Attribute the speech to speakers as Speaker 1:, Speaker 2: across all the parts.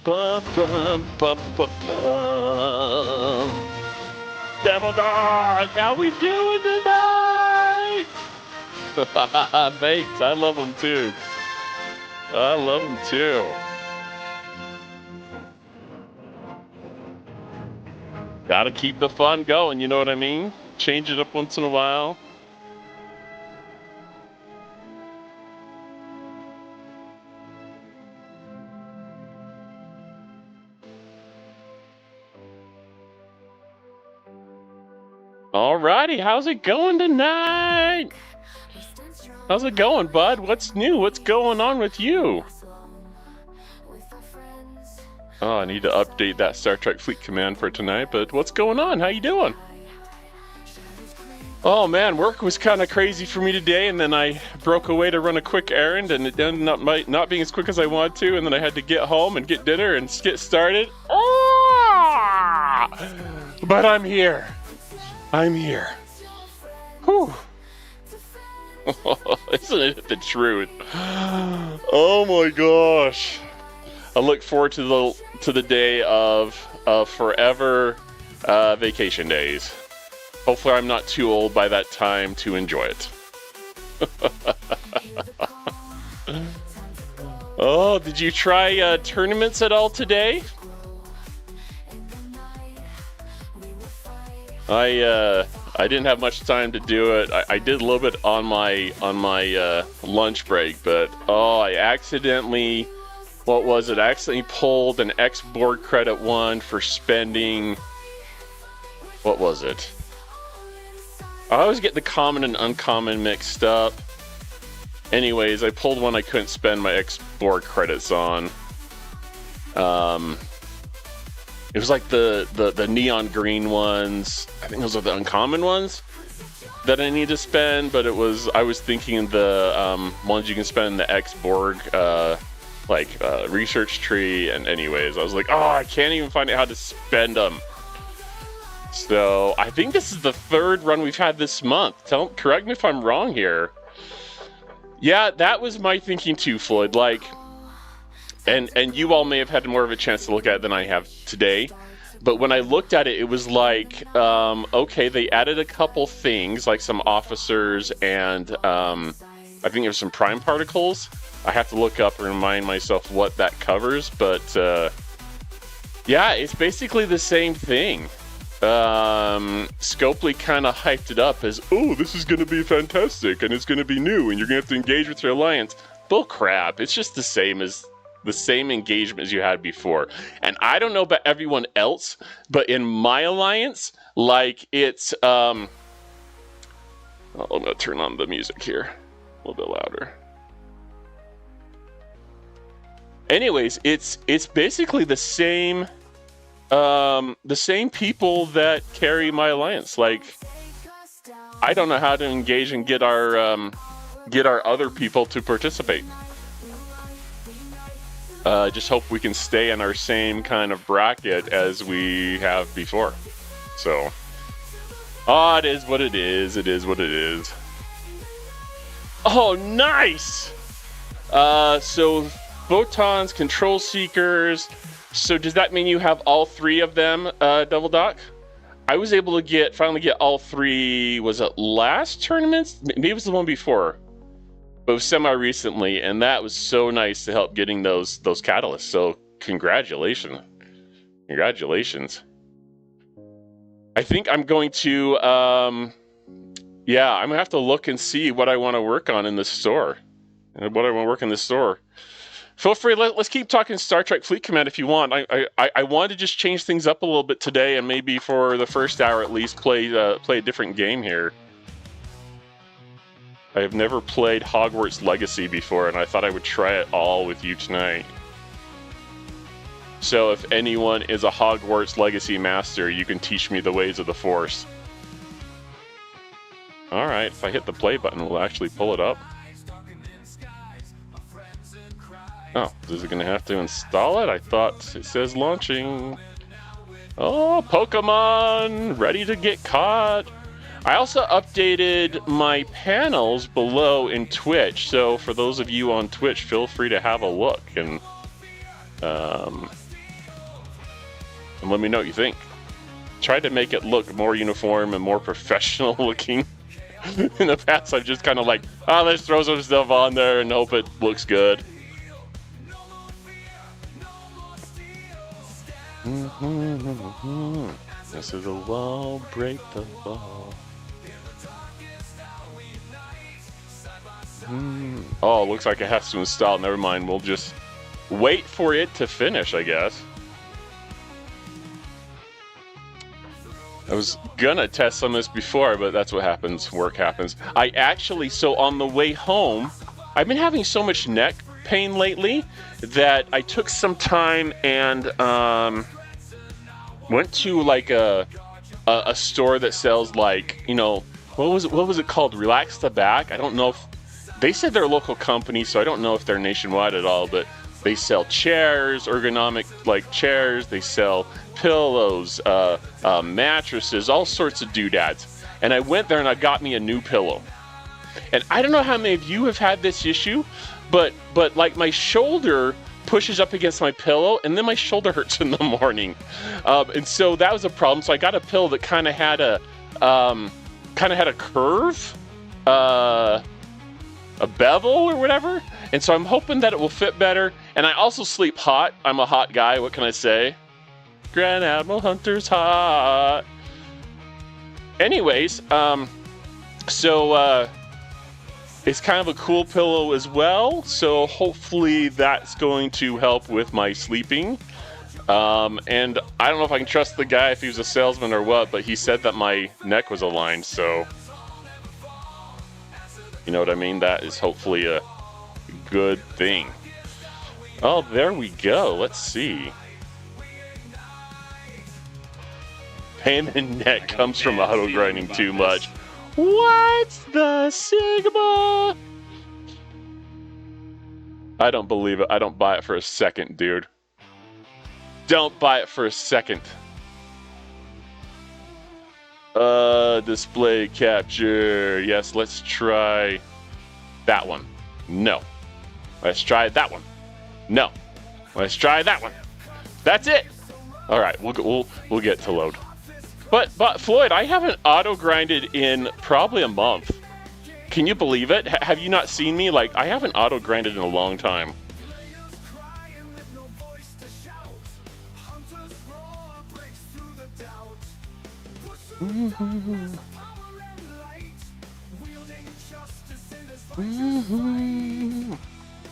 Speaker 1: Bum, bum, bum, bum, bum. Devil Dog, how we doing tonight? Thanks, I love them too. I love them too. Gotta keep the fun going, you know what I mean? Change it up once in a while. Alrighty, how's it going tonight? How's it going, bud? What's new? What's going on with you? Oh, I need to update that Star Trek Fleet Command for tonight, but what's going on? How you doing? Oh man, work was kind of crazy for me today, and then I broke away to run a quick errand, and it ended up not being as quick as I wanted to, and then I had to get home and get dinner and get started. Ah! But I'm here. I'm here. Whew. Isn't it the truth? Oh my gosh. I look forward to the day of forever vacation days. Hopefully I'm not too old by that time to enjoy it. Oh, did you try tournaments at all today? I didn't have much time to do it. I did a little bit on my lunch break, but I accidentally, what was it? I accidentally pulled an X board credit one for spending, what was it? I always get the common and uncommon mixed up. Anyways, I pulled one I couldn't spend my X board credits on. It was like the neon green ones. I think those are the uncommon ones that I need to spend, but I was thinking the ones you can spend in the X Borg research tree, and anyways, I was like, I can't even find out how to spend them. So I think this is the third run we've had this month. Correct me if I'm wrong here. Yeah, that was my thinking too, Floyd. Like, and you all may have had more of a chance to look at it than I have today. But when I looked at it, it was like, okay, they added a couple things, like some officers and I think there's some prime particles. I have to look up and remind myself what that covers. But yeah, it's basically the same thing. Scopely kind of hyped it up as, this is going to be fantastic and it's going to be new and you're going to have to engage with your alliance. Bull crap. It's just the same engagement as you had before. And I don't know about everyone else, but in my alliance, like it's I'm gonna turn on the music here a little bit louder. Anyways, it's basically the same people that carry my alliance. Like, I don't know how to engage and get our other people to participate. Just hope we can stay in our same kind of bracket as we have before. So, it is what it is. It is what it is. Oh, nice! So, photons, control seekers. So, does that mean you have all three of them, Double Doc? I was able to finally get all three. Was it last tournament? Maybe it was the one before. But it was semi-recently, and that was so nice to help getting those catalysts. So congratulations. I think I'm going to, I'm going to have to look and see what I want to work on in the store. Feel free, let's keep talking Star Trek Fleet Command if you want. I wanted to just change things up a little bit today, and maybe for the first hour at least play a different game here. I have never played Hogwarts Legacy before, and I thought I would try it all with you tonight. So if anyone is a Hogwarts Legacy master, you can teach me the ways of the Force. Alright, if I hit the play button, we'll actually pull it up. Oh, is it going to have to install it? I thought it says launching. Oh, Pokemon! Ready to get caught! I also updated my panels below in Twitch, so for those of you on Twitch, feel free to have a look. And and let me know what you think. Try to make it look more uniform and more professional looking. In the past, I've just kind of like, oh, let's throw some stuff on there and hope it looks good. This is a wall, break the wall. Oh, looks like it has to install. Never mind, we'll just wait for it to finish, I guess. I was gonna test some of this before, but that's what happens. Work happens. I actually, so on the way home, I've been having so much neck pain lately that I took some time and went to like a store that sells like, you know, what was it called? Relax the Back. I don't know if they said they're a local company, so I don't know if they're nationwide at all, but they sell chairs, ergonomic like chairs. They sell pillows, mattresses, all sorts of doodads. And I went there and I got me a new pillow. And I don't know how many of you have had this issue, but like my shoulder pushes up against my pillow and then my shoulder hurts in the morning. And so that was a problem. So I got a pillow that kind of had a curve, a bevel or whatever. And so I'm hoping that it will fit better. And I also sleep hot. I'm a hot guy. What can I say? Grand Admiral Hunter's hot. Anyways, so it's kind of a cool pillow as well. So hopefully that's going to help with my sleeping. And I don't know if I can trust the guy if he was a salesman or what, but he said that my neck was aligned. So, you know what I mean? That is hopefully a good thing. Oh, there we go. Let's see. Pain in the neck comes from auto grinding too much. What's the Sigma? I don't believe it. I don't buy it for a second, dude. Don't buy it for a second. Display capture. Yes, let's try that one. No. Let's try that one. No. Let's try that one. That's it. All right, we'll get to load. But Floyd, I haven't auto grinded in probably a month. Can you believe it? Have you not seen me? Like, I haven't auto grinded in a long time. We're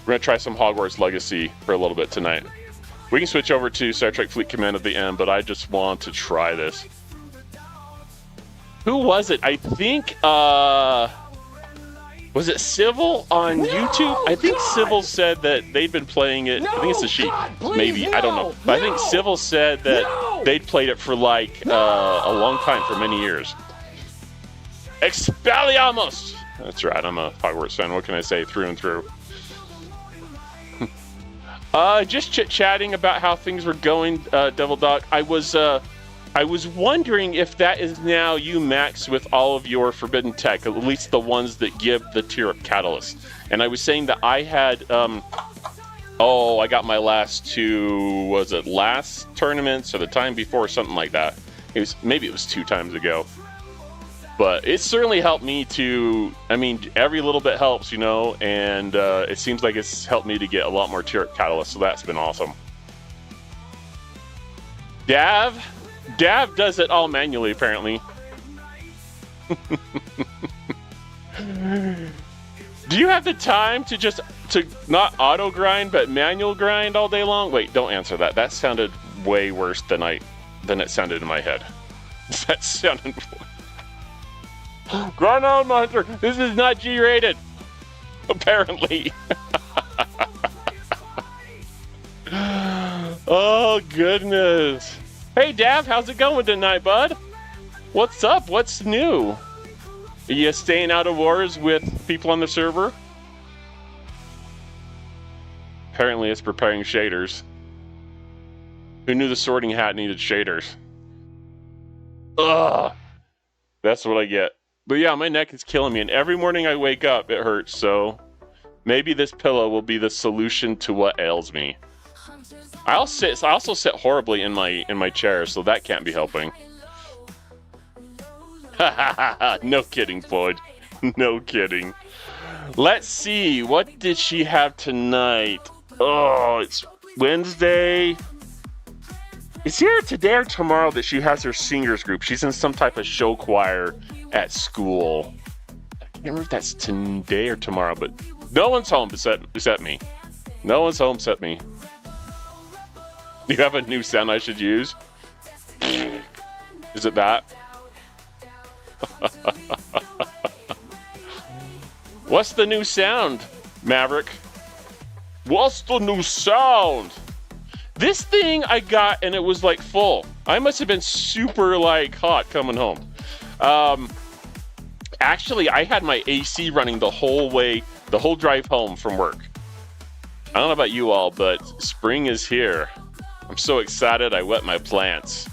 Speaker 1: gonna try some Hogwarts Legacy for a little bit tonight. We can switch over to Star Trek Fleet Command at the end, but I just want to try this. Who was it? I think, was it Civil on YouTube? I think Civil said that they'd been playing it. I think it's a she. Maybe. I don't know. But I think Civil said that they'd played it for like a long time, for many years. Expelliarmus! That's right. I'm a Hogwarts fan. What can I say? Through and through. Just chit-chatting about how things were going, Devil Doc. I was wondering if that is now you max with all of your forbidden tech, at least the ones that give the tier up catalyst. And I was saying that I had, I got my last two, was it last tournaments or the time before, something like that. Maybe it was 2 times ago. But it certainly helped me to, I mean, every little bit helps, you know, and it seems like it's helped me to get a lot more tier up catalyst, so that's been awesome. Dav does it all manually, apparently. Do you have the time to not auto grind, but manual grind all day long? Wait, don't answer that. That sounded way worse than it sounded in my head. That sounded... Grind on, Hunter! This is not G-rated! Apparently. Oh, goodness. Hey, Dav, how's it going tonight, bud? What's up? What's new? Are you staying out of wars with people on the server? Apparently it's preparing shaders. Who knew the sorting hat needed shaders? Ugh! That's what I get. But yeah, my neck is killing me, and every morning I wake up, it hurts, so maybe this pillow will be the solution to what ails me. I also sit horribly in my chair, so that can't be helping. No kidding, Floyd. No kidding. Let's see, what did she have tonight? Oh, it's Wednesday. It's either today or tomorrow that she has her singers group. She's in some type of show choir at school. I can't remember if that's today or tomorrow, but no one's home except me. No one's home except me. Do you have a new sound I should use? Is it that? What's the new sound, Maverick? What's the new sound? This thing I got and it was like full. I must have been super like hot coming home. Actually, I had my AC running the whole drive home from work. I don't know about you all, but spring is here. I'm so excited I wet my plants.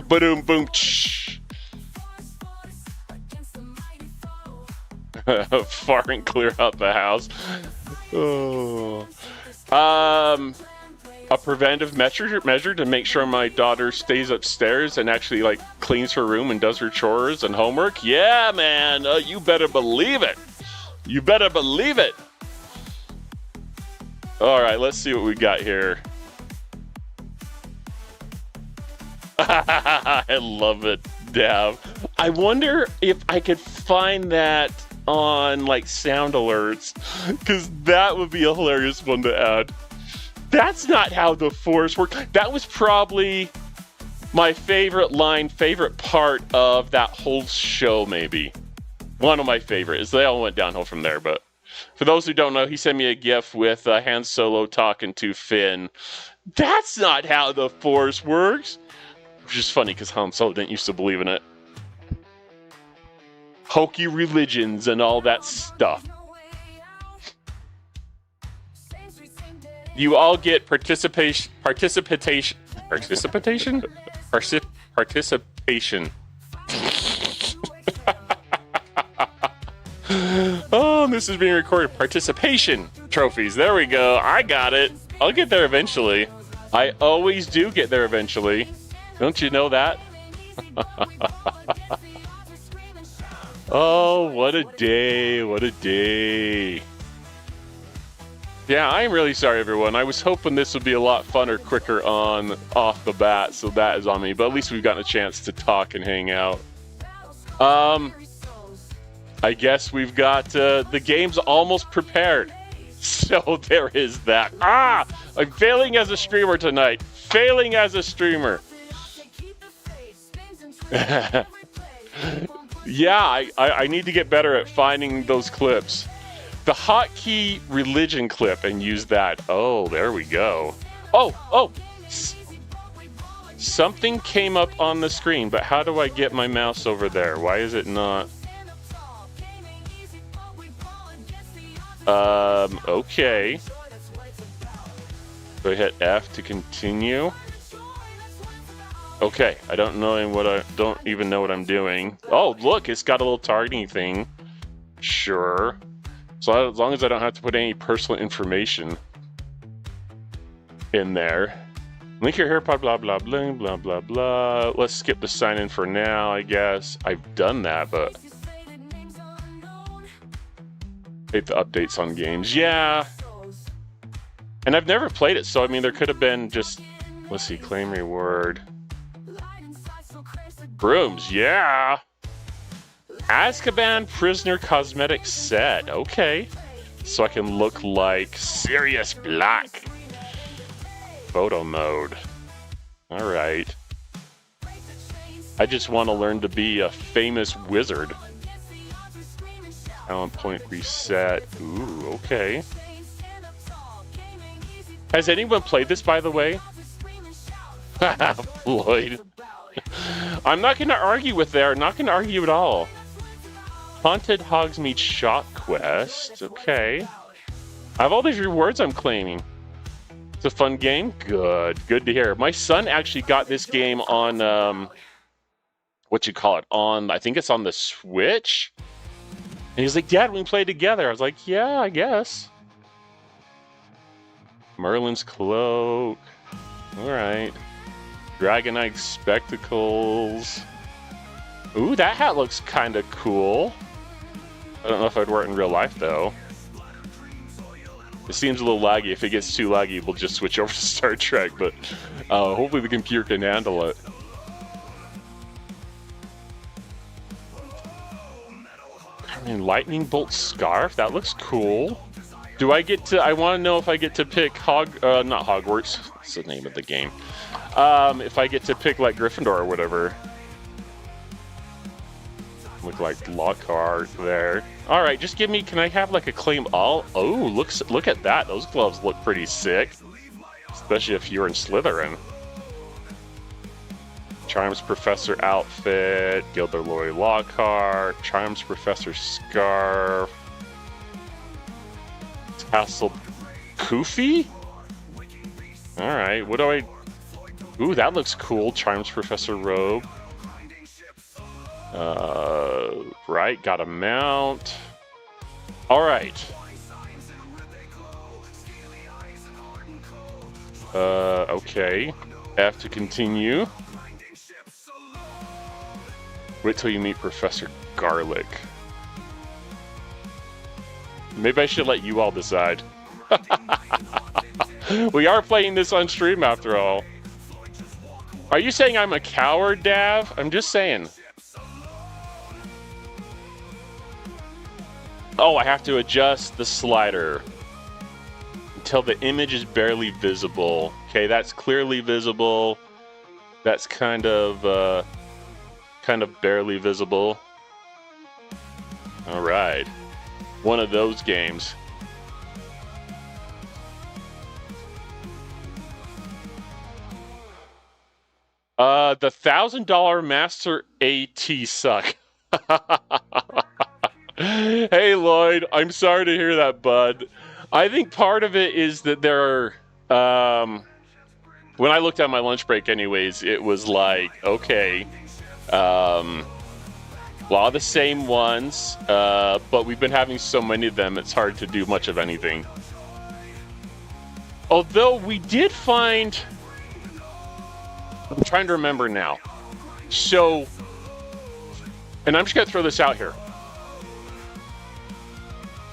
Speaker 1: Ba-doom boom. Far and clear out the house. Oh. A preventive measure to make sure my daughter stays upstairs and actually like cleans her room and does her chores and homework. Yeah, man. You better believe it. You better believe it. All right, let's see what we got here. I love it, Dav. I wonder if I could find that on like sound alerts, because that would be a hilarious one to add. That's not how the Force works. That was probably my favorite line, favorite part of that whole show, maybe. One of my favorites. They all went downhill from there, but for those who don't know, he sent me a GIF with Han Solo talking to Finn. That's not how the Force works. Which is funny because Han Solo didn't used to believe in it. Hokey religions and all that stuff. You all get participation. Oh, this is being recorded. Participation trophies. There we go. I got it. I'll get there eventually. I always do get there eventually. Don't you know that? Oh, what a day. What a day. Yeah, I'm really sorry, everyone. I was hoping this would be a lot funner, quicker off the bat, so that is on me. But at least we've gotten a chance to talk and hang out. I guess we've got the games almost prepared. So there is that. I'm failing as a streamer tonight. Failing as a streamer. Yeah, I need to get better at finding those clips. The hotkey religion clip and use that. Oh, there we go. Oh. Something came up on the screen, but how do I get my mouse over there? Why is it not? Okay. Do I hit F to continue? Okay, I don't even know what I'm doing. Oh, look, it's got a little targeting thing. Sure. So as long as I don't have to put any personal information in there. Link your AirPod, blah, blah, blah, blah, blah, blah. Let's skip the sign in for now, I guess. I've done that, but hate the updates on games. Yeah. And I've never played it, so I mean, there could have been just, let's see, claim reward. Brooms, yeah. Azkaban Prisoner Cosmetic Set. Okay. So I can look like Sirius Black. Photo mode. Alright. I just want to learn to be a famous wizard. Talent point reset. Ooh, okay. Has anyone played this, by the way? Floyd. I'm not going to argue with there. Not going to argue at all. Haunted Hogsmeade Shop Quest. Okay. I have all these rewards I'm claiming. It's a fun game. Good. Good to hear. My son actually got this game on, I think it's on the Switch. And he's like, Dad, we can play together. I was like, yeah, I guess. Merlin's cloak. Alright. Dragonite spectacles. Ooh, that hat looks kind of cool. I don't know if I'd wear it in real life, though. It seems a little laggy. If it gets too laggy, we'll just switch over to Star Trek, but hopefully the computer can handle it. I mean, lightning bolt scarf? That looks cool. Do I get to... I want to know if I get to pick not Hogwarts. That's the name of the game. If I get to pick, like, Gryffindor or whatever. Look like Lockhart there. All right, just give me... Can I have, like, a claim all? Oh, look at that. Those gloves look pretty sick. Especially if you're in Slytherin. Charms Professor outfit. Gilderoy Lockhart. Charms Professor scarf. Tassel Koofy? Alright, what do I... Ooh, that looks cool. Charms Professor robe. Right, got a mount. Alright. Okay. F to continue. Wait till you meet Professor Garlic. Maybe I should let you all decide. We are playing this on stream after all. Are you saying I'm a coward, Dav? I'm just saying. Oh, I have to adjust the slider until the image is barely visible. Okay, that's clearly visible. That's kind of barely visible. All right. One of those games. The $1,000 Master AT suck. Hey Lloyd, I'm sorry to hear that, bud. I think part of it is that there are, when I looked at my lunch break anyways, it was like, okay, a lot of the same ones, but we've been having so many of them, it's hard to do much of anything. Although we did find... I'm trying to remember now. So, and I'm just going to throw this out here.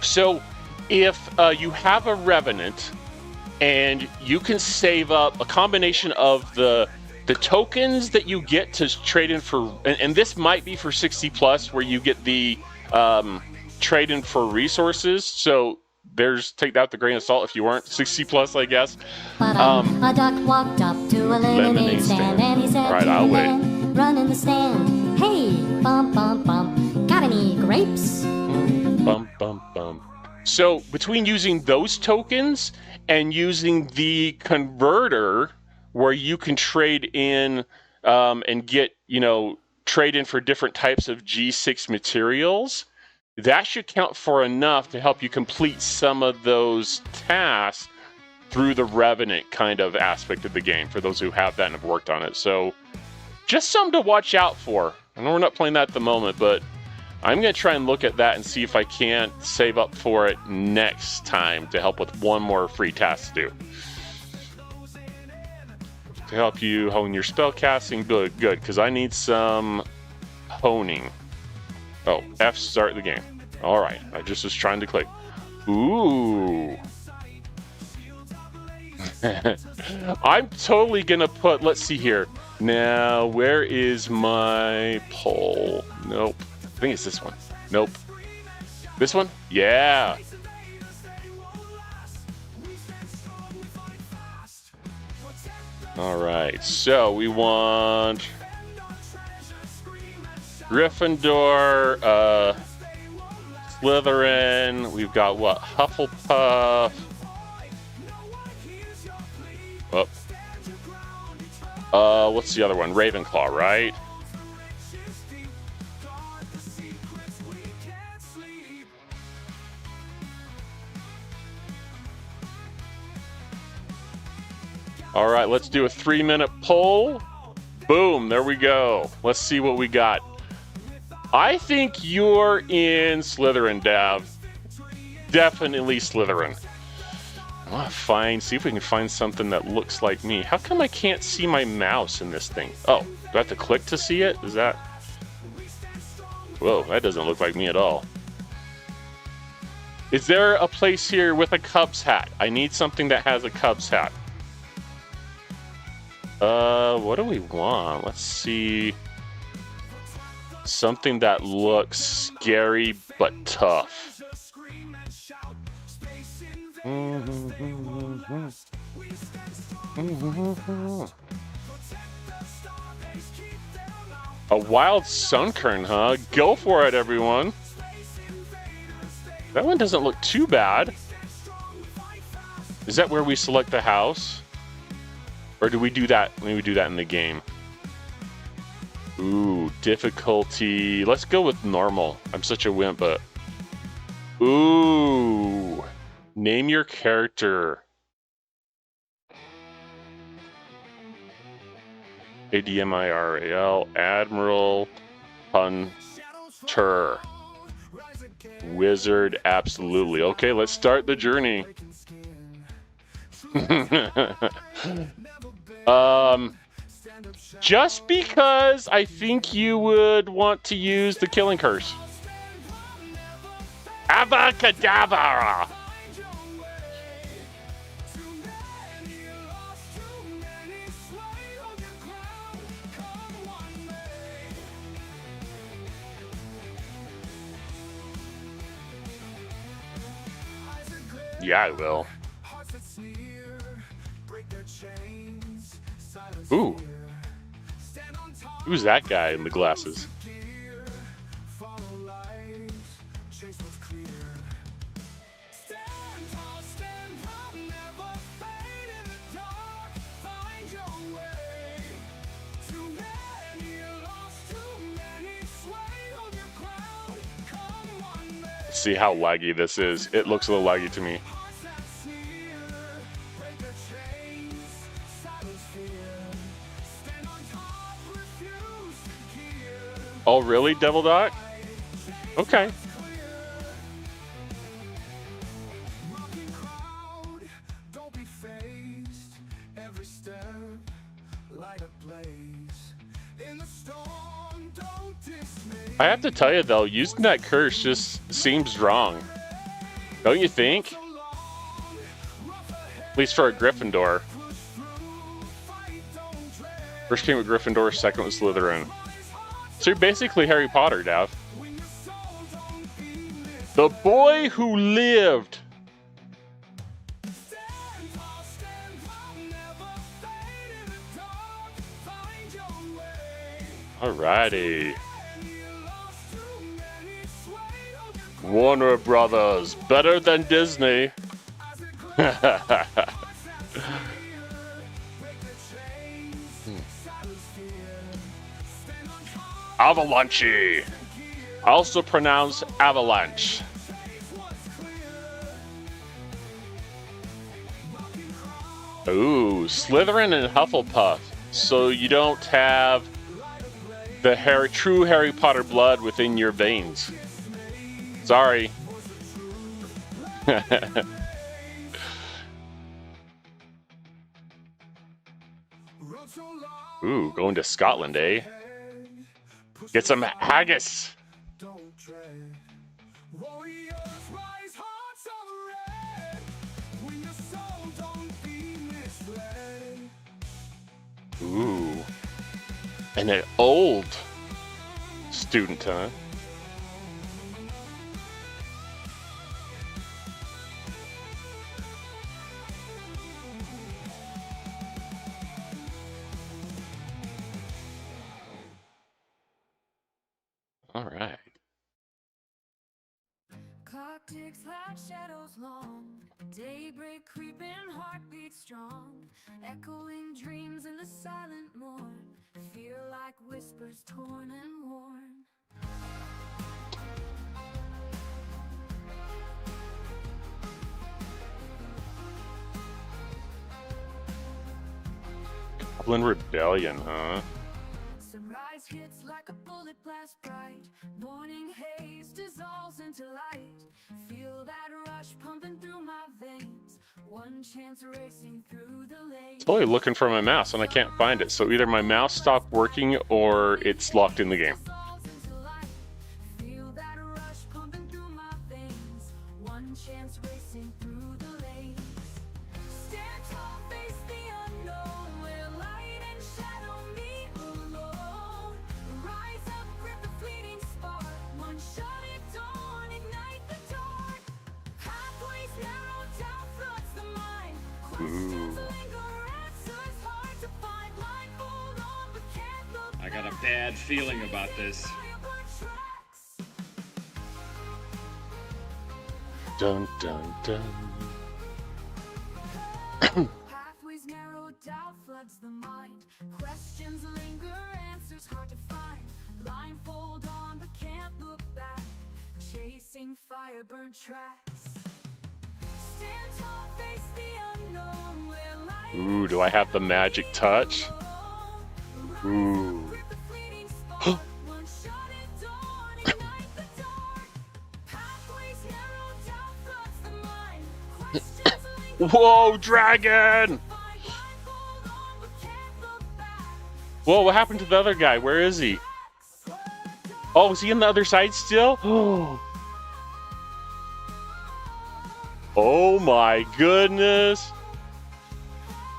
Speaker 1: So, if you have a Revenant, and you can save up a combination of the tokens that you get to trade in for, and this might be for 60 plus, where you get the trade in for resources. So take that with a grain of salt if you weren't 60 plus, I guess.
Speaker 2: A duck walked up to a lemonade stand and he said,
Speaker 1: all right, I'll wait.
Speaker 2: Run in the stand. Hey, bum bum bum. Got any grapes?
Speaker 1: Bum bum bum. So between using those tokens and using the converter, where you can trade in and get, trade in for different types of G6 materials, that should count for enough to help you complete some of those tasks through the Revenant kind of aspect of the game, for those who have that and have worked on it. So just something to watch out for. I know we're not playing that at the moment, but I'm going to try and look at that and see if I can't save up for it next time to help with one more free task to do. To help you hone your spell casting, good, because I need some honing. Oh, F start the game. All right, I just was trying to click. Ooh. I'm totally gonna put, let's see here. Now, where is my poll? Nope. I think it's this one. Nope. This one? Yeah. All right, so we want Gryffindor, Slytherin. We've got what? Hufflepuff. What's the other one? Ravenclaw, right? All right, let's do a 3-minute poll. Boom, there we go. Let's see what we got. I think you're in Slytherin, Dav. Definitely Slytherin. I want to see if we can find something that looks like me. How come I can't see my mouse in this thing? Oh, do I have to click to see it? Is that... Whoa, that doesn't look like me at all. Is there a place here with a Cubs hat? I need something that has a Cubs hat. What do we want? Let's see. Something that looks scary but tough. A wild sunkern, huh? Go for it, everyone. That one doesn't look too bad. Is that where we select the house? Or do we do that when we do that in the game? Ooh, difficulty. Let's go with normal. I'm such a wimp, but... Ooh. Name your character. Admiral, Admiral, Hunter, Wizard, absolutely. Okay, let's start the journey. Just because I think you would want to use the killing curse. Abacadabra! Yeah, I will. Ooh. Who's that guy in the glasses? Let's see how laggy this is. It looks a little laggy to me. Oh, really, Devil Dot? Okay. I have to tell you, though, using that curse just seems wrong. Don't you think? At least for a Gryffindor. First came with Gryffindor, second with Slytherin. So you're basically Harry Potter, Dav. The boy who lived. Alrighty. Warner Brothers, better than Disney. Avalanche, also pronounced avalanche. Ooh, Slytherin and Hufflepuff. So you don't have the true Harry Potter blood within your veins. Sorry. Ooh, going to Scotland, eh? Get some haggis. Ooh. And an old student, huh? All right.
Speaker 3: Clock ticks like shadows long, daybreak creeping, heartbeat strong, echoing dreams in the silent morn, feel like whispers torn and worn.
Speaker 1: Goblin Rebellion, huh?
Speaker 3: Rise hits like a bullet blast bright. Morning haze dissolves into light. Feel that rush pumping through my veins. One chance racing through the lane.
Speaker 1: Totally looking for my mouse and I can't find it. So either my mouse stopped working or it's locked in the game.
Speaker 3: Feel that rush pumping through my veins. One chance racing through the lanes. Stand tall, face the unknown, where light and shadow meet alone. Rise up, grip the fleeting spark. One shot at dawn, ignite the dark. Pathways narrow, doubt floods the mind. Questions linger, answers hard to find. Blindfold on, but can't look
Speaker 4: I got a bad feeling about this.
Speaker 1: Dun dun dun.
Speaker 3: Pathways narrow, doubt floods the mind. Questions linger, answers hard to find. Blindfold on, but can't look back. Chasing fire, burn tracks. Stand tall, face the unknown, where light
Speaker 1: Ooh, do I have the magic touch? Ooh.
Speaker 3: grip the fleeting spark. One shot at dawn, ignite the dark. Pathways narrow, doubt floods the mind. Questions linger,
Speaker 1: Whoa, dragon!
Speaker 3: blindfold on, but can't look back.
Speaker 1: Whoa, what happened to the other guy? Where is he? Oh, is he on the other side still? Oh my goodness!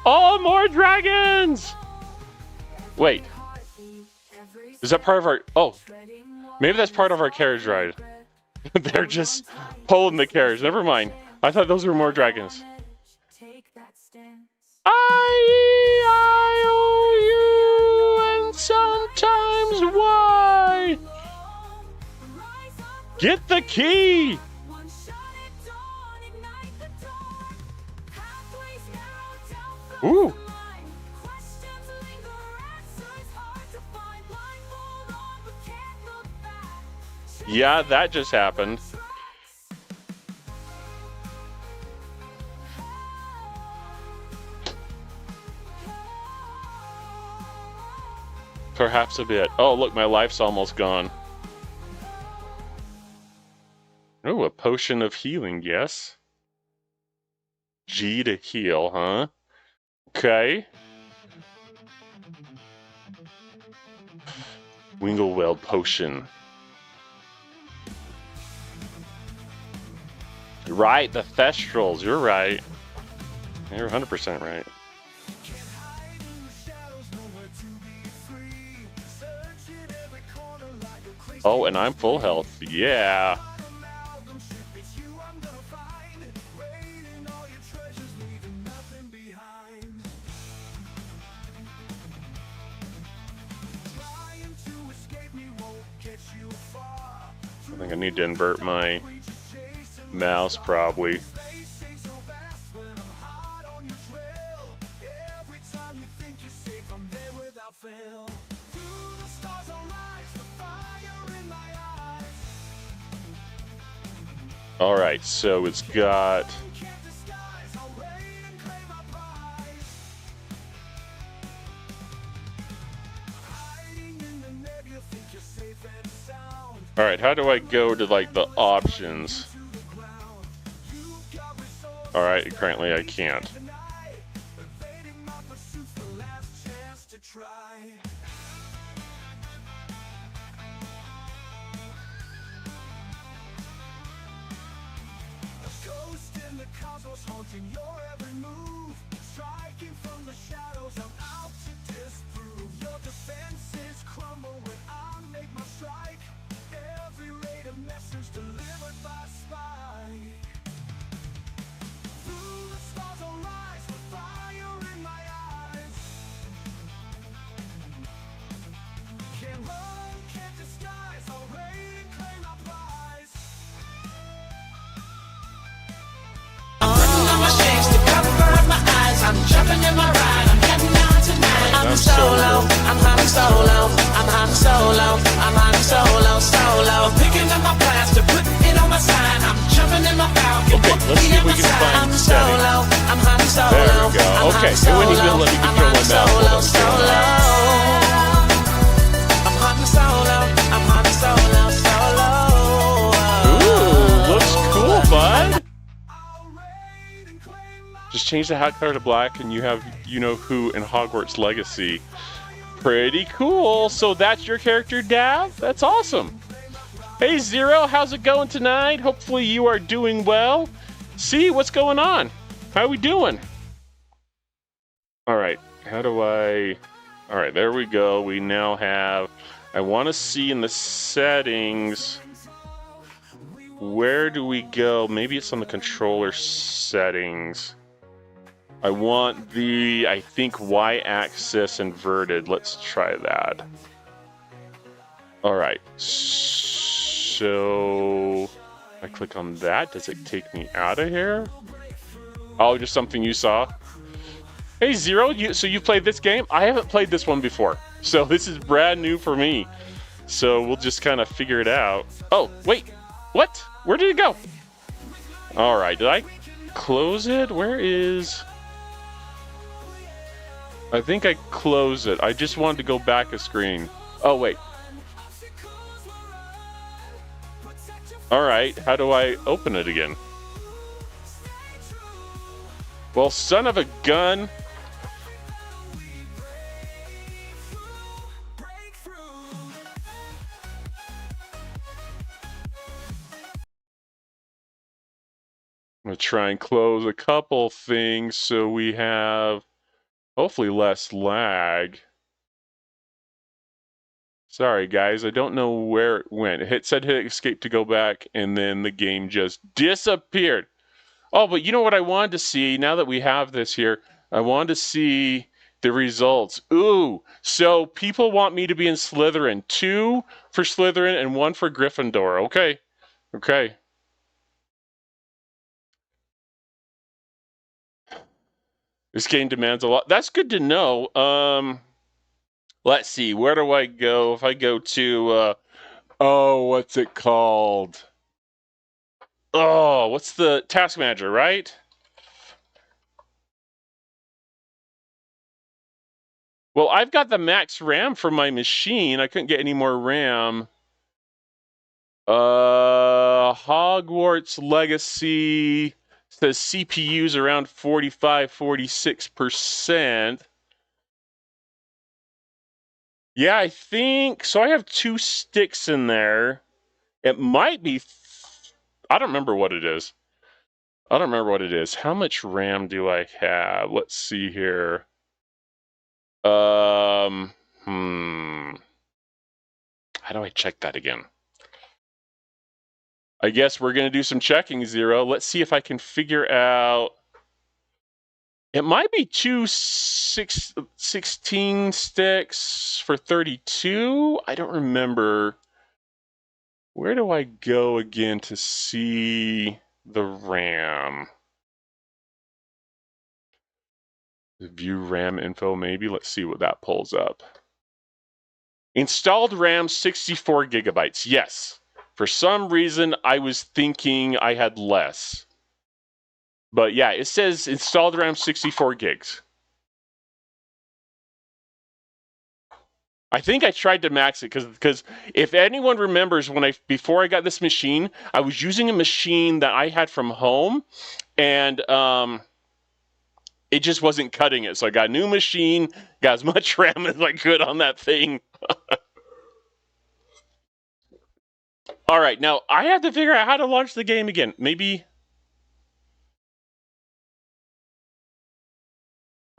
Speaker 1: Oh, more dragons! Wait, is that part of our... Oh, maybe that's part of our carriage ride. They're just pulling the carriage. Never mind. I thought those were more dragons.
Speaker 3: Take that stance.
Speaker 1: I, and sometimes why?
Speaker 3: Rise up,
Speaker 1: Get the key!
Speaker 3: one shot at dawn, ignite the dark. Pathways narrow, doubt floods
Speaker 1: Ooh.
Speaker 3: the mind. Questions linger, answers hard to find. Blindfold on, but can't look back.
Speaker 1: Yeah, that just happened. Perhaps a bit. Oh, look, my life's almost gone. Oh, a potion of healing, yes. G to heal, huh? Okay. Wingleweld potion. Right, the Thestrals, you're right. You're 100% right. Oh, and I'm full health. Yeah. I think I need to invert my mouse probably. Alright, so it's got... Alright, how do I go to, like, the options? Alright, currently I can't.
Speaker 5: I'm jumping in my ride, I'm heading out tonight. I'm solo, I'm hunting solo, I'm hunting solo, I'm hunting solo. Picking up my plaster, putting it on my sign. I'm jumping in my Falcon.
Speaker 1: Okay, let's see if we can find settings.
Speaker 5: I'm hunting solo.
Speaker 1: There we go. Okay, it wouldn't even let me control my mouse. Just change the hat color to black and you have you-know-who in Hogwarts Legacy. Pretty cool. So that's your character, Dav? That's awesome. Hey, Zero, how's it going tonight? Hopefully you are doing well. See, what's going on? How we doing? All right, how do I... All right, there we go. We now have... I want to see in the settings... Where do we go? Maybe it's on the controller settings. I want the, I think, Y-axis inverted. Let's try that. All right, so I click on that. Does it take me out of here? Oh, just something you saw. Hey, Zero, so you played this game? I haven't played this one before, so this is brand new for me. So we'll just kind of figure it out. Oh, wait, what? Where did it go? All right, did I close it? Where is... I think I closed it. I just wanted to go back a screen. Oh, wait. All right, how do I open it again? Well, son of a gun. I'm gonna try and close a couple things so we have hopefully less lag. Sorry guys, I don't know where it went. It said hit escape to go back and then the game just disappeared. Oh, but you know what I wanted to see now that we have this here? I wanted to see the results. Ooh, so people want me to be in Slytherin. 2 for Slytherin and 1 for Gryffindor. Okay, okay. This game demands a lot. That's good to know. Let's see. Where do I go? If I go to, oh, what's it called? Oh, what's the task manager, right? Well, I've got the max RAM for my machine. I couldn't get any more RAM. Hogwarts Legacy says CPU's around 45, 46%. Yeah, I think so. I have 2 sticks in there. It might be, I don't remember what it is. I don't remember what it is. How much RAM do I have? Let's see here. How do I check that again? I guess we're going to do some checking, Zero. Let's see if I can figure out. It might be 16 sticks for 32. I don't remember. Where do I go again to see the RAM? View RAM info, maybe. Let's see what that pulls up. Installed RAM 64 gigabytes. Yes. For some reason, I was thinking I had less. But yeah, it says installed RAM 64 gigs. I think I tried to max it because if anyone remembers before I got this machine, I was using a machine that I had from home and it just wasn't cutting it. So I got a new machine, got as much RAM as I could on that thing. All right, now I have to figure out how to launch the game again. Maybe.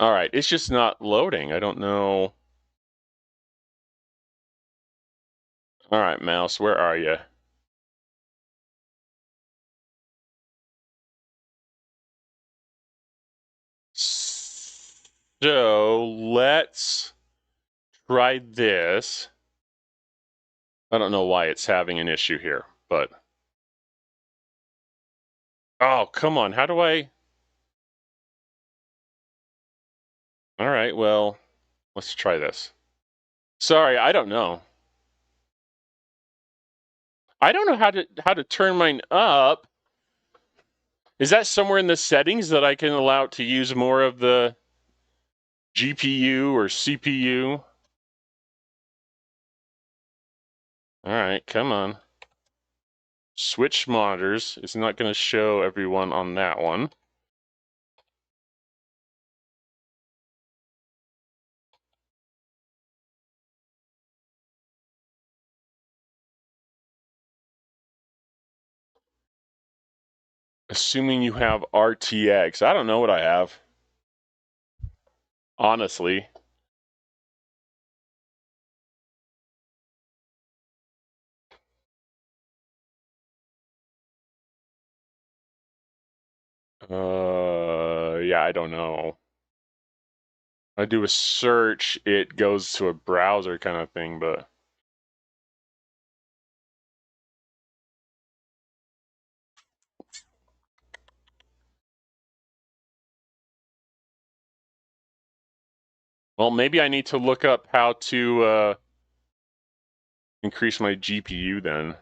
Speaker 1: All right, it's just not loading. I don't know. All right, mouse, where are you? So let's try this. I don't know why it's having an issue here, but. Oh, come on. How do I? All right, well, let's try this. Sorry, I don't know. I don't know how to turn mine up. Is that somewhere in the settings that I can allow it to use more of the GPU or CPU? All right, come on. Switch monitors. It's not going to show everyone on that one. Assuming you have RTX. I don't know what I have. Honestly. Yeah, I don't know. I do a search, it goes to a browser kind of thing, but well, maybe I need to look up how to increase my GPU then.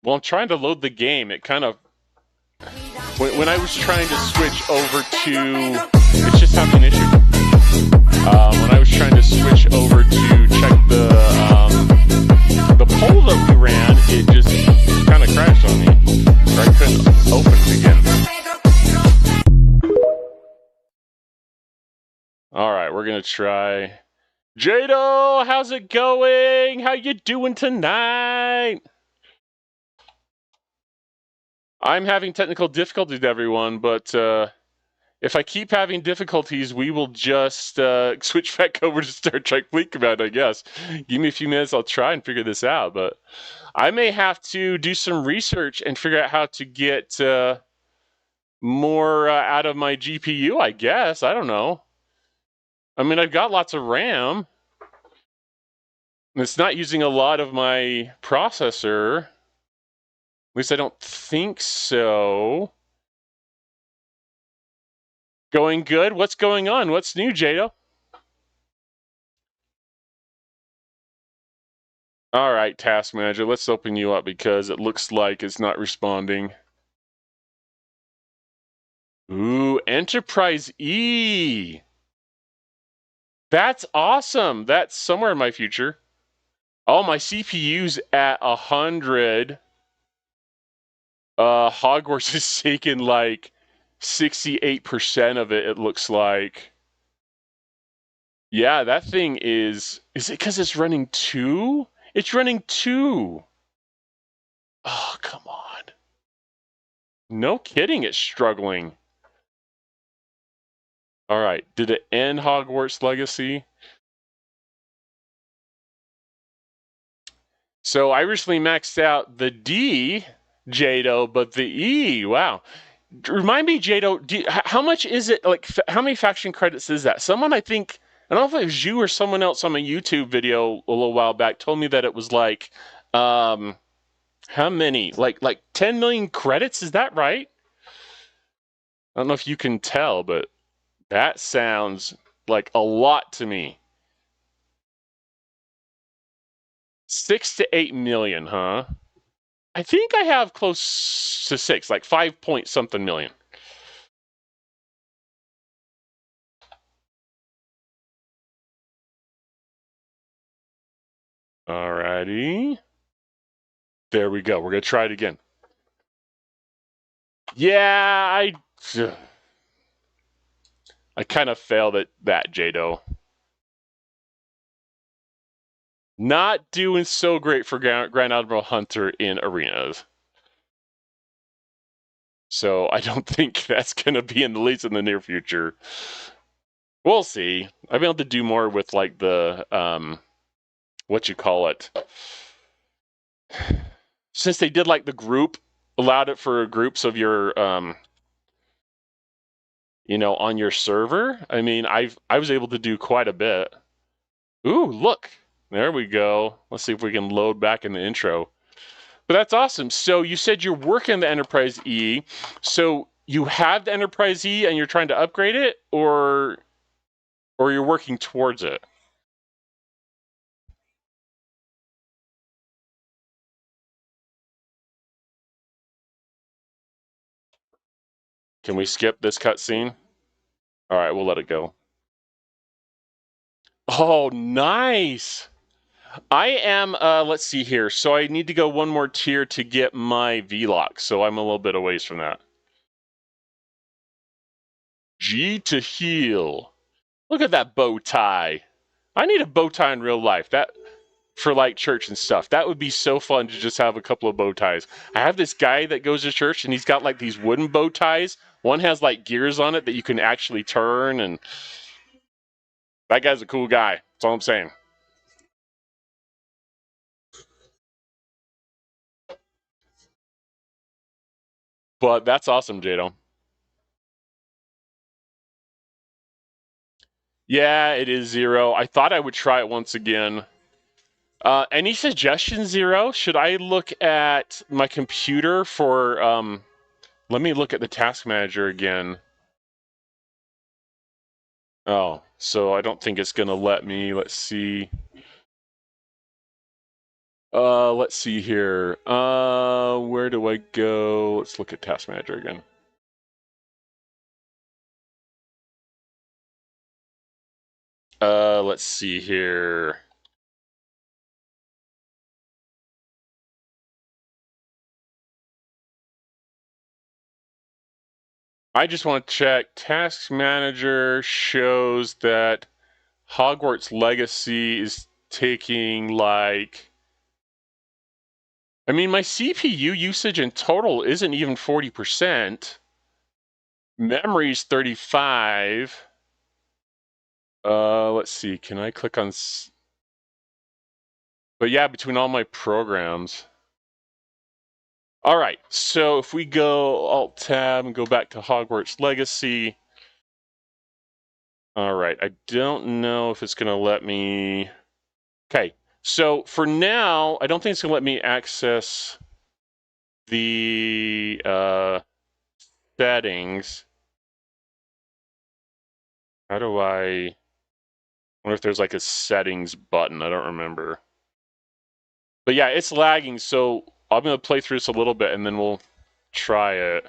Speaker 1: Well, I'm trying to load the game. It kind of when I was trying to switch over to, it's just having an issue. When I was trying to switch over to check the poll that we ran, it just kind of crashed on me. Or I couldn't open it again. All right, we're gonna try. Jado, how's it going? How you doing tonight? I'm having technical difficulties, everyone, but if I keep having difficulties, we will just switch back over to Star Trek Fleet Command, I guess. Give me a few minutes, I'll try and figure this out, but I may have to do some research and figure out how to get more out of my GPU, I guess. I don't know. I mean, I've got lots of RAM. It's not using a lot of my processor. At least I don't think so. Going good? What's going on? What's new, Jado? All right, Task Manager, let's open you up because it looks like it's not responding. Ooh, Enterprise E. That's awesome. That's somewhere in my future. Oh, my CPU's at 100. Hogwarts has taken like 68% of it, it looks like. Yeah, that thing is it because it's running 2? It's running 2. Oh, come on. No kidding, it's struggling. All right, did it end Hogwarts Legacy? So I recently maxed out the D, Jado, but the E, wow. Remind me, Jado, how much is it? Like, how many faction credits is that? Someone, I think, I don't know if it was you or someone else on my YouTube video a little while back, told me that it was like, how many? Like 10 million credits? Is that right? I don't know if you can tell, but that sounds like a lot to me. 6 to 8 million, huh? I think I have close to 6, like 5 point something million. Alrighty. There we go. We're going to try it again. Yeah, I kind of failed at that, Jado. Not doing so great for Grand Admiral Hunter in arenas. So I don't think that's going to be in the least in the near future. We'll see. I'll be able to do more with like the, what you call it. Since they did like the group, allowed it for groups of your, you know, on your server. I mean, I was able to do quite a bit. Ooh, look. There we go. Let's see if we can load back in the intro. But that's awesome. So you said you're working the Enterprise E. So you have the Enterprise E and you're trying to upgrade it, or you're working towards it? Can we skip this cutscene? All right, we'll let it go. Oh, nice. I am, let's see here. So I need to go one more tier to get my VLOC. So I'm a little bit away from that. G to heal. Look at that bow tie. I need a bow tie in real life. That for like church and stuff. That would be so fun to just have a couple of bow ties. I have this guy that goes to church and he's got like these wooden bow ties. One has like gears on it that you can actually turn, and that guy's a cool guy. That's all I'm saying. But that's awesome, Jado. Yeah, it is Zero. I thought I would try it once again. Any suggestions, Zero? Should I look at my computer for let me look at the task manager again. Oh, so I don't think it's gonna let me. Let's see. Let's see here. Where do I go? Let's look at task manager again. Let's see here. I just want to check. Task Manager shows that Hogwarts Legacy is taking like. I mean, my CPU usage in total isn't even 40%. Memory's 35. Let's see. Can I click on? But yeah, between all my programs. All right, so if we go Alt-Tab and go back to Hogwarts Legacy. All right, I don't know if it's going to let me... Okay, so for now, I don't think it's going to let me access the settings. How do I wonder if there's like a settings button? I don't remember. But yeah, it's lagging, so I'm going to play through this a little bit and then we'll try it.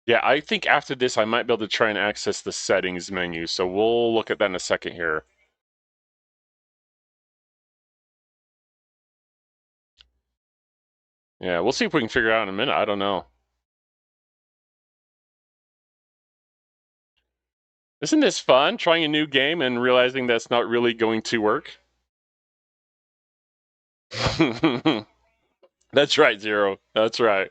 Speaker 1: Yeah, I think after this I might be able to try and access the settings menu, so we'll look at that in a second here. Yeah, we'll see if we can figure it out in a minute. I don't know. Isn't this fun, trying a new game and realizing that's not really going to work? That's right, Zero. That's right.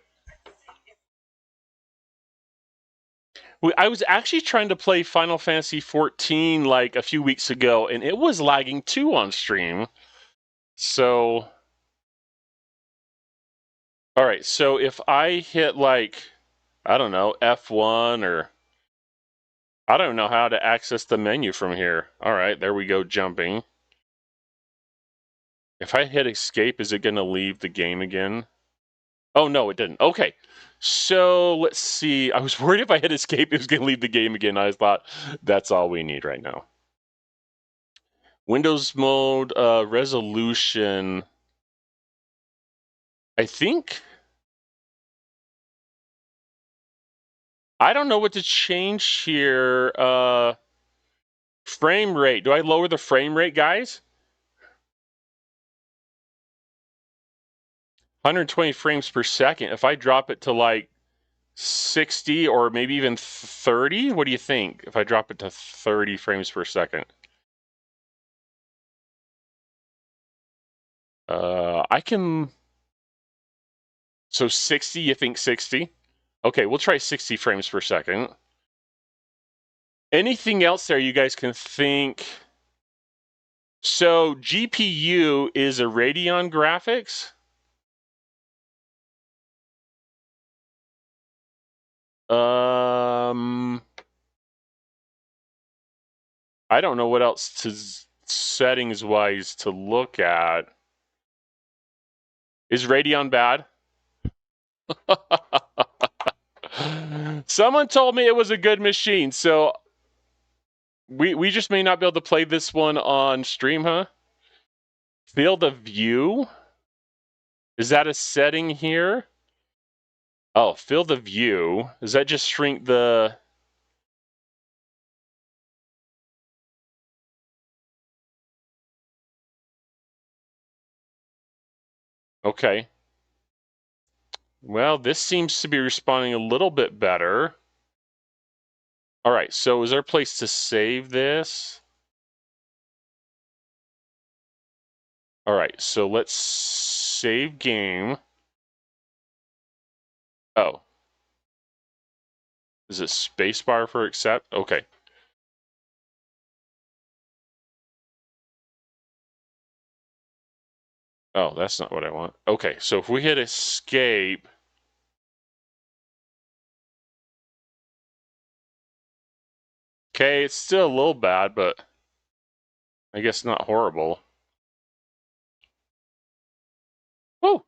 Speaker 1: I was actually trying to play Final Fantasy XIV like a few weeks ago, and it was lagging too on stream. So, all right. So if I hit like, I don't know, F1 or I don't know how to access the menu from here. All right, there we go, jumping. If I hit escape, is it going to leave the game again? Oh, no, it didn't. Okay. So let's see. I was worried if I hit escape, it was going to leave the game again. I thought that's all we need right now. Windows mode, resolution. I think. I don't know what to change here. Frame rate. Do I lower the frame rate, guys? 120 frames per second. If I drop it to like 60 or maybe even 30, what do you think if I drop it to 30 frames per second? I can. So 60, you think 60? Okay, we'll try 60 frames per second. Anything else there you guys can think? So GPU is a Radeon graphics. I don't know what else to settings wise to look at. Is Radeon bad? Someone told me it was a good machine, so we just may not be able to play this one on stream, huh? Field of view? Is that a setting here? Oh, field of view. Does that just shrink the... Okay. Well, this seems to be responding a little bit better. All right, so is there a place to save this? All right, so let's save game. Oh. Is it spacebar for accept? Okay. Oh, that's not what I want. Okay, so if we hit escape. Okay, it's still a little bad, but I guess not horrible. Woo!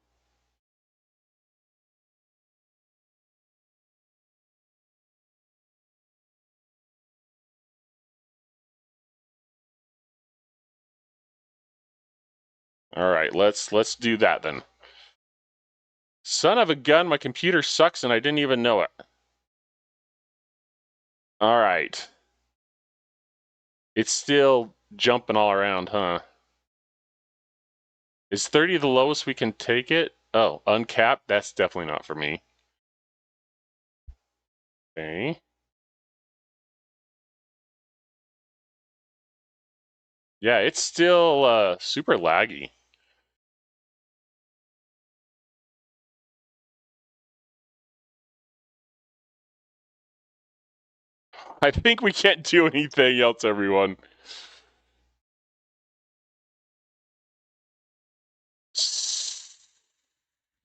Speaker 1: All right, let's do that then. Son of a gun, my computer sucks and I didn't even know it. All right. It's still jumping all around, huh? Is 30 the lowest we can take it? Oh, uncapped? That's definitely not for me. Okay. Yeah, it's still super laggy. I think we can't do anything else, everyone.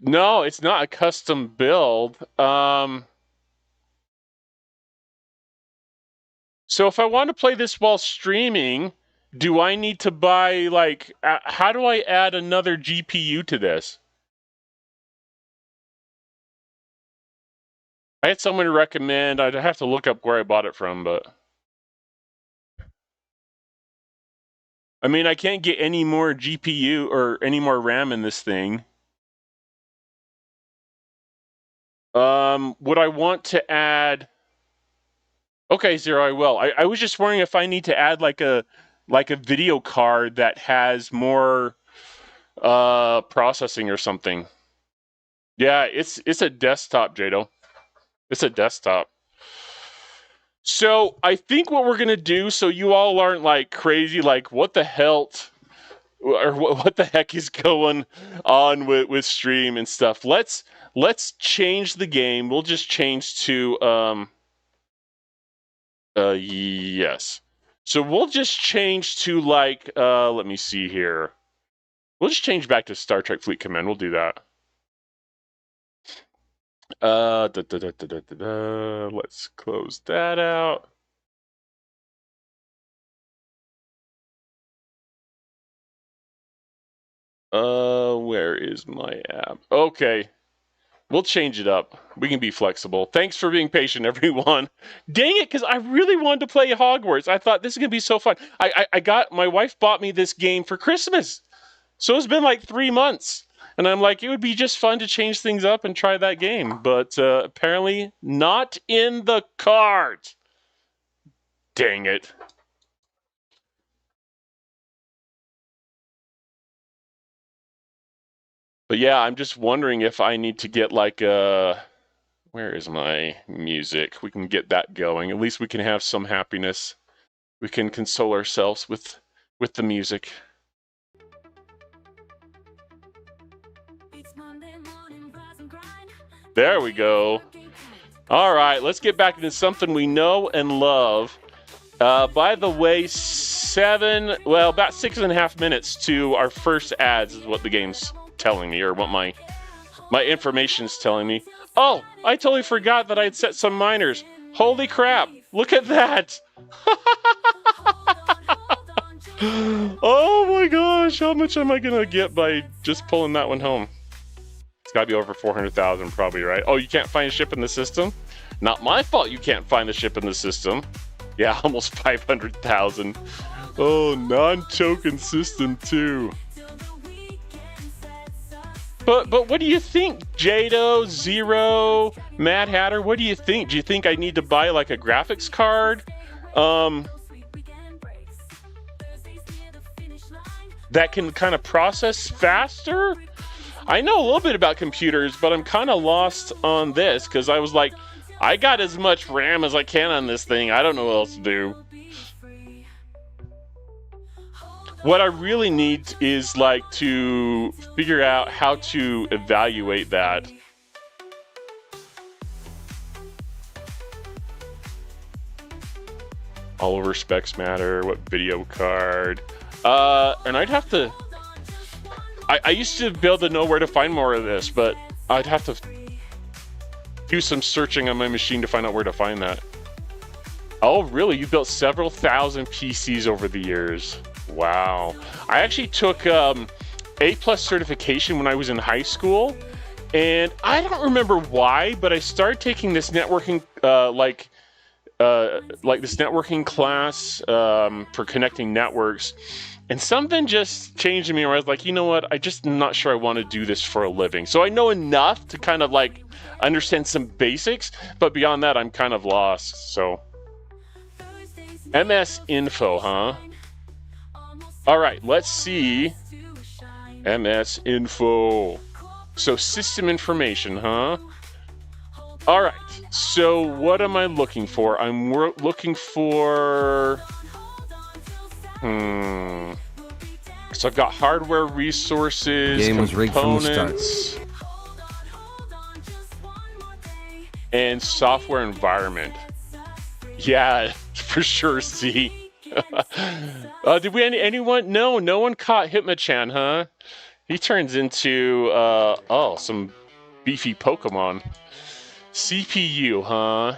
Speaker 1: No, it's not a custom build. So if I want to play this while streaming, do I need to buy, like, how do I add another GPU to this? I had someone recommend, I'd have to look up where I bought it from, but I mean, I can't get any more GPU or any more RAM in this thing. Would I want to add? Okay, Zero, I will. I was just wondering if I need to add like a video card that has more processing or something. Yeah, it's a desktop, Jado. It's a desktop. So I think what we're gonna do, so you all aren't like crazy, like what the hell, or what the heck is going on with stream and stuff. Let's change the game. We'll just change to yes. So we'll just change to like let me see here. We'll just change back to Star Trek Fleet Command. We'll do that. Let's close that out. Where is my app? Okay. We'll change it up. We can be flexible. Thanks for being patient, everyone. Dang it, because I really wanted to play Hogwarts. I thought this is going to be so fun. My wife bought me this game for Christmas. So it's been like 3 months. And I'm like, it would be just fun to change things up and try that game. But apparently not in the cards. Dang it. But yeah, I'm just wondering if I need to get like a... Where is my music? We can get that going. At least we can have some happiness. We can console ourselves with the music. There we go. All right, let's get back into something we know and love. By the way, about 6.5 minutes to our first ads is what the game's telling me, or what my information's telling me. Oh, I totally forgot that I had set some miners. Holy crap, look at that. Oh my gosh, how much am I gonna get by just pulling that one home? It's gotta be over 400,000 probably, right? Oh, you can't find a ship in the system? Not my fault you can't find the ship in the system. Yeah, almost 500,000. Oh, non-token system too. But what do you think, Jado, Zero, Mad Hatter? What do you think? Do you think I need to buy like a graphics card? That can kind of process faster? I know a little bit about computers, but I'm kind of lost on this because I was like, I got as much RAM as I can on this thing. I don't know what else to do. What I really need is like to figure out how to evaluate that. All over specs matter. What video card? And I'd have to. I used to be able to know where to find more of this, but I'd have to do some searching on my machine to find out where to find that. Oh, really? You built several thousand PCs over the years. Wow. I actually took A+ certification when I was in high school, and I don't remember why, but I started taking this networking, like this networking class for connecting networks, and something just changed in me where I was like, you know what? I just not sure I want to do this for a living. So I know enough to kind of like understand some basics, but beyond that, I'm kind of lost. So MS Info, huh? All right, let's see. MS Info. So system information, huh? All right, so what am I looking for? I'm looking for... So I've got hardware resources,
Speaker 6: Game was rigged from the
Speaker 1: start. And software environment. Yeah, for sure, see. Did we anyone? No one caught Hitmonchan, huh? He turns into some beefy Pokemon. CPU, huh?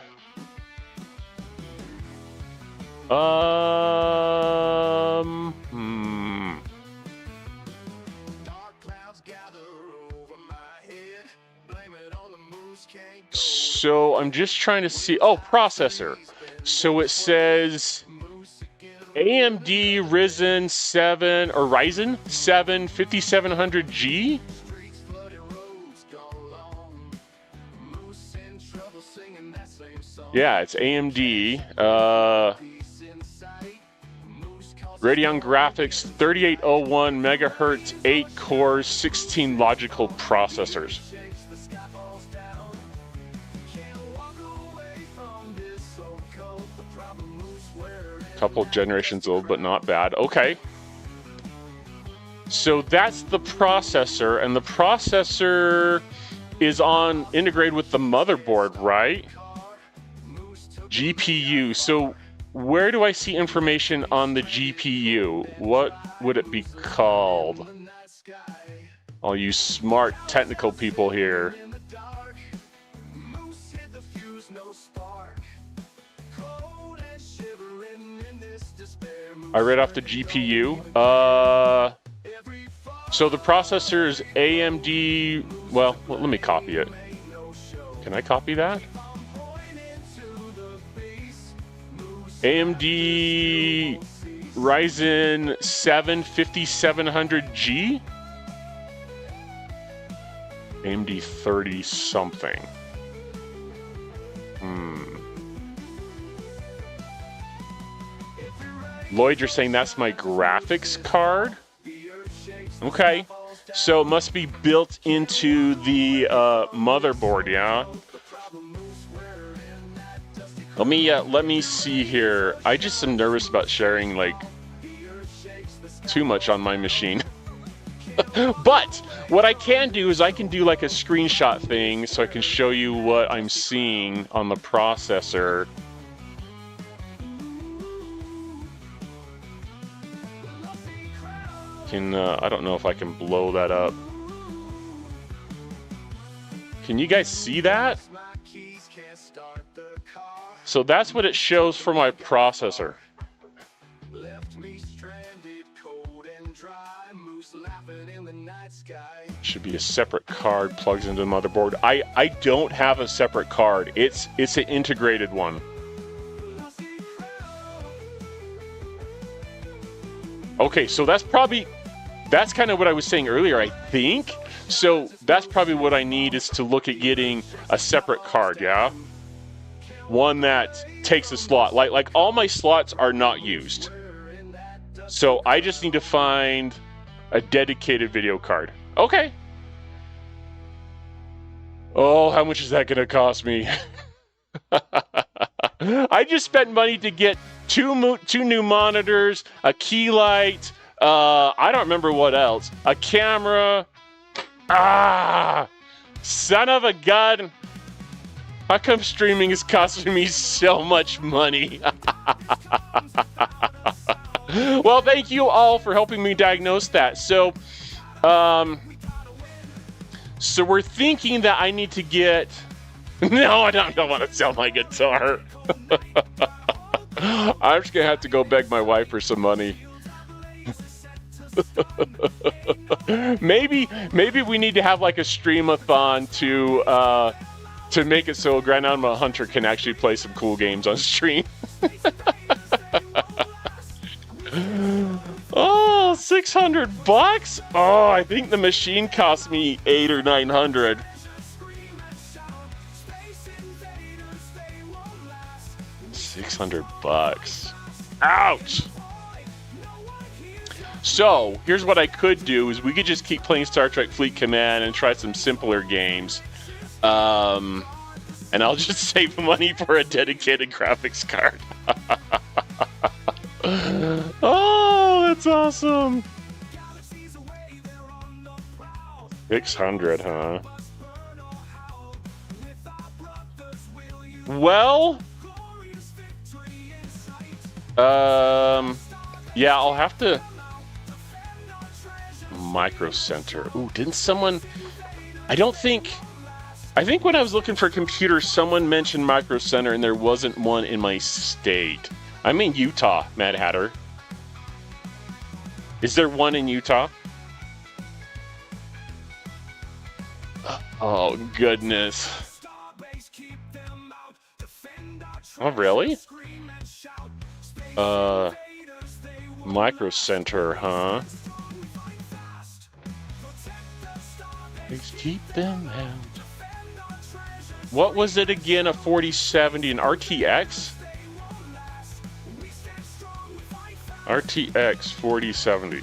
Speaker 1: So I'm just trying to see. Oh, processor. So it says AMD Ryzen 7 or Ryzen 7 5700G. Yeah, it's AMD. Radeon Graphics 3801 megahertz, 8 cores, 16 logical processors. Couple generations old, but not bad. Okay. So that's the processor, and the processor is integrated with the motherboard, right? GPU. So where do I see information on the GPU? What would it be called? All you smart technical people here. I read off the GPU. So the processor is AMD. Well, let me copy it. Can I copy that? AMD Ryzen 7 5700G. AMD 30 something. Lloyd, you're saying that's my graphics card? Okay, so it must be built into the motherboard, yeah? Let me see here. I just am nervous about sharing like too much on my machine. But what I can do is I can do like a screenshot thing so I can show you what I'm seeing on the processor. I don't know if I can blow that up. Can you guys see that? So that's what it shows for my processor. Should be a separate card plugs into the motherboard. I don't have a separate card. It's an integrated one. Okay, so that's kind of what I was saying earlier, I think. So that's probably what I need is to look at getting a separate card, yeah? One that takes a slot. Like all my slots are not used. So I just need to find a dedicated video card. Okay. Oh, how much is that going to cost me? I just spent money to get two new monitors, a key light, I don't remember what else, a camera. Ah, son of a gun. How come streaming is costing me so much money? Well, thank you all for helping me diagnose that. So we're thinking that I need to get... No, I don't want to sell my guitar. I'm just going to have to go beg my wife for some money. Maybe we need to have like a stream-a-thon to make it so Grand Admiral Hunter can actually play some cool games on stream. Oh, $600? Oh, I think the machine cost me $800 or $900. $600. Ouch. So here's what I could do: is we could just keep playing Star Trek Fleet Command and try some simpler games. And I'll just save money for a dedicated graphics card. Oh, that's awesome. 600, huh? Well, yeah, I'll have to... Micro Center. Ooh, didn't someone... I think when I was looking for computers, someone mentioned Micro Center and there wasn't one in my state. I'm in Utah, Mad Hatter. Is there one in Utah? Oh, goodness. Oh, really? Micro Center, huh? Please keep them out. What was it again? A 4070 and RTX? RTX 4070.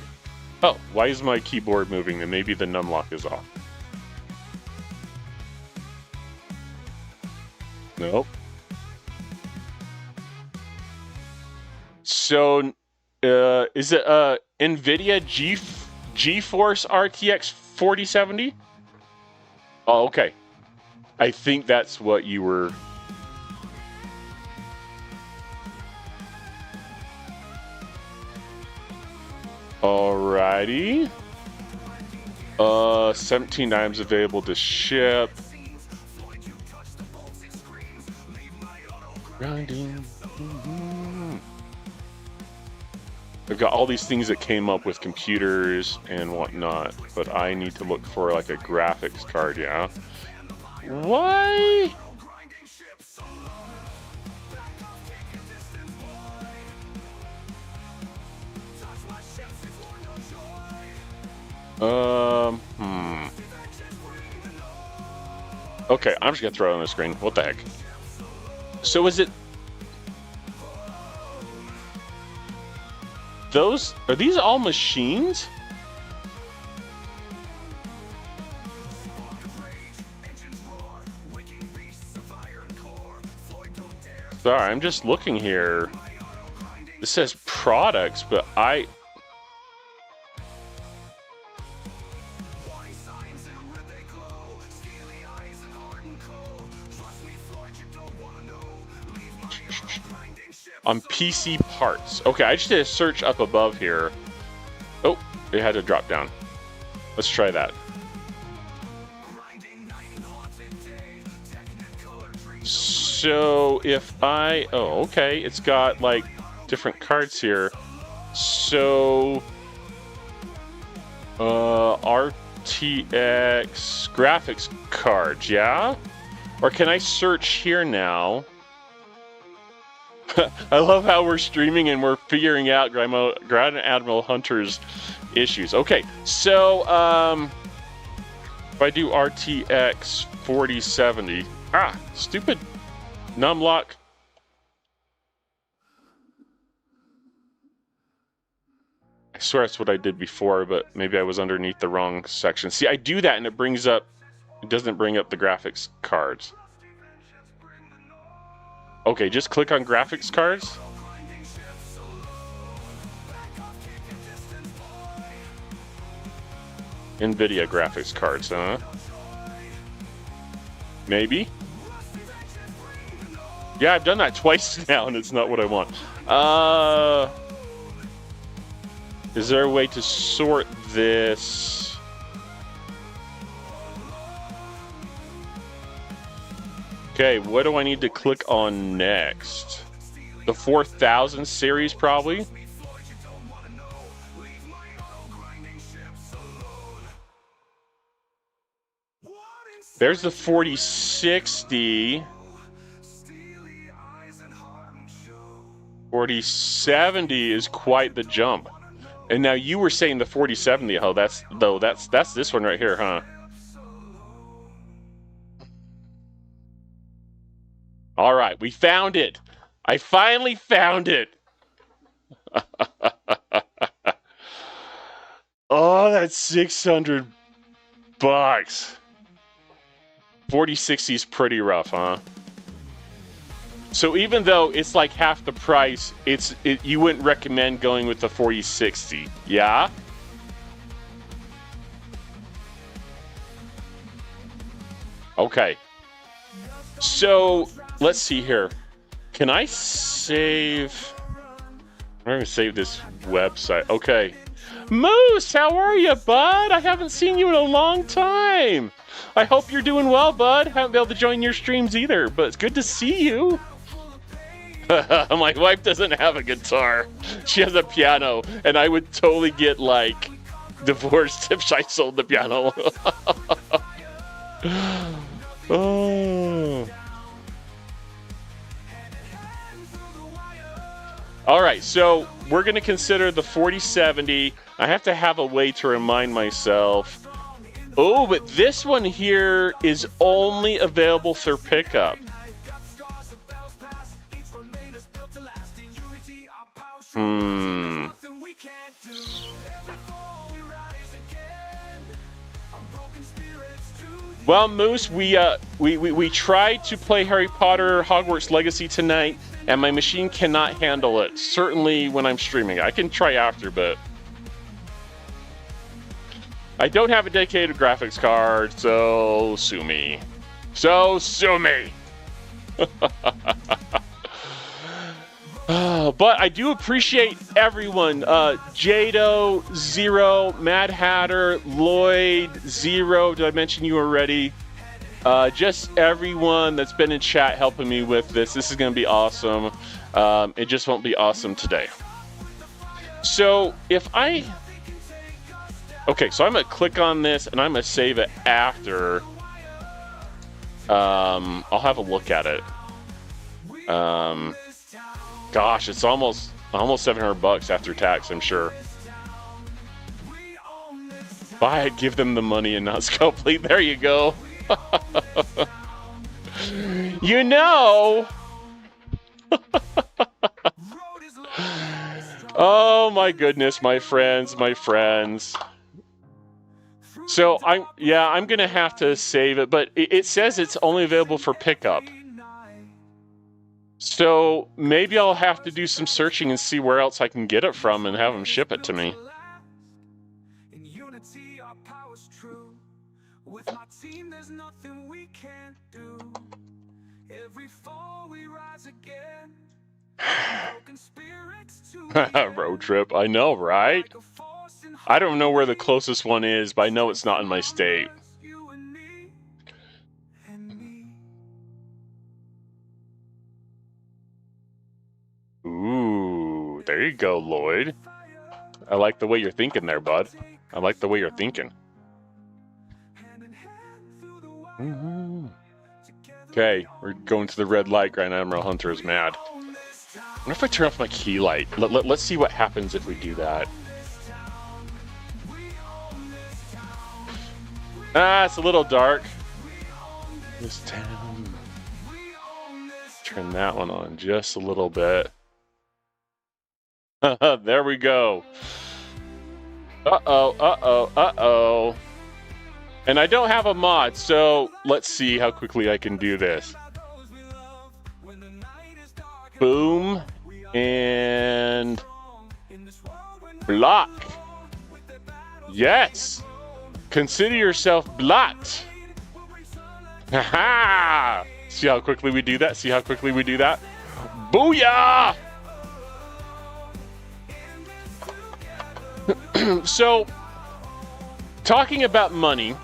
Speaker 1: Oh, why is my keyboard moving? Then maybe the numlock is off. Nope. So, is it NVIDIA GeForce RTX 4070? Oh, okay. I think that's what you were... Alrighty. 17 items available to ship. Grinding. I've got all these things that came up with computers and whatnot, but I need to look for like a graphics card, yeah? Why? Okay, I'm just gonna throw it on the screen. What the heck? So is it... Those... Are these all machines? Sorry, I'm just looking here. This says products, but I... On PC parts. Okay, I just did a search up above here. Oh, it had to drop down. Let's try that. So if I... Oh, okay. It's got like different cards here. So... RTX graphics cards, yeah? Or can I search here now? I love how we're streaming and we're figuring out Grand Admiral Hunter's issues. Okay, so if I do RTX 4070, stupid numlock. I swear that's what I did before, but maybe I was underneath the wrong section. See, I do that and it brings up It doesn't bring up the graphics cards. Okay, just click on graphics cards. NVIDIA graphics cards, huh? Maybe? Yeah, I've done that twice now, and it's not what I want. Is there a way to sort this? Okay, what do I need to click on next? The 4000 series, probably? There's the 4060. 4070 is quite the jump. And now you were saying the 4070, oh, that's this one right here, huh? All right, we found it. I finally found it. Oh, that's $600. 4060 is pretty rough, huh? So even though it's like half the price, you wouldn't recommend going with the 4060, yeah? Okay. So let's see here. Can I save? I'm gonna save this website. Okay. Moose, how are you, bud? I haven't seen you in a long time. I hope you're doing well, bud. Haven't been able to join your streams either, but it's good to see you. My wife doesn't have a guitar. She has a piano, and I would totally get, like, divorced if I sold the piano. Oh. All right, so we're going to consider the 4070. I have to have a way to remind myself. Oh, but this one here is only available for pickup. Well, Moose, we tried to play Harry Potter Hogwarts Legacy tonight, and my machine cannot handle it. Certainly when I'm streaming. I can try after, but I don't have a dedicated graphics card, so sue me. So sue me. But I do appreciate everyone. Jado, Zero, Mad Hatter, Lloyd, Zero. Did I mention you already? Just everyone that's been in chat helping me with this. This is going to be awesome. It just won't be awesome today. So if I... Okay, so I'm going to click on this and I'm going to save it after. I'll have a look at it. Gosh, it's almost $700 after tax, I'm sure. Buy it, give them the money and not Scopely. There you go. You know. Oh my goodness, my friends. So I'm gonna have to save it, but it says it's only available for pickup. So maybe I'll have to do some searching and see where else I can get it from and have them ship it to me. Road trip, I know, right? I don't know where the closest one is, but I know it's not in my state. Ooh, there you go, Lloyd. I like the way you're thinking there, bud. I like the way you're thinking. Okay, we're going to the red light. Grand Admiral Hunter is mad. I wonder if I turn off my key light. Let's see what happens if we do that. Ah, it's a little dark. This town. Turn that one on just a little bit. There we go. Uh-oh. And I don't have a mod, so let's see how quickly I can do this. Boom. And block. Yes. Consider yourself blocked. Haha. See how quickly we do that? See how quickly we do that? Booyah! So, talking about money,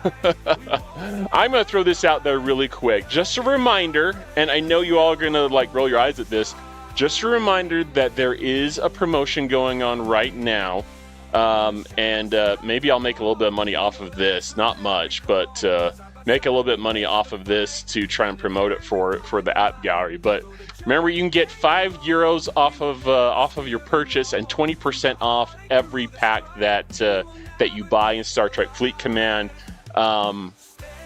Speaker 1: I'm going to throw this out there really quick. Just a reminder, and I know you all are going to like roll your eyes at this, just a reminder that there is a promotion going on right now. And maybe I'll make a little bit of money off of this. Not much, but make a little bit of money off of this to try and promote it for the app gallery. But remember, you can get €5 off of your purchase and 20% off every pack that you buy in Star Trek Fleet Command.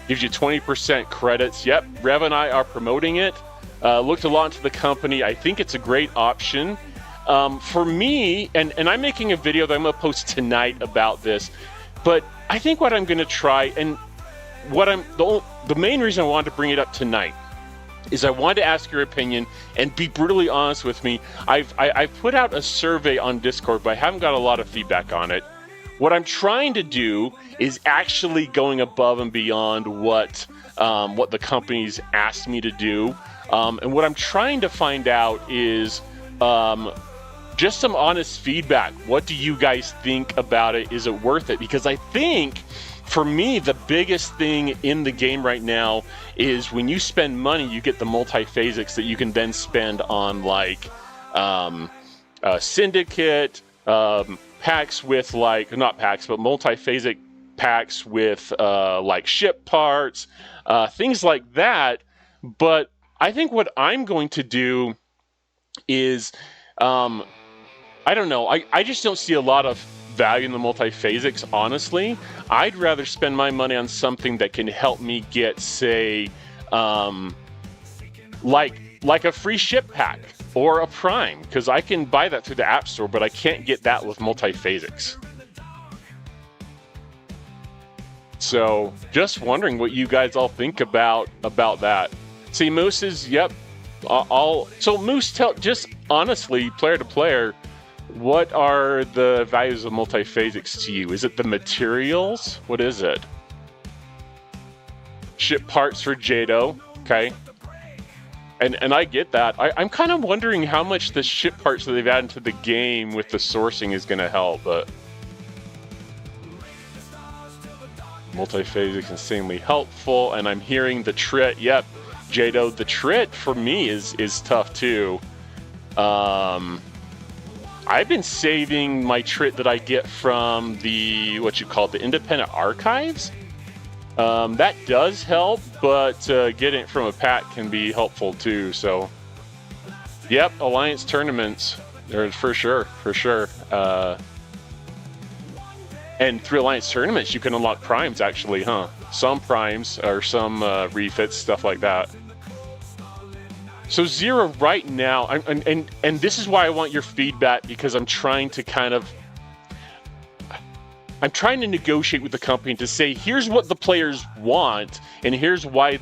Speaker 1: Gives you 20% credits. Yep, Rev and I are promoting it. Looked a lot into the company. I think it's a great option. For me, and I'm making a video that I'm going to post tonight about this, but I think what I'm going to try, and the main reason I wanted to bring it up tonight is I wanted to ask your opinion and be brutally honest with me. I've put out a survey on Discord, but I haven't got a lot of feedback on it. What I'm trying to do is actually going above and beyond what the company's asked me to do. And what I'm trying to find out is just some honest feedback. What do you guys think about it? Is it worth it? Because I think, for me, the biggest thing in the game right now is when you spend money, you get the multi-phasics that you can then spend on, like, Syndicate, packs with, like, not packs, but multi-phasic packs with, like, ship parts, things like that. But I think what I'm going to do is, I don't know, I just don't see a lot of value in the multi-phasics, honestly. I'd rather spend my money on something that can help me get, say, like a free ship pack or a Prime, because I can buy that through the App Store, but I can't get that with multi-phasics. So, just wondering what you guys all think about that. See, Moose is, yep, so Moose, just honestly, player to player, what are the values of multi-phasics to you? Is it the materials? What is it? Ship parts for Jado, okay. And I get that. I'm kind of wondering how much the ship parts that they've added to the game with the sourcing is going to help, but multi-phasics insanely helpful. And I'm hearing the Trit. Yep, Jado, the Trit for me is tough too. I've been saving my Trit that I get from the the independent archives. That does help, but getting it from a pack can be helpful too. So, yep, Alliance tournaments, for sure. And through Alliance tournaments, you can unlock primes, actually, huh? Some primes or some refits, stuff like that. So Zero, right now, and this is why I want your feedback, because I'm trying to negotiate with the company to say, here's what the players want, and here's why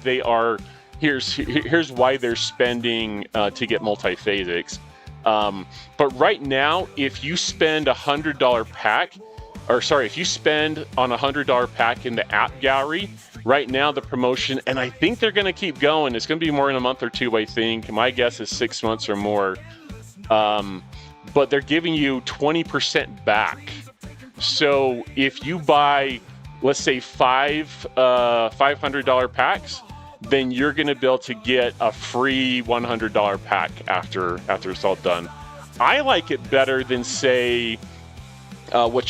Speaker 1: here's why they're spending to get multi-phasics. But right now, if you spend $100 pack, if you spend on $100 pack in the app gallery, right now the promotion, and I think they're going to keep going. It's going to be more in a month or two, I think. My guess is 6 months or more. But they're giving you 20% back. So if you buy, let's say, five $500 packs, then you're going to be able to get a free $100 pack after it's all done. I like it better than, say, do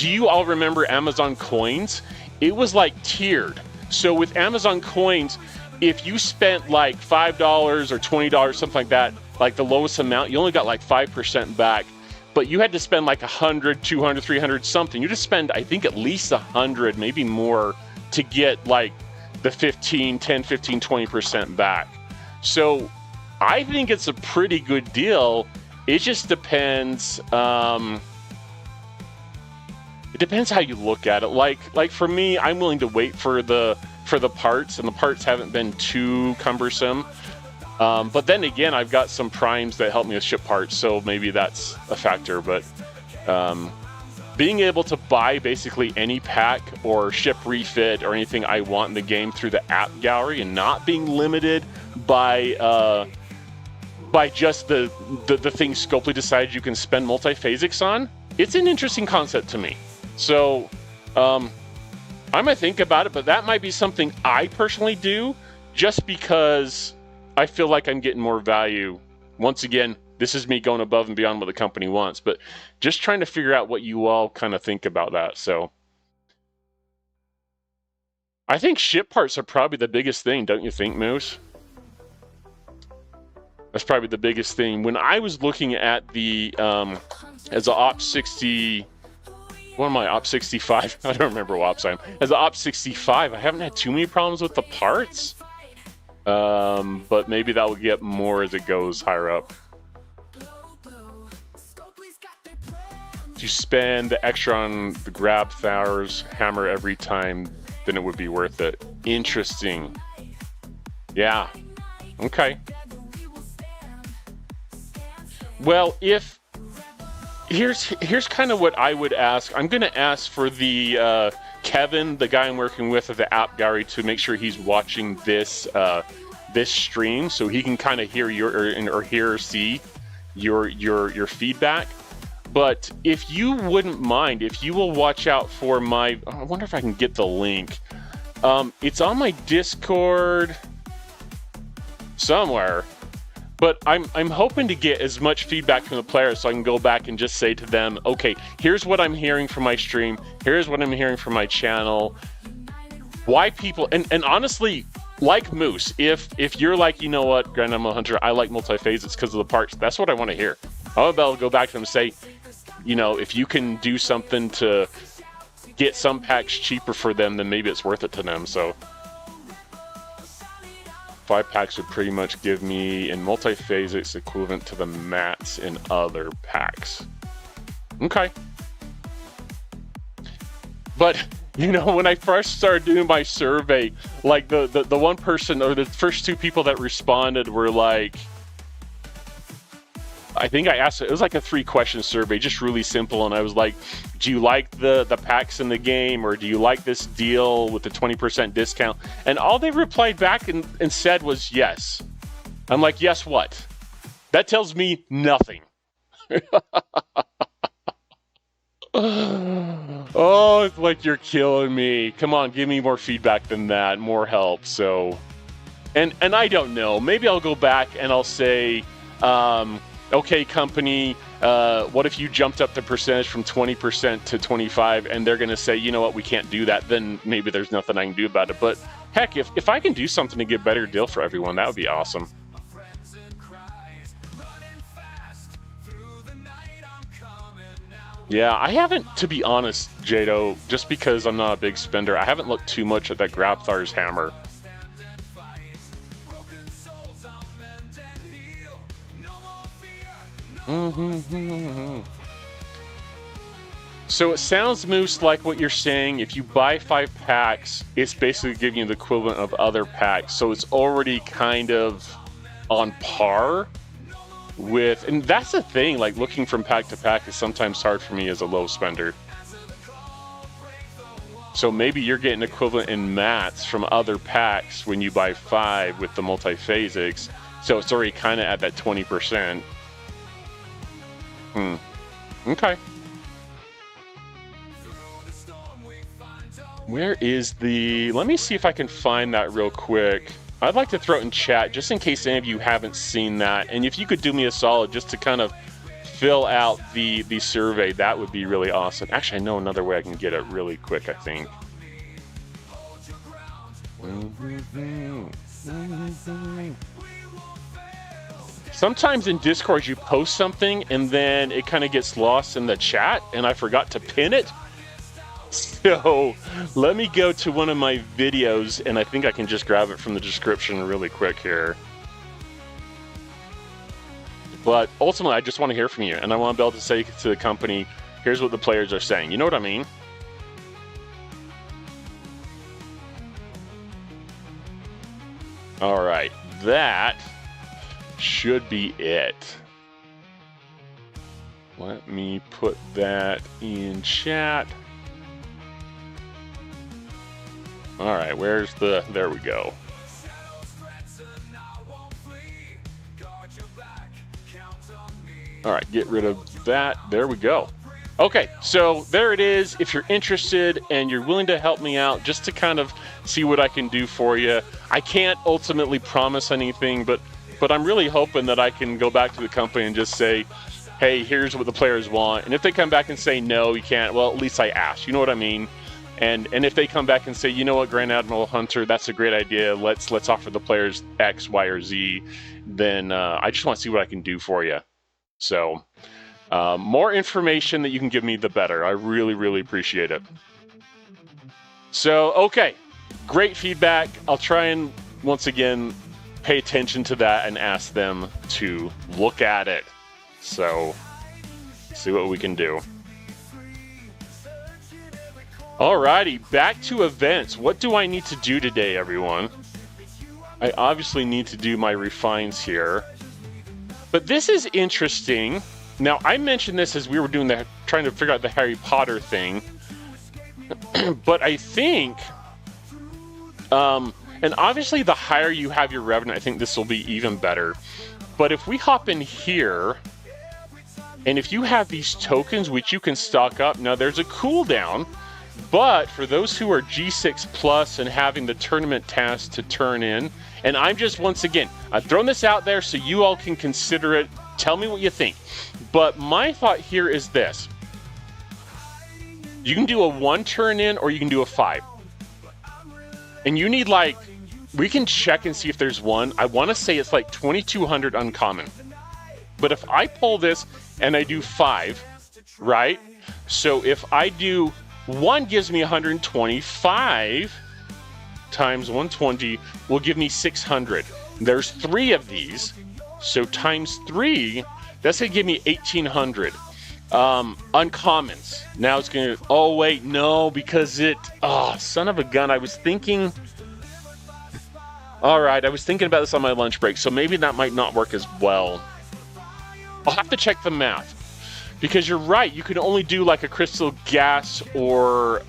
Speaker 1: you all remember Amazon coins? It was like tiered. So with Amazon coins, if you spent like $5 or $20, something like that, like the lowest amount, you only got like 5% back. But you had to spend like 100, 200, 300 something. You just spend, I think, at least 100, maybe more, to get like the 10, 15, 20% back. So I think it's a pretty good deal. It just depends. it depends how you look at it. Like for me, I'm willing to wait for the parts, and the parts haven't been too cumbersome. But then again, I've got some primes that help me with ship parts, so maybe that's a factor. But being able to buy basically any pack or ship refit or anything I want in the game through the app gallery, and not being limited by just the thing Scopely decides you can spend multi-phasics on, it's an interesting concept to me. So I might think about it, but that might be something I personally do just because I feel like I'm getting more value. Once again, this is me going above and beyond what the company wants, but just trying to figure out what you all kind of think about that. So I think ship parts are probably the biggest thing, don't you think, Moose? That's probably the biggest thing. When I was looking at the as a Op 60, what am I, Op 65? I don't remember what ops I am. As a Op 65, I haven't had too many problems with the parts. But maybe that will get more as it goes higher up. If you spend the extra on the grab Thor's hammer every time, then it would be worth it. Interesting. Yeah. Okay. Well, if here's kind of what I would ask. I'm going to ask for the Kevin, the guy I'm working with at the app gallery, to make sure he's watching this this stream, so he can kind of hear or hear or see your feedback. But if you wouldn't mind, if you will watch out for my, I wonder if I can get the link. It's on my Discord somewhere. But I'm hoping to get as much feedback from the players so I can go back and just say to them, okay, here's what I'm hearing from my stream, here's what I'm hearing from my channel. Why people, and honestly, like Moose, if you're like, you know what, Grand Animal Hunter, I like multi-phase, it's because of the parts, that's what I want to hear. I'll be able to go back to them and say, you know, if you can do something to get some packs cheaper for them, then maybe it's worth it to them. So 5 packs would pretty much give me, in multi-phasics, equivalent to the mats in other packs. Okay. But, you know, when I first started doing my survey, like the one person, or the first 2 people that responded were like, I think I asked, it was like a 3-question survey, just really simple, and I was like, do you like the packs in the game, or do you like this deal with the 20% discount? And all they replied back and said was yes. I'm like, yes what? That tells me nothing. Oh, it's like you're killing me. Come on, give me more feedback than that, more help. So, and I don't know, maybe I'll go back and I'll say, okay, company, what if you jumped up the percentage from 20% to 25%, and they're going to say, you know what, we can't do that, then maybe there's nothing I can do about it. But heck, if I can do something to get a better deal for everyone, that would be awesome. Yeah, I haven't, to be honest, Jado, just because I'm not a big spender, I haven't looked too much at that Grabthar's hammer. So it sounds, Moose, like what you're saying, if you buy 5 packs, it's basically giving you the equivalent of other packs. So it's already kind of on par with, and that's the thing, like looking from pack to pack is sometimes hard for me as a low spender. So maybe you're getting equivalent in mats from other packs when you buy 5 with the multi-phasics. So it's already kind of at that 20%. Okay. Where is the... Let me see if I can find that real quick. I'd like to throw it in chat, just in case any of you haven't seen that. And if you could do me a solid just to kind of fill out the survey, that would be really awesome. Actually, I know another way I can get it really quick, I think. Sometimes in Discord you post something and then it kind of gets lost in the chat and I forgot to pin it. So let me go to one of my videos and I think I can just grab it from the description really quick here. But ultimately I just want to hear from you and I want to be able to say to the company, here's what the players are saying. You know what I mean? All right, that should be it. Let me put that in chat. All right, where's the, there we go. All right, get rid of that. There we go. Okay, so there it is. If you're interested and you're willing to help me out just to kind of see what I can do for you, I can't ultimately promise anything, but I'm really hoping that I can go back to the company and just say, hey, here's what the players want. And if they come back and say, no, you can't, well, at least I asked. You know what I mean? And if they come back and say, you know what, Grand Admiral Hunter, that's a great idea. Let's offer the players X, Y, or Z. Then I just want to see what I can do for you. So more information that you can give me, the better. I really, really appreciate it. So, okay, great feedback. I'll try and, once again, pay attention to that and ask them to look at it. So, see what we can do. Alrighty, back to events. What do I need to do today, everyone? I obviously need to do my refines here. But this is interesting. Now, I mentioned this as we were doing the, trying to figure out the Harry Potter thing. But I think, and obviously the higher you have your revenue, I think this will be even better. But if we hop in here, and if you have these tokens, which you can stock up, now there's a cooldown, but for those who are G6 plus and having the tournament task to turn in, and I'm just, once again, I've thrown this out there so you all can consider it. Tell me what you think. But my thought here is this. You can do a 1 turn in or you can do a 5. And you need like, we can check and see if there's one. I want to say it's like 2200 uncommon. But if I pull this and I do 5, right? So if I do 1 gives me 125 times 120 will give me 600. There's 3 of these. So times 3, that's going to give me 1800. Uncommons. Now it's going to, oh wait, no, because it, oh, son of a gun. I was thinking, all right, I was thinking about this on my lunch break. So maybe that might not work as well. I'll have to check the math. Because you're right, you can only do like a crystal gas or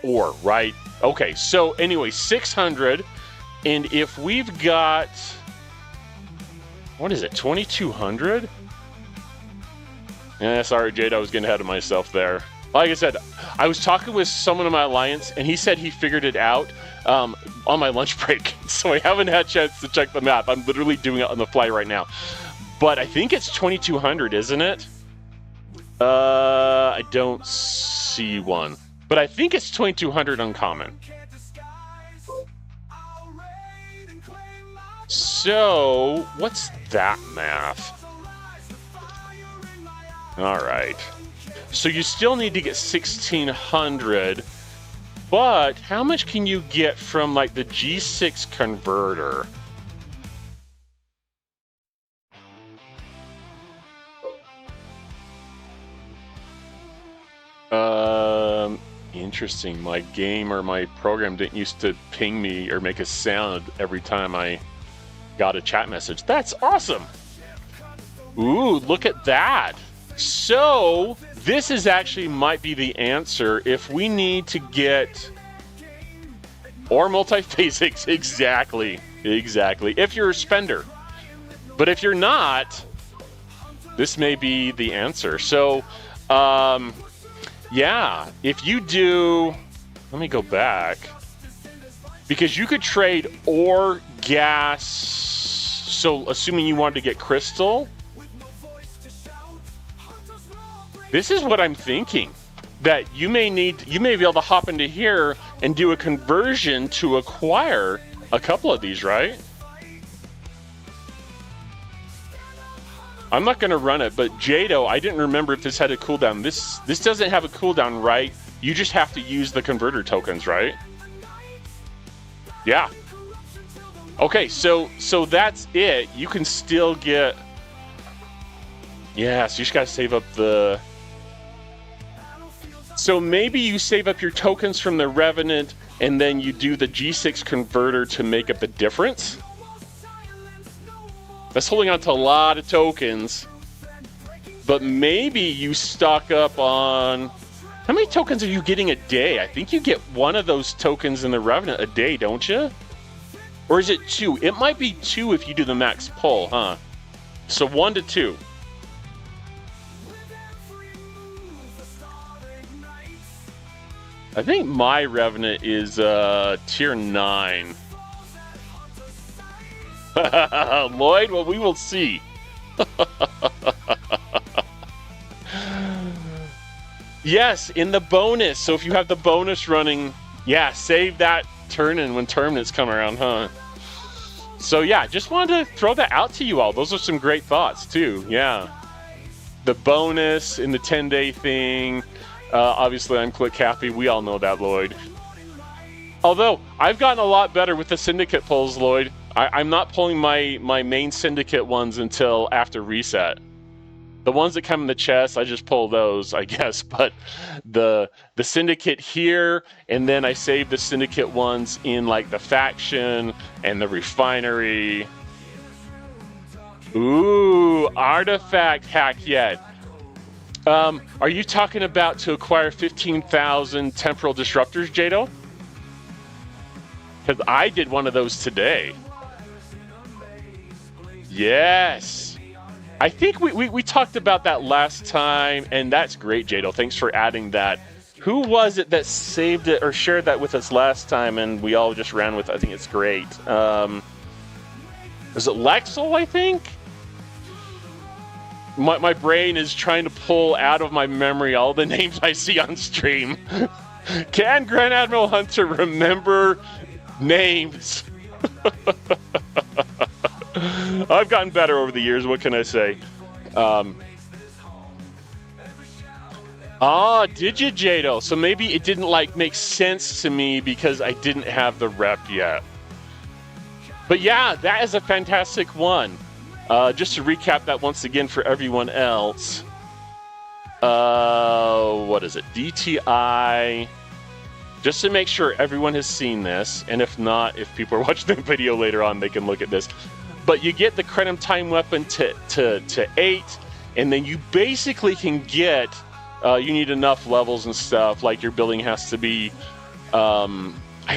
Speaker 1: ore, right? Okay, so anyway, 600, and if we've got, what is it, 2200? Yeah, sorry, Jade, I was getting ahead of myself there. Like I said, I was talking with someone in my alliance, and he said he figured it out on my lunch break, so I haven't had a chance to check the math. I'm literally doing it on the fly right now. But I think it's 2200, isn't it? I don't see one. But I think it's 2200 uncommon. So, what's that math? Alright. So you still need to get 1600. But how much can you get from like the G6 converter? Interesting. My game or my program didn't used to ping me or make a sound every time I got a chat message. That's awesome. Ooh, look at that. So this is actually might be the answer if we need to get or multiphasics. Exactly. If you're a spender. But if you're not, this may be the answer. So, yeah, if you do, let me go back, because you could trade ore, gas, so assuming you wanted to get crystal, this is what I'm thinking, that you may be able to hop into here and do a conversion to acquire a couple of these, right? I'm not going to run it, but Jado, I didn't remember if this had a cooldown. This doesn't have a cooldown, right? You just have to use the converter tokens, right? Yeah. Okay, so that's it. You can still get... Yeah, so you just got to save up the So maybe you save up your tokens from the Revenant and then you do the G6 converter to make up the difference. That's holding on to a lot of tokens. But maybe you stock up on... How many tokens are you getting a day? I think you get one of those tokens in the Revenant a day, don't you? Or is it 2? It might be 2 if you do the max pull, huh? So 1 to 2. I think my Revenant is tier 9. Lloyd, well, we will see. Yes, in the bonus. So if you have the bonus running, yeah, save that turn-in when tournaments come around, huh? So yeah, just wanted to throw that out to you all. Those are some great thoughts too, yeah. The bonus in the 10-day thing. Obviously, I'm Click Happy. We all know that, Lloyd. Although, I've gotten a lot better with the Syndicate pulls, Lloyd. I'm not pulling my main Syndicate ones until after reset. The ones that come in the chest, I just pull those, I guess. But the Syndicate here, and then I save the Syndicate ones in like the faction and the refinery. Ooh, artifact hack yet. Are you talking about to acquire 15,000 temporal disruptors, Jado? Because I did one of those today. Yes. I think we talked about that last time, and that's great, Jado. Thanks for adding that. Who was it that saved it or shared that with us last time, and we all just ran with it? I think it's great. Was it Lexel, I think? My brain is trying to pull out of my memory all the names I see on stream. Can Grand Admiral Hunter remember names? I've gotten better over the years. What can I say? Did you, Jado? So maybe it didn't make sense to me because I didn't have the rep yet. But yeah, that is a fantastic one. Just to recap that once again for everyone else. What is it? DTI. Just to make sure everyone has seen this, and if not, if people are watching the video later on, they can look at this. But you get the Krenim Time Weapon to 8, and then you basically can get, you need enough levels and stuff, like your building has to be, I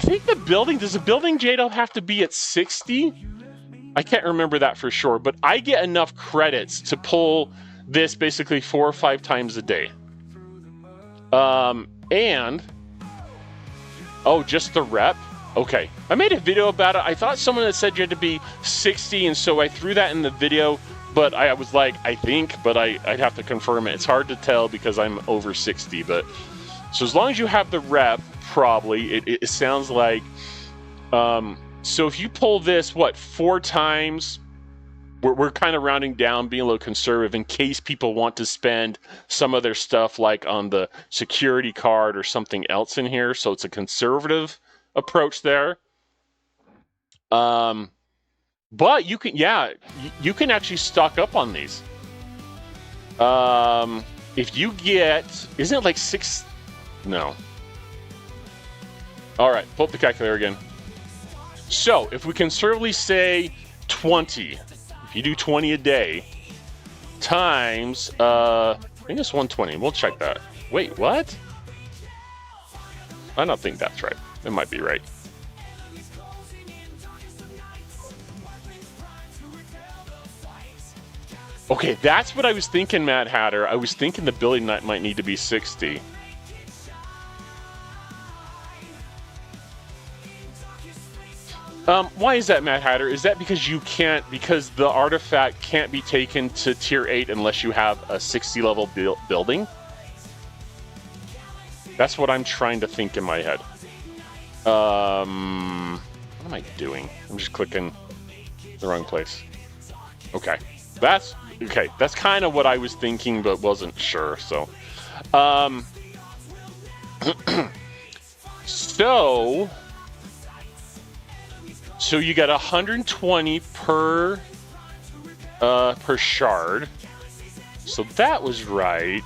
Speaker 1: think does the building, Jado, have to be at 60? I can't remember that for sure, but I get enough credits to pull this basically 4 or 5 times a day. Just the rep? Okay. I made a video about it. I thought someone had said you had to be 60, and so I threw that in the video, but I was like, I think, but I'd have to confirm it. It's hard to tell because I'm over 60, but... So as long as you have the rep, probably, it sounds like... So if you pull this, 4 times, we're kind of rounding down, being a little conservative in case people want to spend some of their stuff like on the security card or something else in here. So it's a conservative approach there. But you can, you can actually stock up on these. If you get, isn't it like 6? No. All right, pull up the calculator again. So, if we conservatively say 20, if you do 20 a day, times, I think it's 120. We'll check that. Wait, what? I don't think that's right. It might be right. Okay, that's what I was thinking, Mad Hatter. I was thinking the building might need to be 60. Why is that, Mad Hatter? Is that because you can't, because the artifact can't be taken to tier 8 unless you have a 60 level building? That's what I'm trying to think in my head. What am I doing? I'm just clicking the wrong place. Okay. That's kind of what I was thinking, but wasn't sure, so. So you got 120 per shard. So that was right.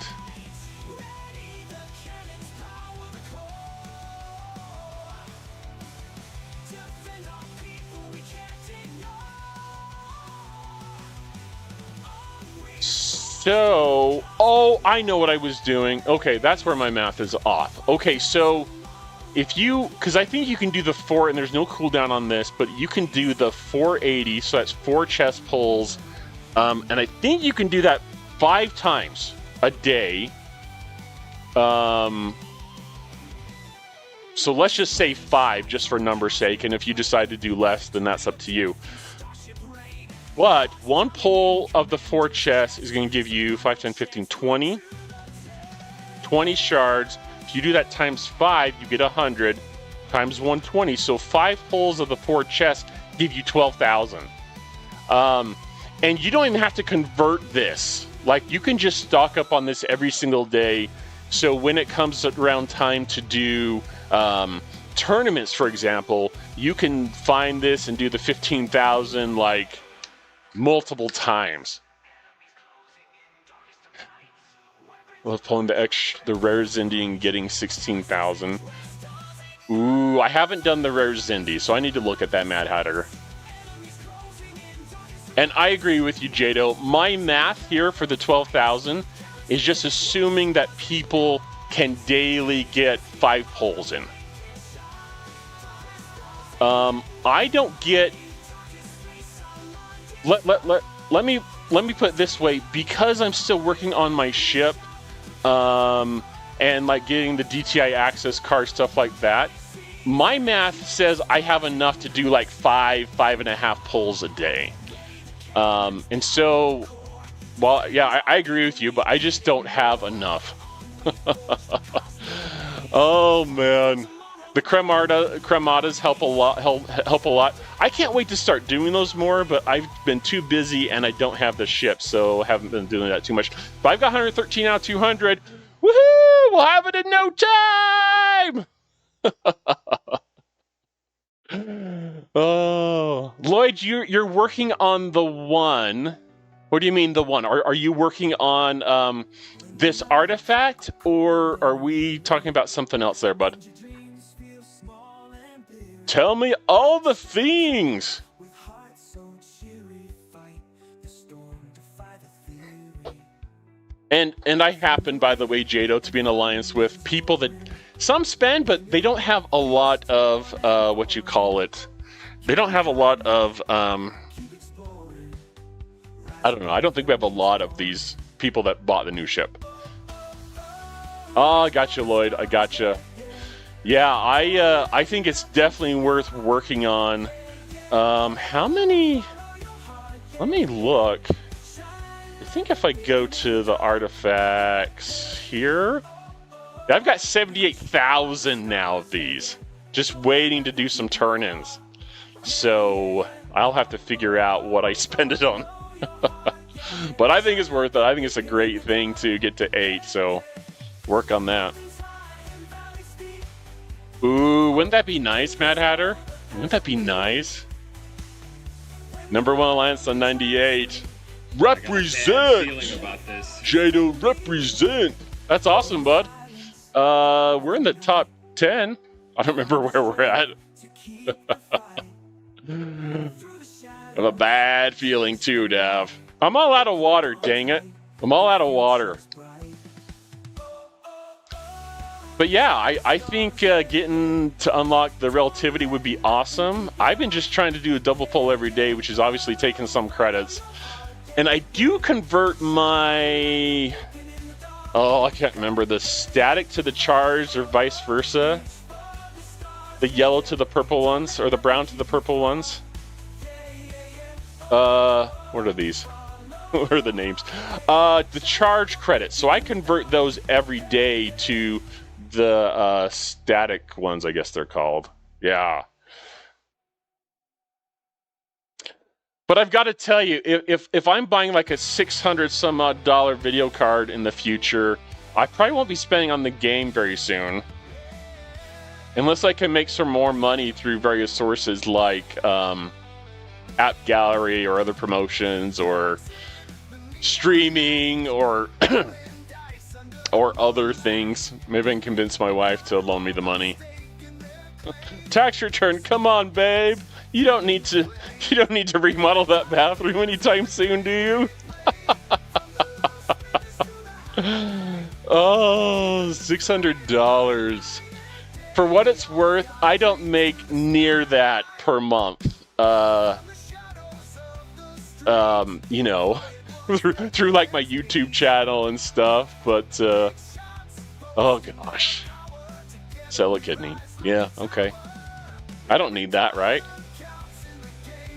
Speaker 1: So, oh, I know what I was doing. Okay, that's where my math is off. Okay, so if you, because I think you can do the 4, and there's no cooldown on this, but you can do the 480, so that's 4 chest pulls, and I think you can do that 5 times a day. So let's just say 5, just for number's sake, and if you decide to do less, then that's up to you. But 1 pull of the 4 chests is going to give you 5, 10, 15, 20. 20 shards. If you do that times 5, you get 100 times 120. So 5 pulls of the 4 chests give you 12,000. And you don't even have to convert this. Like, you can just stock up on this every single day. So when it comes around time to do tournaments, for example, you can find this and do the 15,000 like multiple times. Well, pulling the rare Zindi and getting 16,000. Ooh, I haven't done the rare Zindi, so I need to look at that, Mad Hatter. And I agree with you, Jado. My math here for the 12,000 is just assuming that people can daily get 5 pulls in. I don't get. Let me put it this way, because I'm still working on my ship, and like getting the DTI access card, stuff like that. My math says I have enough to do like 5.5 pulls a day. And so, well, yeah, I agree with you, but I just don't have enough. Oh man, the crematas help a lot. Help a lot. I can't wait to start doing those more, but I've been too busy and I don't have the ship, so haven't been doing that too much. But I've got 113 out of 200. Woohoo! We'll have it in no time. Oh, Lloyd, you're working on the 1. What do you mean the 1? Are you working on this artifact, or are we talking about something else there, bud? Tell me all the things. And I happen, by the way, Jado, to be in alliance with people that some spend, but they don't have a lot of what you call it. They don't have a lot of I don't know. I don't think we have a lot of these people that bought the new ship. Oh, I gotcha, Lloyd. I gotcha. Yeah, I think it's definitely worth working on. How many? Let me look. I think if I go to the artifacts here, I've got 78,000 now of these, just waiting to do some turn-ins. So I'll have to figure out what I spend it on. But I think it's worth it. I think it's a great thing to get to 8, so work on that. Ooh, wouldn't that be nice, Mad Hatter? Wouldn't that be nice? Number 1 Alliance on 98. Represent! Jado, represent! That's awesome, bud. We're in the top 10. I don't remember where we're at. I have a bad feeling too, Dav. I'm all out of water, dang it. I'm all out of water. But yeah, I think getting to unlock the relativity would be awesome. I've been just trying to do a double pull every day, which is obviously taking some credits. And I do convert my... Oh, I can't remember. The static to the charged or vice versa. The yellow to the purple ones, or the brown to the purple ones. What are these? What are the names? The charge credits. So I convert those every day to the static ones, I guess they're called. Yeah. But I've got to tell you, if I'm buying like a $600 some odd video card in the future, I probably won't be spending on the game very soon. Unless I can make some more money through various sources like App Gallery or other promotions or streaming or or other things. Maybe I can convince my wife to loan me the money. Tax return, come on, babe. You don't need to remodel that bathroom anytime soon, do you? Oh, $600. For what it's worth, I don't make near that per month. You know, through like my YouTube channel and stuff, but oh gosh. Sell a kidney. Yeah, okay. I don't need that, right?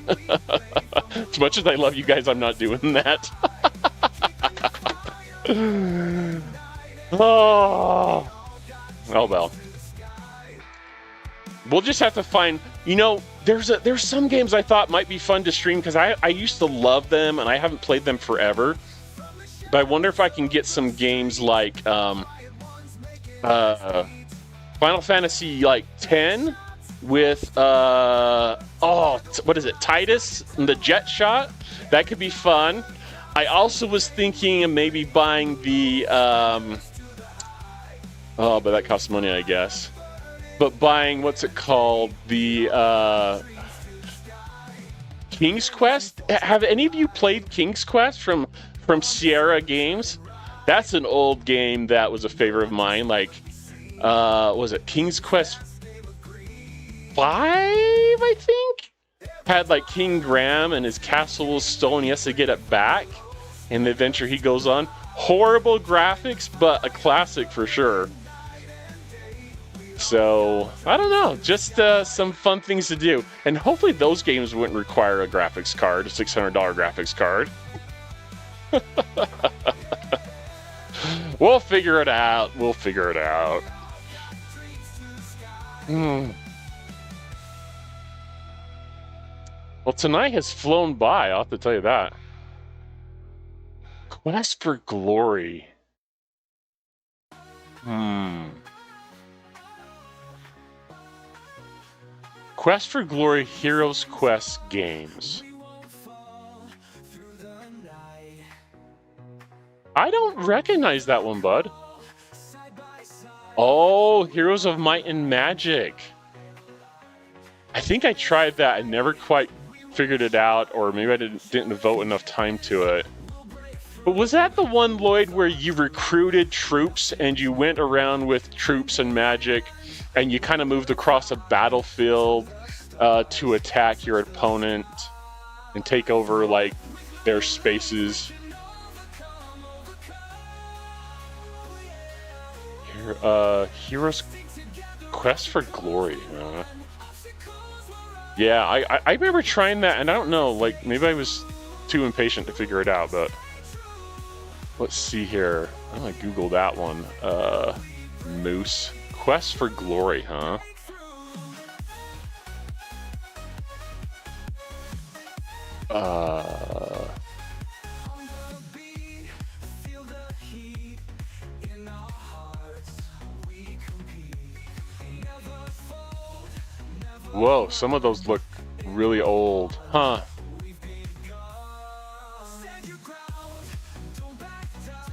Speaker 1: As much as I love you guys, I'm not doing that. Oh well. We'll just have to find, you know, there's some games I thought might be fun to stream because I used to love them and I haven't played them forever. But I wonder if I can get some games like Final Fantasy like 10 with what is it, Titus and the jet shot. That could be fun. I also was thinking of maybe buying the but that costs money, I guess. But buying, what's it called, the King's Quest. Have any of you played King's Quest from Sierra Games? That's an old game that was a favorite of mine. Like, was it King's Quest 5, I think? Had like King Graham and his castle was stolen. He has to get it back in the adventure he goes on. Horrible graphics, but a classic for sure. So, I don't know, just some fun things to do. And hopefully those games wouldn't require a graphics card, a $600 graphics card. We'll figure it out. We'll figure it out. Well, tonight has flown by, I'll have to tell you that. Quest for Glory. Quest for Glory Heroes Quest games. I don't recognize that one, bud. Oh, Heroes of Might and Magic. I think I tried that. I never quite figured it out, or maybe I didn't devote enough time to it. But was that the one, Lloyd, where you recruited troops and you went around with troops and magic and you kind of moved across a battlefield to attack your opponent and take over, like, their spaces? Heroes Quest for Glory. Yeah, I remember trying that, and I don't know, like, maybe I was too impatient to figure it out, but let's see here. I'm gonna Google that one. Moose. Quest for Glory, huh? Whoa, some of those look really old, huh?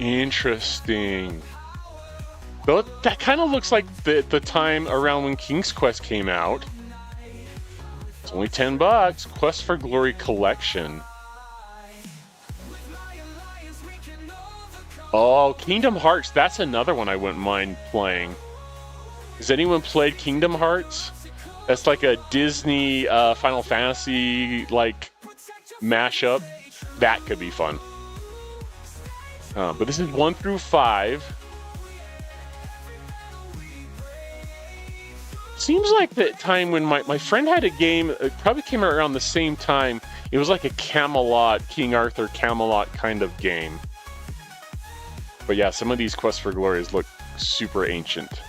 Speaker 1: Interesting. Though that kind of looks like the time around when King's Quest came out. It's only $10. Quest for Glory Collection. Oh, Kingdom Hearts. That's another one I wouldn't mind playing. Has anyone played Kingdom Hearts? That's like a Disney Final Fantasy like mashup. That could be fun. But this is 1 through 5. Seems like the time when my friend had a game, it probably came out around the same time. It was like a Camelot, King Arthur Camelot kind of game. But yeah, some of these Quest for Glories look super ancient.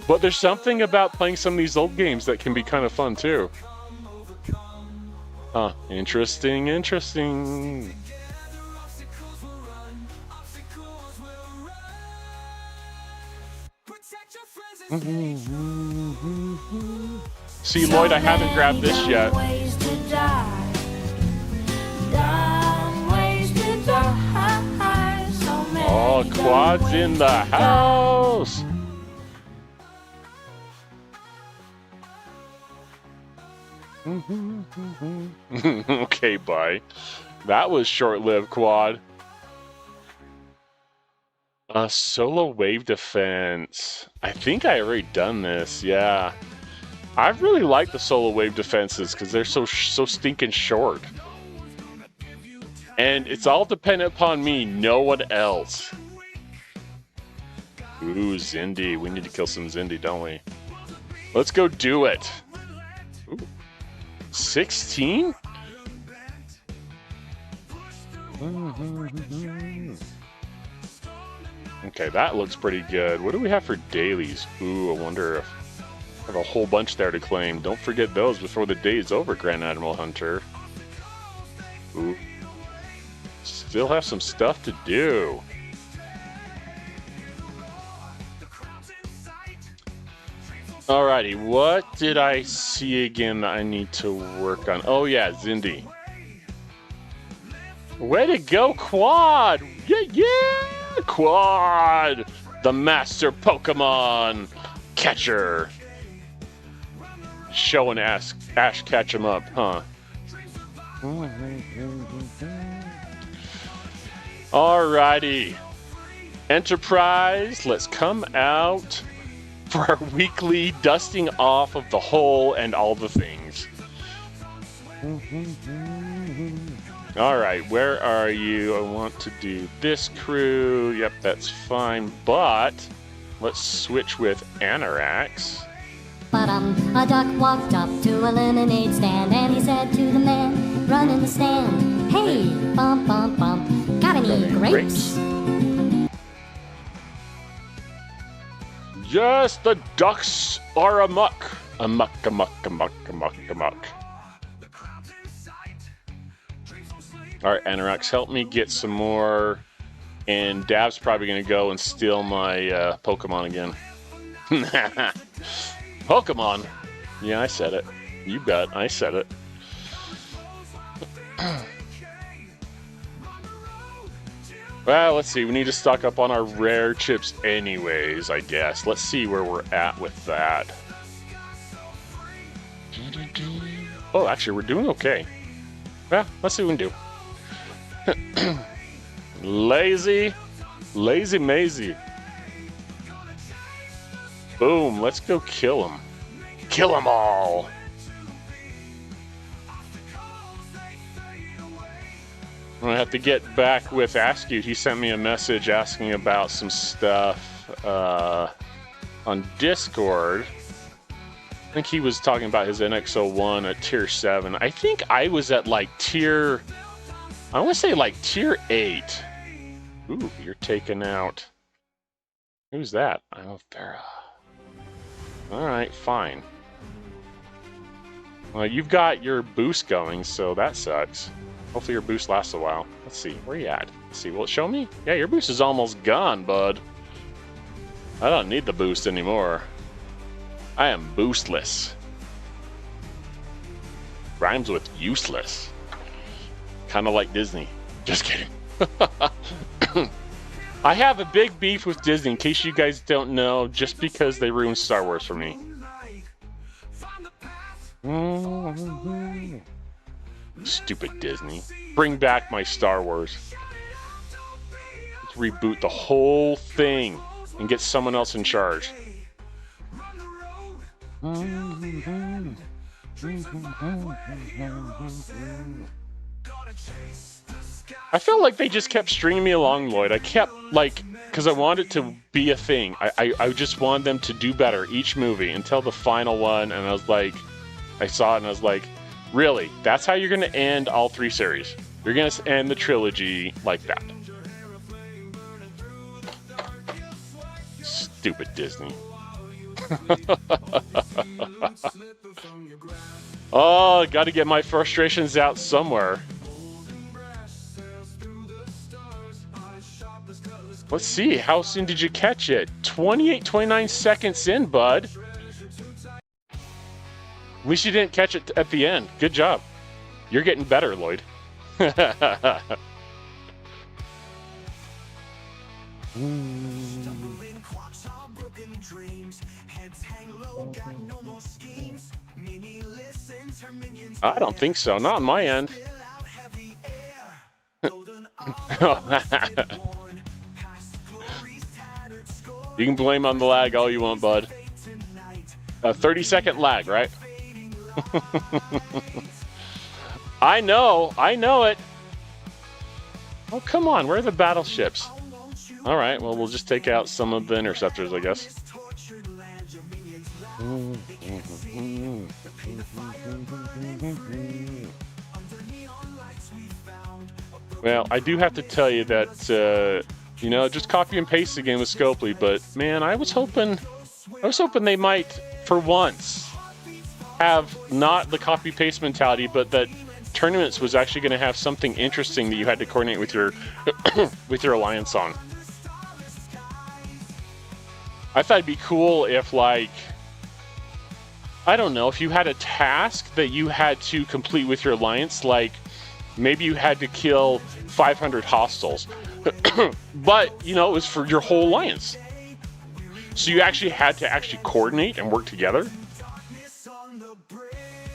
Speaker 1: But there's something about playing some of these old games that can be kind of fun too. Huh, interesting, interesting. See, Lloyd, I haven't grabbed this yet. Oh, quads in the house. Okay, bye. That was short-lived, quad. Solo wave defense. I think I already done this. Yeah, I really like the solo wave defenses because they're so stinking short, and it's all dependent upon me, no one else. Ooh, Zindi. We need to kill some Zindi, don't we? Let's go do it. Ooh. 16? Okay, that looks pretty good. What do we have for dailies? Ooh, I wonder if I have a whole bunch there to claim. Don't forget those before the day is over, Grand Admiral Hunter. Ooh. Still have some stuff to do. Alrighty, what did I see again that I need to work on? Oh yeah, Zindi. Way to go, Quad! Yeah! Quad! The master Pokemon catcher. Show and Ash catch him up, huh? Alrighty. Enterprise, let's come out for our weekly dusting off of the hole and all the things. Alright, where are you? I want to do this crew. Yep, that's fine, but let's switch with Anorax.
Speaker 2: A duck walked up to a lemonade stand and he said to the man running the stand, "Hey, bump, bump, bump, got any grapes?"
Speaker 1: Yes, the ducks are amuck. Amuck, amuck, amuck, amuck, amuck. Alright, Anorax, help me get some more. And Dav's probably going to go and steal my Pokemon again. Pokemon? Yeah, I said it. You bet, I said it. Well, let's see. We need to stock up on our rare chips anyways, I guess. Let's see where we're at with that. Oh, actually, we're doing okay. Well, let's see what we can do. Lazy Maisie. Boom, let's go kill him. Kill them all. I'm gonna have to get back with Askew. He sent me a message asking about some stuff on Discord. I think he was talking about his NX-01 at tier 7. I think I was at like tier... I want to say like tier 8. Ooh, you're taking out... Who's that? Oh, Farah. Alright, fine. Well, you've got your boost going, so that sucks. Hopefully your boost lasts a while. Let's see, where you at? Let's see, will it show me? Yeah, your boost is almost gone, bud. I don't need the boost anymore. I am boostless. Rhymes with useless. Kind of like Disney. Just kidding. I have a big beef with Disney, in case you guys don't know, just because they ruined Star Wars for me. Stupid Disney. Bring back my Star Wars. Let's reboot the whole thing and get someone else in charge. I felt like they just kept stringing me along, Lloyd. I kept, like, because I wanted it to be a thing. I just wanted them to do better each movie until the final one, and I was like, I saw it and I was like, really? That's how you're going to end all 3 series? You're going to end the trilogy like that? Stupid Disney. Oh, got to get my frustrations out somewhere. Let's see, how soon did you catch it? 29 seconds in, bud. At least you didn't catch it at the end. Good job. You're getting better, Lloyd. I don't think so. Not on my end. You can blame on the lag all you want, bud. A 30-second lag, right? I know it. Oh, come on, where are the battleships? All right, well, we'll just take out some of the interceptors, I guess. Well, I do have to tell you that, you know, just copy and paste again with Scopely, but man, I was hoping they might, for once, have not the copy paste mentality, but that tournaments was actually going to have something interesting that you had to coordinate with your with your alliance on. I thought it'd be cool if, like, I don't know, if you had a task that you had to complete with your alliance, like maybe you had to kill 500 hostiles, but, you know, it was for your whole alliance. So you actually had to coordinate and work together.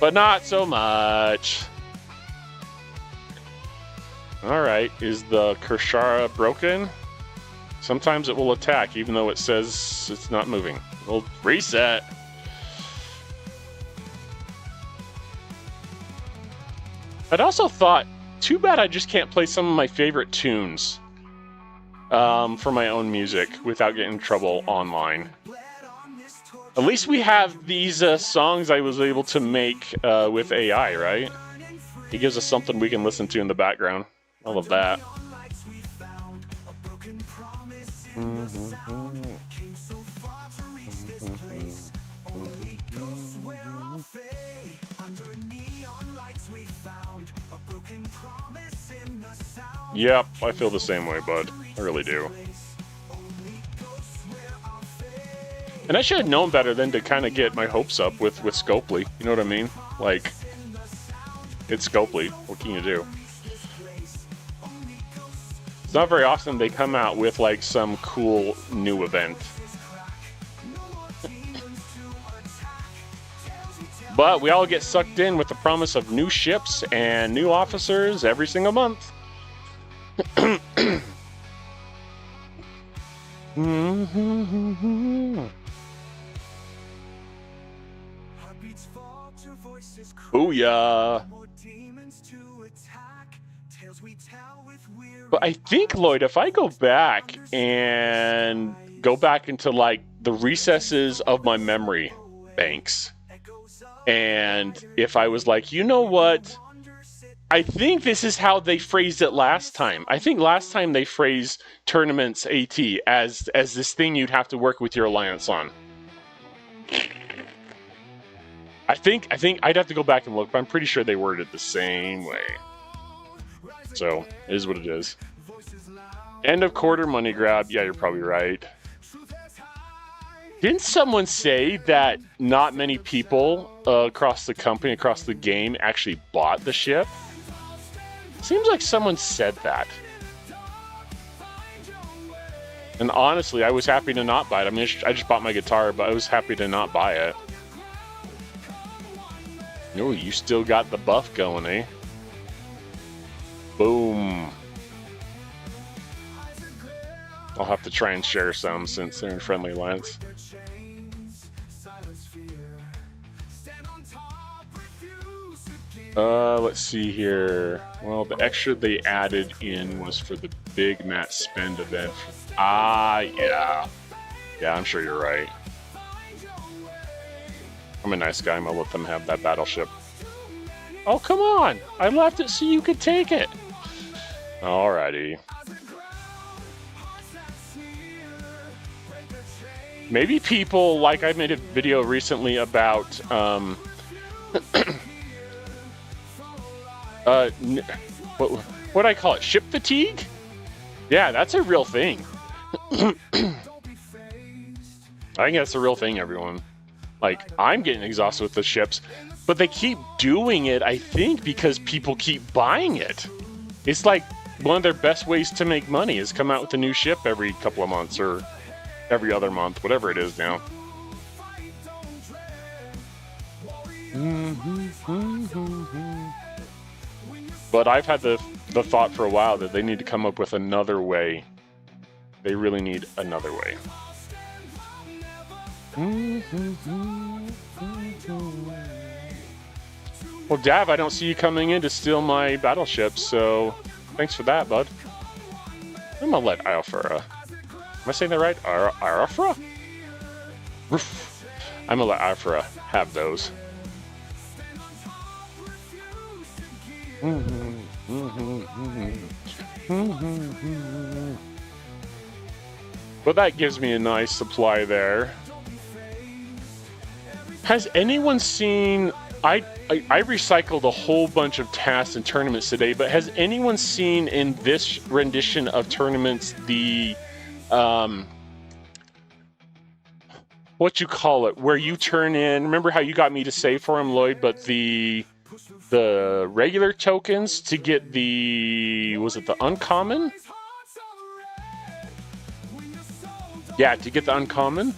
Speaker 1: But not so much. Alright, is the Kershara broken? Sometimes it will attack, even though it says it's not moving. We'll reset. I'd also thought, too bad I just can't play some of my favorite tunes for my own music without getting in trouble online. At least we have these songs I was able to make with AI, right? He gives us something we can listen to in the background. I love that. Yep, I feel the same way, bud. I really do. And I should have known better than to kind of get my hopes up with Scopely. You know what I mean? Like, it's Scopely. What can you do? It's not very often they come out with, like, some cool new event. But we all get sucked in with the promise of new ships and new officers every single month. Booyah! But I think, Lloyd, if I go back into, like, the recesses of my memory banks, and if I was like, you know what? I think this is how they phrased it last time. I think last time they phrased tournaments AT as this thing you'd have to work with your alliance on. I think I'd have to go back and look, but I'm pretty sure they worded it the same way. So, it is what it is. End of quarter money grab. Yeah, you're probably right. Didn't someone say that not many people across the company, across the game, actually bought the ship? Seems like someone said that. And honestly, I was happy to not buy it. I mean, I just bought my guitar, but I was happy to not buy it. No, you still got the buff going, eh? Boom. I'll have to try and share some since they're in friendly alliance. Let's see here. Well, the extra they added in was for the big Matt Spend event. Yeah. Yeah, I'm sure you're right. I'm a nice guy. I'm gonna let them have that battleship. Oh, come on! I left it so you could take it. Alrighty. Maybe people, like I made a video recently about, what do I call it? Ship fatigue? Yeah, that's a real thing. I think that's a real thing, everyone. Like, I'm getting exhausted with the ships, but they keep doing it, I think, because people keep buying it. It's like one of their best ways to make money is come out with a new ship every couple of months or every other month, whatever it is now. But I've had the thought for a while that they need to come up with another way. They really need another way. Well, Dav, I don't see you coming in to steal my battleship, so thanks for that, bud. I'm gonna let Arafra. Am I saying that right? Arafra? I'm gonna let Arafra have those. But that gives me a nice supply there. Has anyone seen... I recycled a whole bunch of tasks and tournaments today, but has anyone seen in this rendition of tournaments the... what you call it? Where you turn in... Remember how you got me to save for him, Lloyd? But the regular tokens to get the... Was it the uncommon? Yeah, to get the uncommon.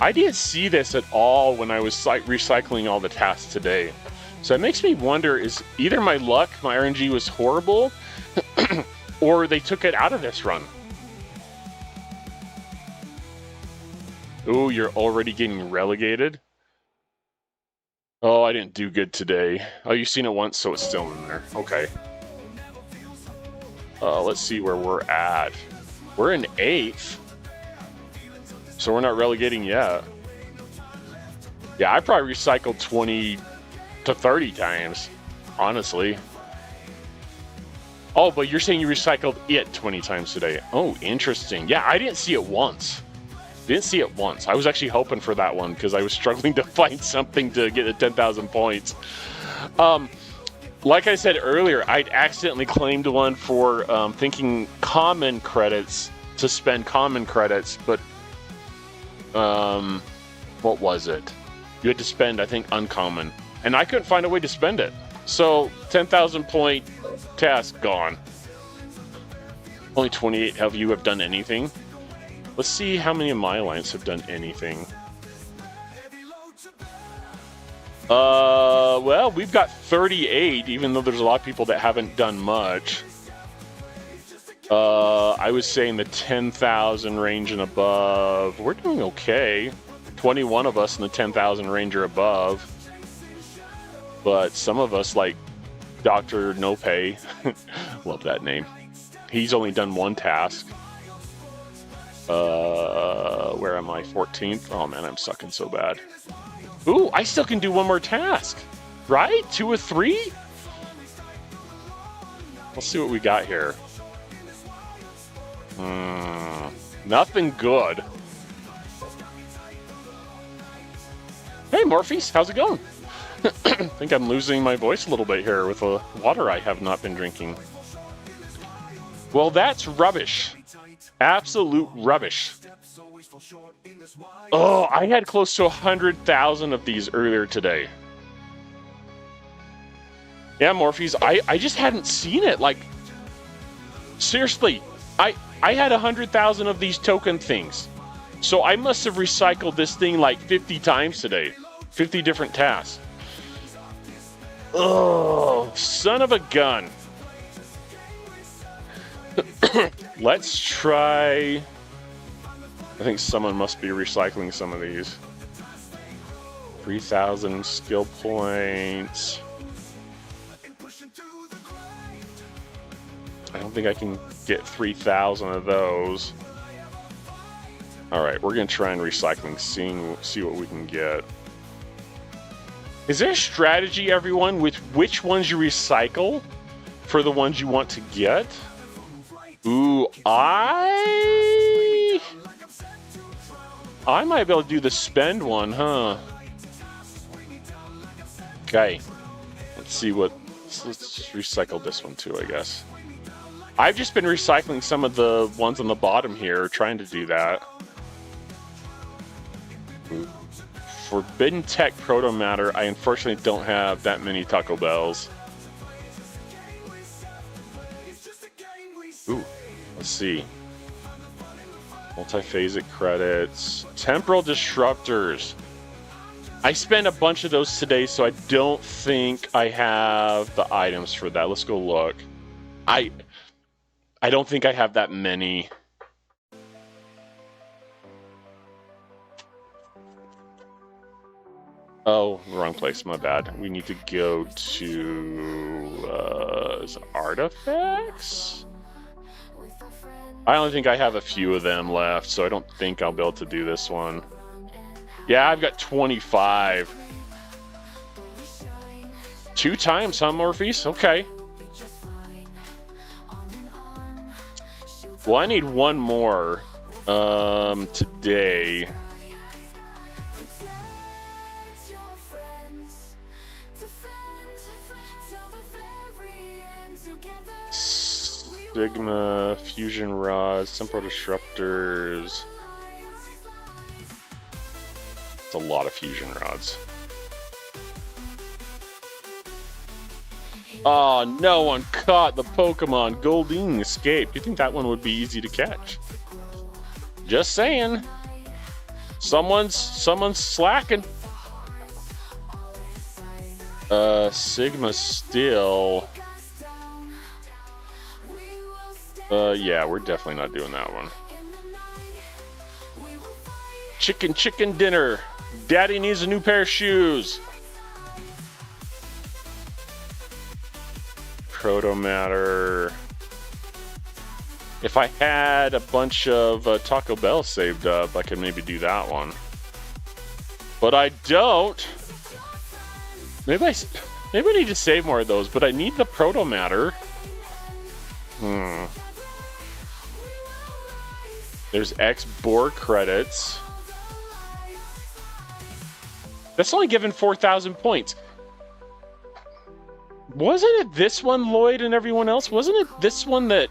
Speaker 1: I didn't see this at all when I was recycling all the tasks today. So it makes me wonder, is either my luck, my RNG was horrible, or they took it out of this run. Ooh, you're already getting relegated? Oh, I didn't do good today. Oh, you've seen it once, so it's still in there. Okay. Let's see where we're at. We're in 8th. So we're not relegating yet. Yeah, I probably recycled 20 to 30 times, honestly. Oh, but you're saying you recycled it 20 times today. Oh, interesting. Yeah, I didn't see it once. Didn't see it once. I was actually hoping for that one because I was struggling to find something to get the 10,000 points. Like I said earlier, I'd accidentally claimed one for thinking common credits to spend common credits, but what was it? You had to spend, I think, uncommon, and I couldn't find a way to spend it. So 10,000 point task gone. Only 28 of you have done anything. Let's see how many of my alliance have done anything. Well, we've got 38, even though there's a lot of people that haven't done much. I was saying the 10,000 range and above. We're doing okay. 21 of us in the 10,000 range or above. But some of us, like Dr. No Pay, love that name. He's only done one task. Where am I? 14th? Oh man, I'm sucking so bad. Ooh, I still can do one more task. Right? 2 or 3? Let's see what we got here. Nothing good. Hey, Morpheus, how's it going? I think I'm losing my voice a little bit here with the water I have not been drinking. Well, that's rubbish. Absolute rubbish. Oh, I had close to 100,000 of these earlier today. Yeah, Morpheus, I just hadn't seen it. Like, seriously, I had 100,000 of these token things. So I must have recycled this thing like 50 times today. 50 different tasks. Oh, son of a gun. Let's try... I think someone must be recycling some of these. 3,000 skill points. I don't think I can get 3,000 of those. Alright, we're going to try and recycling, see what we can get. Is there a strategy, everyone, with which ones you recycle for the ones you want to get? Ooh, I might be able to do the spend one, huh? Okay. Let's see what... Let's just recycle this one too, I guess. I've just been recycling some of the ones on the bottom here, trying to do that. Forbidden Tech Proto Matter, I unfortunately don't have that many Taco Bells. Ooh, let's see. Multiphasic credits. Temporal Disruptors. I spent a bunch of those today, so I don't think I have the items for that. Let's go look. I don't think I have that many. Oh, wrong place. My bad. We need to go to is it artifacts? I only think I have a few of them left, so I don't think I'll be able to do this one. Yeah, I've got 25. 2 times, huh, Morpheus? Okay. Well, I need one more today. Sigma, fusion rods, temporal disruptors. It's a lot of fusion rods. Oh, no one caught the Pokemon Goldeen escape. You think that one would be easy to catch? Just saying. Someone's slacking. Sigma still. Yeah, we're definitely not doing that one. Chicken dinner. Daddy needs a new pair of shoes. Proto Matter. If I had a bunch of Taco Bell saved up, I could maybe do that one. But I don't. Maybe I need to save more of those, but I need the Proto Matter. There's X board credits. That's only given 4,000 points. Wasn't it this one, Lloyd, and everyone else? Wasn't it this one that...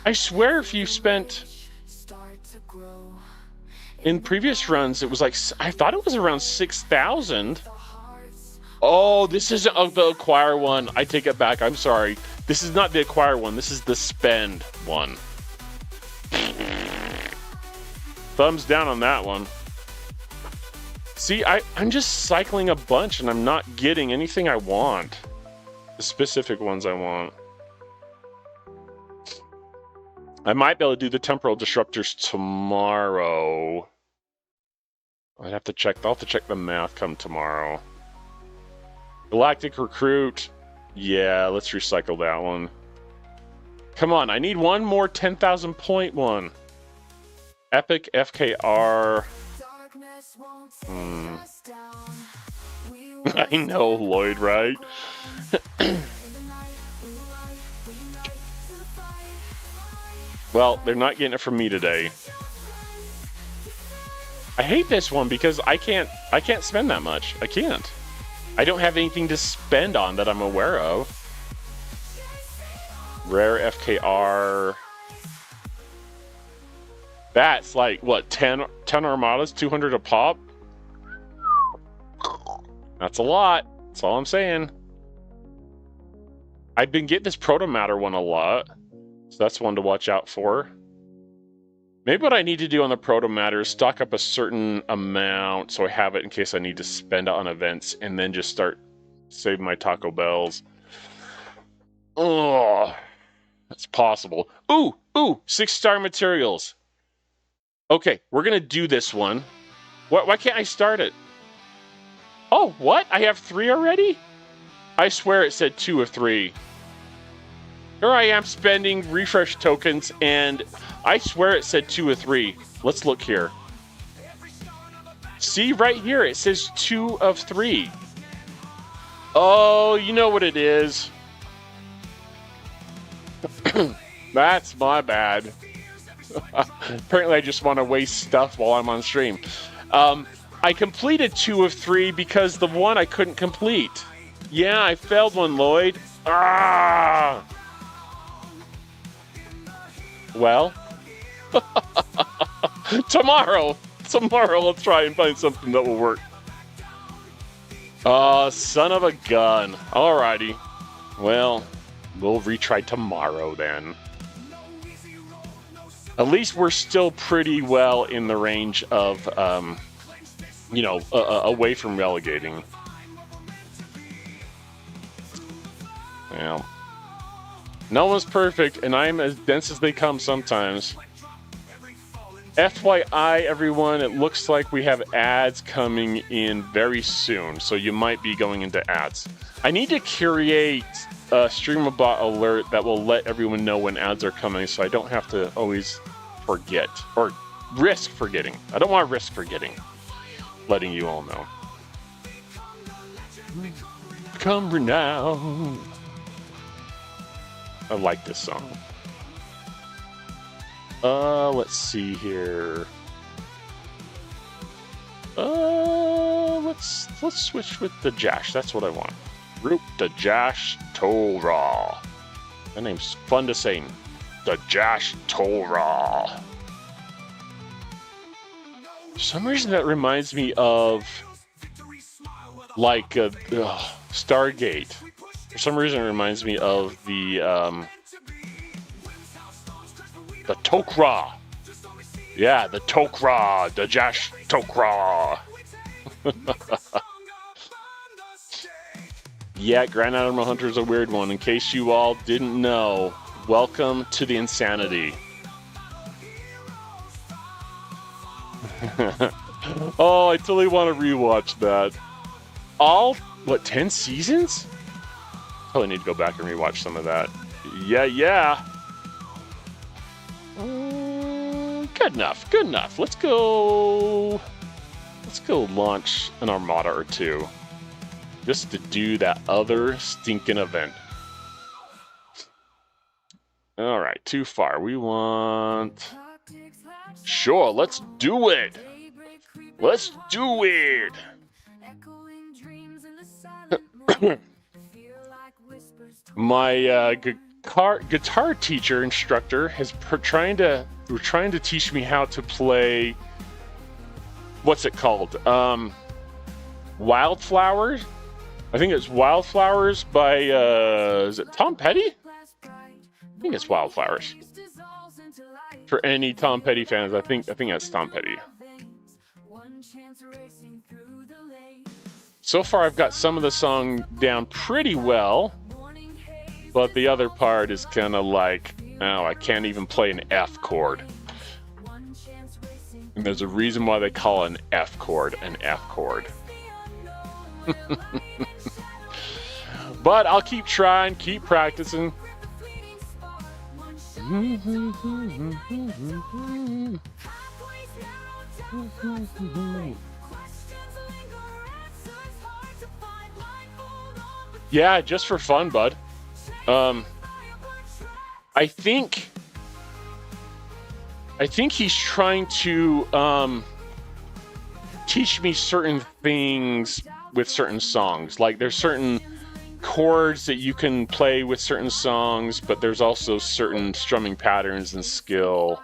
Speaker 1: I swear if you spent... In previous runs, it was like... I thought it was around 6,000. Oh, this isn't the acquire one. I take it back. I'm sorry. This is not the acquire one. This is the spend one. Thumbs down on that one. See, I'm just cycling a bunch and I'm not getting anything I want. The specific ones I want. I might be able to do the temporal disruptors tomorrow. I'll have to check the math come tomorrow. Galactic Recruit. Yeah, let's recycle that one. Come on, I need one more 10,000 point one. Epic FKR. I know, Lloyd, right? Well, they're not getting it from me today. I hate this one because I can't spend that much. I can't. I don't have anything to spend on that I'm aware of. Rare FKR. That's like, what, 10 Armadas, 200 a pop? That's a lot. That's all I'm saying. I've been getting this Proto Matter one a lot. So that's one to watch out for. Maybe what I need to do on the Proto Matter is stock up a certain amount so I have it in case I need to spend it on events and then just start saving my Taco Bells. Oh, that's possible. Ooh, 6-star materials. Okay, we're going to do this one. Why can't I start it? Oh, what? I have 3 already? I swear it said 2 of 3. Here I am spending refresh tokens, and I swear it said 2 of 3. Let's look here. See, right here, it says 2 of 3. Oh, you know what it is. That's my bad. Apparently, I just want to waste stuff while I'm on stream. I completed 2 of 3 because the one I couldn't complete. Yeah, I failed one, Lloyd. Ah! Well, tomorrow I'll try and find something that will work. Son of a gun. Alrighty. Well, we'll retry tomorrow then. At least we're still pretty well in the range of, away from relegating. Well, no one's perfect, and I'm as dense as they come sometimes. FYI, everyone, it looks like we have ads coming in very soon, so you might be going into ads. I need to create a StreamerBot alert that will let everyone know when ads are coming, so I don't have to always forget, or risk forgetting. I don't want to risk forgetting, letting you all know. Come now. I like this song. Let's see here. Let's switch with the Jash. That's what I want. Group the Jash Torah. That name's fun to say. The Jash Torah. For some reason that reminds me of like Stargate. For some reason it reminds me of the Tok'ra. Yeah, the Tok'ra, the Jash Tok'ra. Yeah, Grand Admiral Hunter is a weird one. In case you all didn't know, welcome to the insanity. Oh, I totally want to rewatch that. All, 10 seasons? Probably need to go back and rewatch some of that. Yeah. Good enough. Let's go launch an armada or two. Just to do that other stinking event. Alright, too far. We want... Sure, let's do it! Let's do it! My guitar teacher instructor is trying to teach me how to play, what's it called? Wildflowers? I think it's Wildflowers by is it Tom Petty? I think it's Wildflowers. For any Tom Petty fans, I think that's Tom Petty. So far I've got some of the song down pretty well, but the other part is kind of like, oh, I can't even play an F chord. And there's a reason why they call an F chord an F chord. But I'll keep trying, keep practicing. Yeah, just for fun, bud. I think he's trying to teach me certain things with certain songs. Like there's certain chords that you can play with certain songs, but there's also certain strumming patterns and skill.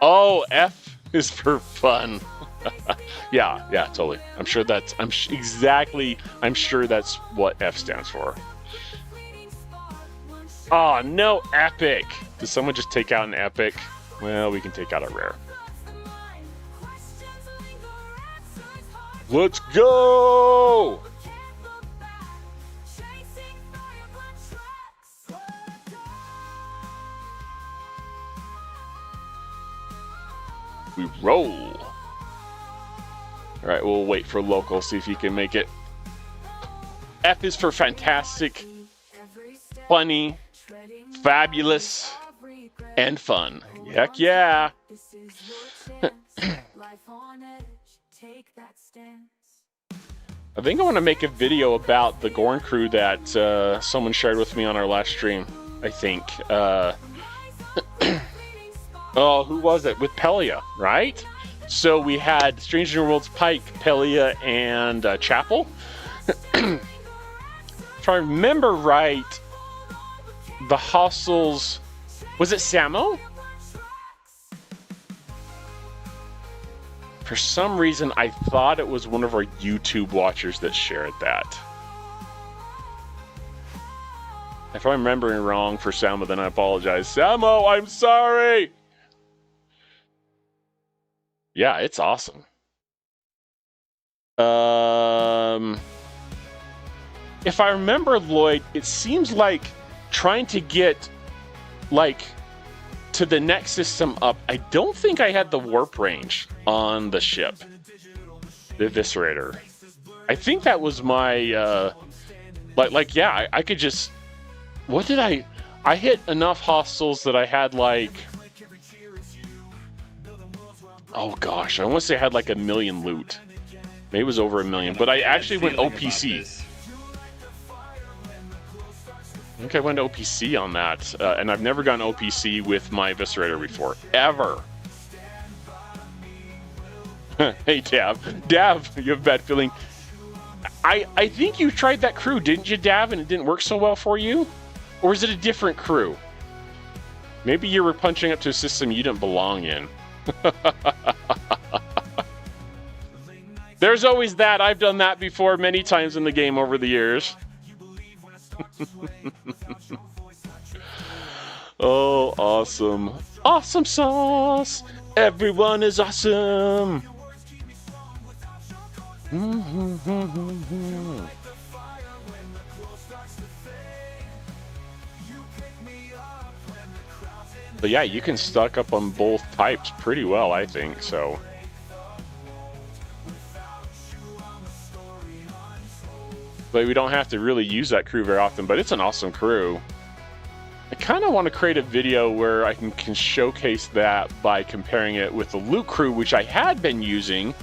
Speaker 1: Oh, F is for fun. Yeah, totally. I'm sure that's what F stands for. Oh, no epic. Did someone just take out an epic? Well, we can take out a rare. Let's go! We roll. All right, we'll wait for local, see if he can make it. F is for fantastic, funny, fabulous, and fun. Heck yeah. I think I want to make a video about the Gorn crew that someone shared with me on our last stream, I think. Oh, who was it? With Pelia, right? So we had Stranger in Worlds Pike, Pelia, and Chapel. If I remember right, the Hostels... Was it Samo? For some reason, I thought it was one of our YouTube watchers that shared that. If I'm remembering wrong for Samo, then I apologize. Samo, I'm sorry! Yeah, it's awesome. If I remember, Lloyd, it seems like trying to get, like, to the next system up, I don't think I had the warp range on the ship, the Eviscerator. I think that was my, yeah, I could just, what did I hit enough hostiles that I had like, oh gosh, I want to say I had like 1 million loot. Maybe it was over 1 million, but I actually went OPC. I think I went OPC on that, and I've never gone OPC with my Eviscerator before, ever. Hey, Dav. Dav, you have a bad feeling. I think you tried that crew, didn't you, Dav, and it didn't work so well for you? Or is it a different crew? Maybe you were punching up to a system you didn't belong in. There's always that. I've done that before many times in the game over the years. Oh, awesome. Awesome sauce. Everyone is awesome. But yeah, you can stock up on both types pretty well, I think, so. But we don't have to really use that crew very often, but it's an awesome crew. I kind of want to create a video where I can showcase that by comparing it with the loot crew, which I had been using,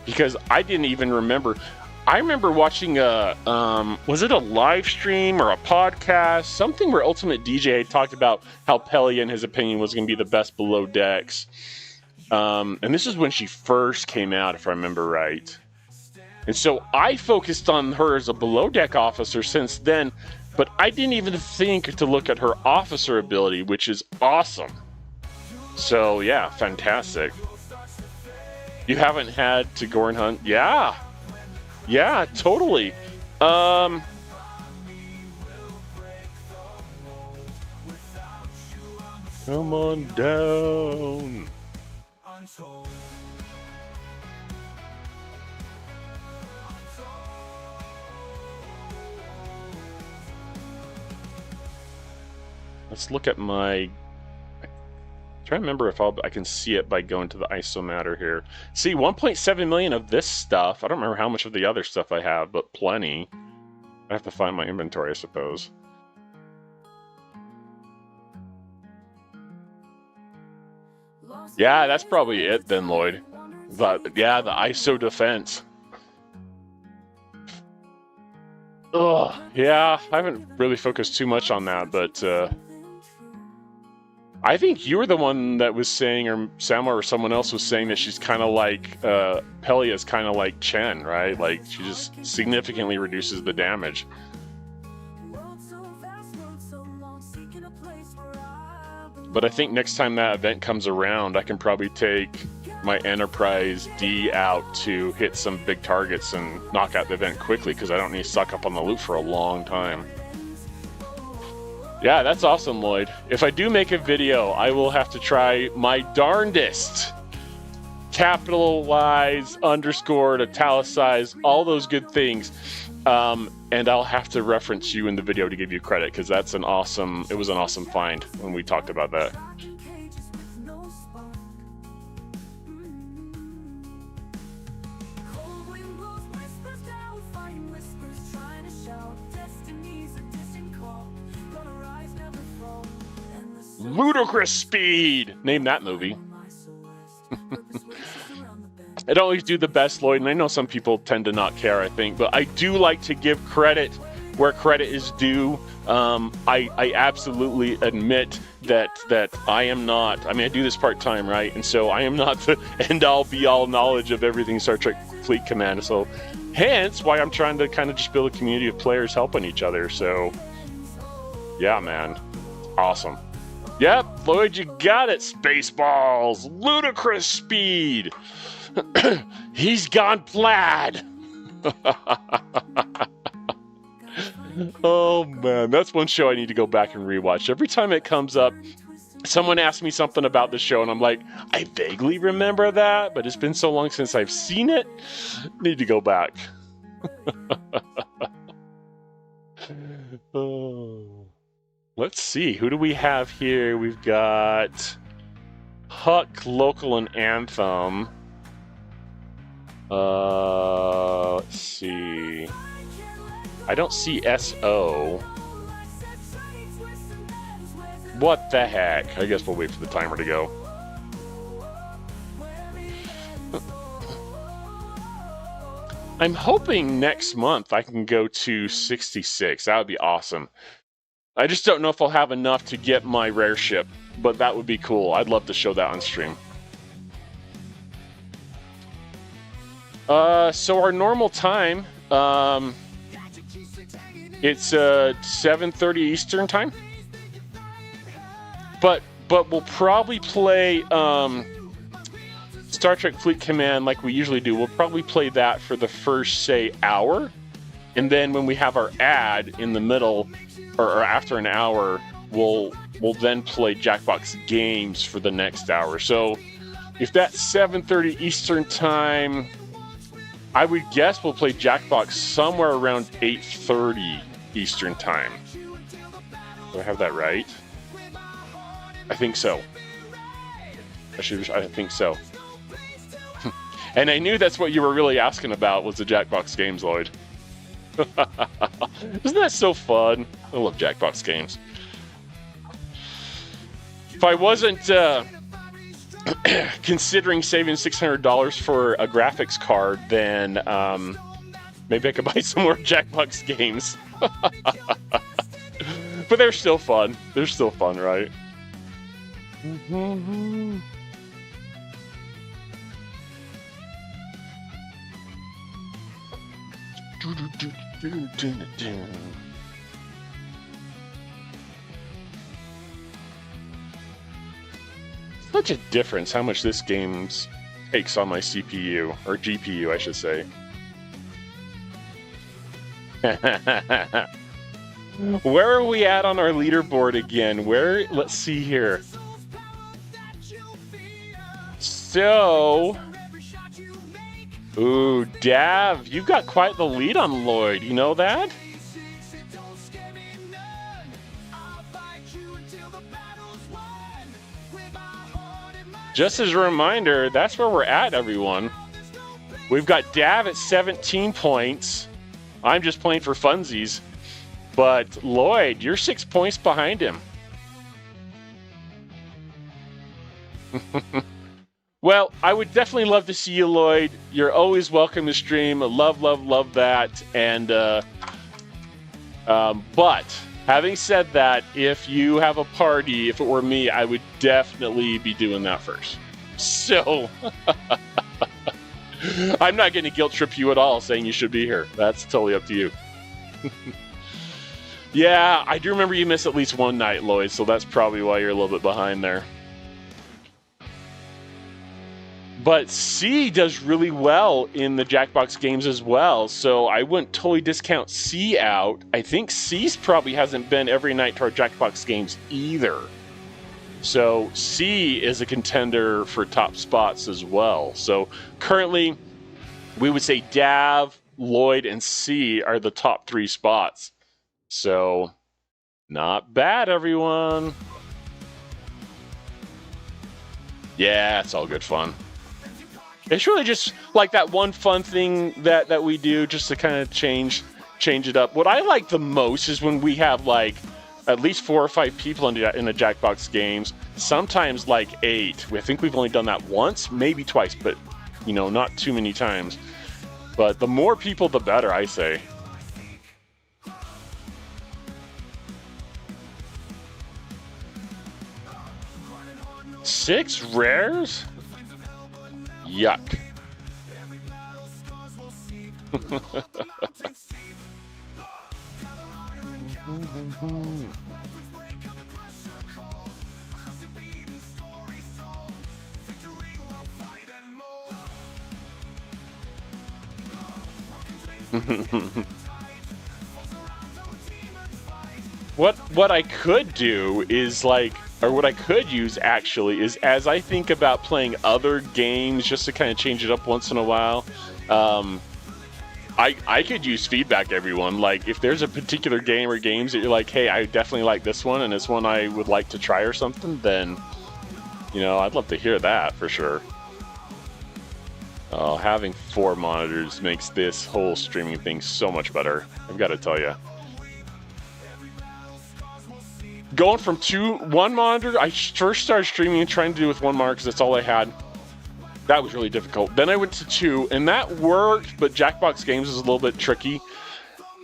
Speaker 1: because I didn't even remember. I remember watching a, was it a live stream or a podcast? Something where Ultimate DJ had talked about how Pelly, in his opinion, was going to be the best below decks. And this is when she first came out, if I remember right. And so I focused on her as a below deck officer since then, but I didn't even think to look at her officer ability, which is awesome. So yeah, fantastic. You haven't had to Gorn hunt? Yeah. Yeah, totally. Come on down. Let's look at my... Try to remember if I can see it by going to the isomatter here. See, 1.7 million of this stuff. I don't remember how much of the other stuff I have, but plenty. I have to find my inventory, I suppose. Yeah, that's probably it then, Lloyd. But yeah, the ISO defense. Ugh, yeah, I haven't really focused too much on that, but I think you were the one that was saying, or Samuel or someone else was saying, that she's kind of like, Pelly is kind of like Chen, right? Like, she just significantly reduces the damage. But I think next time that event comes around, I can probably take my Enterprise D out to hit some big targets and knock out the event quickly, because I don't need to suck up on the loot for a long time. Yeah, that's awesome, Lloyd. If I do make a video, I will have to try my darndest. Capitalize, underscore, italicize, all those good things. And I'll have to reference you in the video to give you credit, because that's an awesome, it was an awesome find when we talked about that. Ludicrous speed! Name that movie. I don't always do the best, Lloyd, and I know some people tend to not care, I think, but I do like to give credit where credit is due. I absolutely admit that I am not, I mean, I do this part-time, right? And so I am not the end-all, be-all knowledge of everything Star Trek Fleet Command. So hence why I'm trying to kind of just build a community of players helping each other. So yeah, man. Awesome. Yep, Lloyd, you got it. Spaceballs. Ludicrous speed. He's gone plaid. Oh, man. That's one show I need to go back and rewatch. Every time it comes up, someone asks me something about the show, and I'm like, I vaguely remember that, but it's been so long since I've seen it. Need to go back. Oh. let's see. Who do we have here? We've got Huck, Local, and Anthem. Let's see. I don't see SO. What the heck? I guess we'll wait for the timer to go. I'm hoping next month I can go to 66. That would be awesome. I just don't know if I'll have enough to get my rare ship, but that would be cool. I'd love to show that on stream. So our normal time, it's 7:30 Eastern time. But we'll probably play Star Trek Fleet Command like we usually do. We'll probably play that for the first, say, hour. And then when we have our ad in the middle, or after an hour, we'll then play Jackbox games for the next hour. So if that's 7:30 Eastern time, I would guess we'll play Jackbox somewhere around 8:30 Eastern time. Do I have that right? I think so. I think so. And I knew that's what you were really asking about, was the Jackbox games, Lloyd. Isn't that so fun? I love Jackbox games. If I wasn't considering saving $600 for a graphics card, then maybe I could buy some more Jackbox games. But they're still fun. They're still fun, right? Such a difference how much this game takes on my CPU, or GPU, I should say. Where are we at on our leaderboard again? Let's see here. So, ooh, Dav, you've got quite the lead on Lloyd. You know that? Just as a reminder, that's where we're at, everyone. We've got Dav at 17 points. I'm just playing for funsies. But Lloyd, you're 6 points behind him. Well, I would definitely love to see you, Lloyd. You're always welcome to stream. Love, love, love that. And but having said that, if you have a party, if it were me, I would definitely be doing that first. So I'm not going to guilt trip you at all saying you should be here. That's totally up to you. Yeah, I do remember you missed at least one night, Lloyd, so that's probably why you're a little bit behind there. But C does really well in the Jackbox games as well, so I wouldn't totally discount C out. I think C's probably hasn't been every night to our Jackbox games either. So C is a contender for top spots as well. So currently, we would say Dav, Lloyd, and C are the top 3 spots. So, not bad, everyone. Yeah, it's all good fun. It's really just like that one fun thing that we do just to kind of change it up. What I like the most is when we have like at least 4 or 5 people in the Jackbox games. Sometimes like 8. I think we've only done that once, maybe twice, but you know, not too many times. But the more people, the better, I say. Six rares? Yuck. What I could do is like, or what I could use actually is, as I think about playing other games just to kind of change it up once in a while, I could use feedback, everyone. Like, if there's a particular game or games that you're like, hey, I definitely like this one, and this one I would like to try or something, then, you know, I'd love to hear that for sure. Oh, having 4 monitors makes this whole streaming thing so much better. I've got to tell you. Going from 1 monitor, I first started streaming and trying to do with 1 monitor because that's all I had. That was really difficult. Then I went to 2, and that worked, but Jackbox Games is a little bit tricky.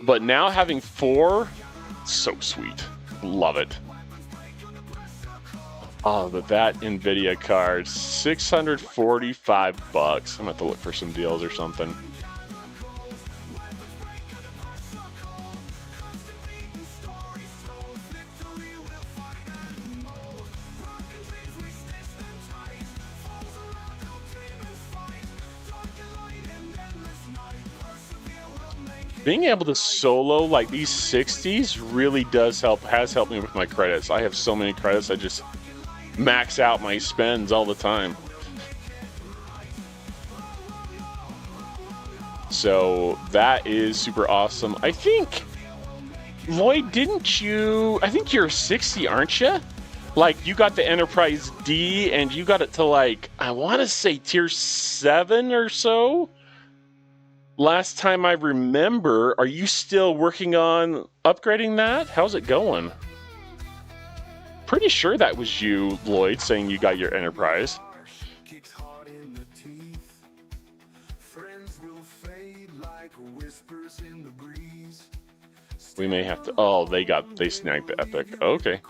Speaker 1: But now having 4, so sweet. Love it. Oh, but that NVIDIA card, $645. I'm gonna have to look for some deals or something. Being able to solo like these 60s really does help, has helped me with my credits. I have so many credits, I just max out my spends all the time. So that is super awesome. I think, Lloyd, didn't you, I think you're 60, aren't you? Like, you got the Enterprise D and you got it to, like, I want to say tier 7 or so? Last time I remember, are you still working on upgrading that? How's it going? Pretty sure that was you, Lloyd, saying you got your Enterprise. We may have to. Oh, they snagged the Epic. Okay.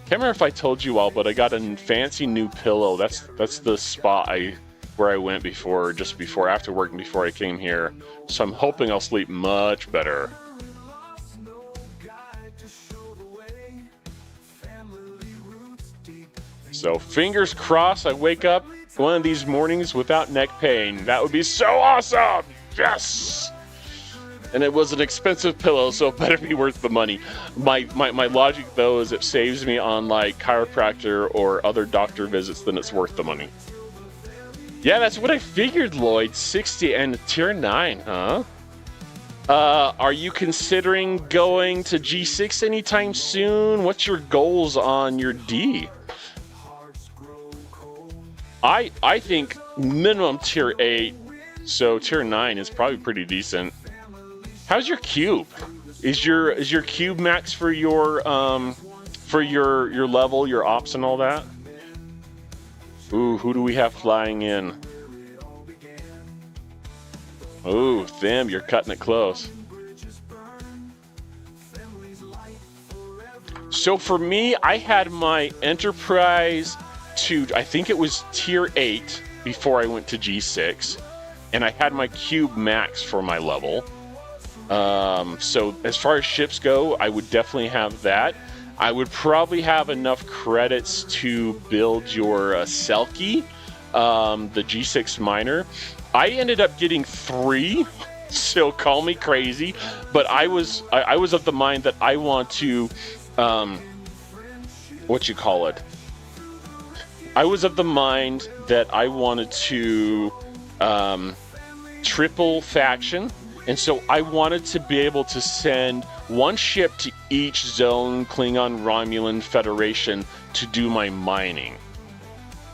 Speaker 1: Can't remember if I told you all, but I got a fancy new pillow. That's the spot where I went before, just before, after working before I came here. So I'm hoping I'll sleep much better. So fingers crossed I wake up one of these mornings without neck pain. That would be so awesome! Yes! And it was an expensive pillow, so it better be worth the money. My logic, though, is it saves me on, like, chiropractor or other doctor visits, then it's worth the money. Yeah, that's what I figured, Lloyd. 60 and tier 9, huh? Are you considering going to G6 anytime soon? What's your goals on your D? I think minimum tier 8, so tier 9 is probably pretty decent. How's your cube? Is your cube max for your level, your ops and all that? Ooh, who do we have flying in? Ooh, Thim, you're cutting it close. So for me, I had my Enterprise to, I think it was tier 8 before I went to G6, and I had my cube max for my level. So as far as ships go, I would definitely have that. I would probably have enough credits to build your Selkie, the G6 miner. I ended up getting 3, so call me crazy, but I was of the mind that I want to, I was of the mind that I wanted to triple faction. And so I wanted to be able to send 1 ship to each zone, Klingon, Romulan, Federation, to do my mining.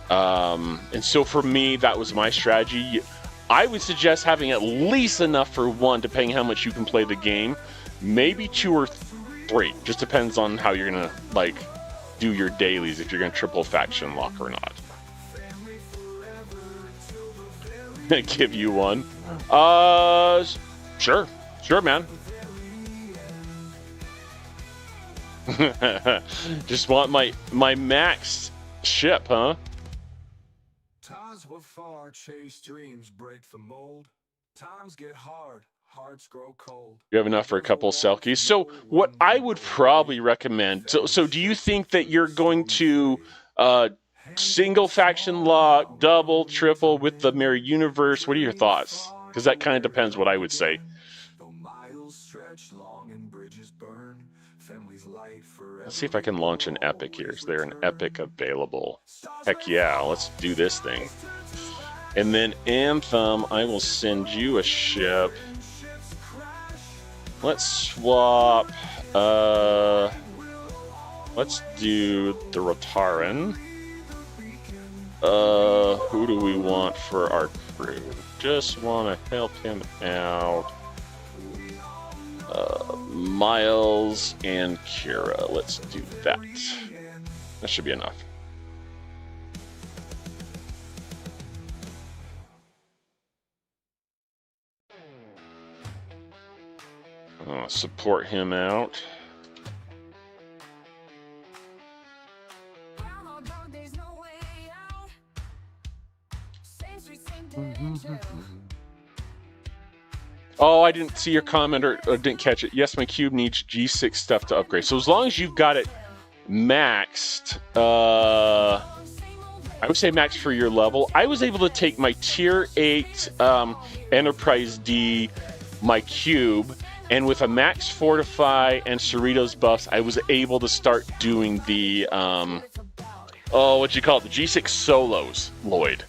Speaker 1: And so for me, that was my strategy. I would suggest having at least enough for 1, depending how much you can play the game. Maybe 2 or 3. Just depends on how you're going to, like, do your dailies, if you're going to triple faction lock or not. Give you 1. Sure, man. Just want my max ship, huh?
Speaker 6: Times were far, chase dreams, break the mold. Times get hard, hearts grow cold.
Speaker 1: You have enough for a couple Selkies. So what I would probably recommend, so do you think that you're going to single faction lock, double, triple with the Mirror Universe? What are your thoughts? Because that kind of depends what I would say. Let's see if I can launch an epic here. Is there an epic available? Heck yeah, let's do this thing. And then Anthem, I will send you a ship. Let's swap. Let's do the Rotaran. Who do we want for our crew? Just want to help him out. Miles and Kira. Let's do that. That should be enough. Support him out. Oh, I didn't see your comment or didn't catch it. Yes, my cube needs G6 stuff to upgrade. So as long as you've got it maxed, I would say max for your level. I was able to take my tier 8 Enterprise D, my cube, and with a max Fortify and Cerritos buffs, I was able to start doing the, what you call it, the G6 solos, Lloyd.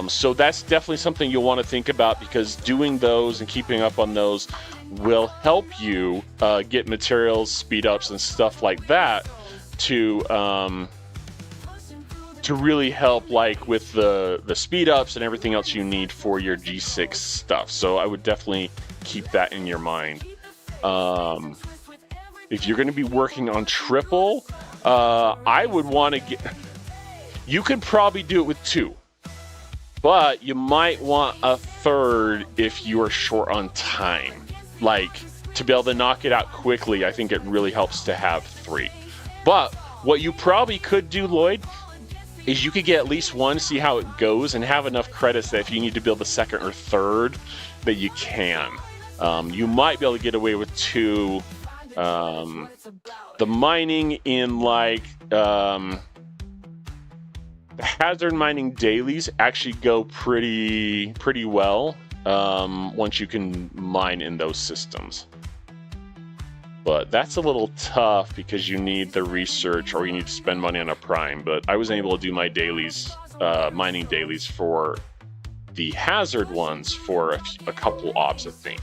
Speaker 1: So that's definitely something you'll want to think about, because doing those and keeping up on those will help you get materials, speed ups, and stuff like that to really help, like with the speed ups and everything else you need for your G6 stuff. So I would definitely keep that in your mind. If you're going to be working on triple, I would want to get. You could probably do it with 2. But you might want a 3rd if you are short on time. Like, to be able to knock it out quickly, I think it really helps to have 3. But what you probably could do, Lloyd, is you could get at least 1, see how it goes, and have enough credits that if you need to build a 2nd or 3rd, that you can. You might be able to get away with 2. The mining in, like... the hazard mining dailies actually go pretty well once you can mine in those systems. But that's a little tough because you need the research or you need to spend money on a prime. But I was able to do my dailies, mining dailies for the hazard ones for a couple ops, I think.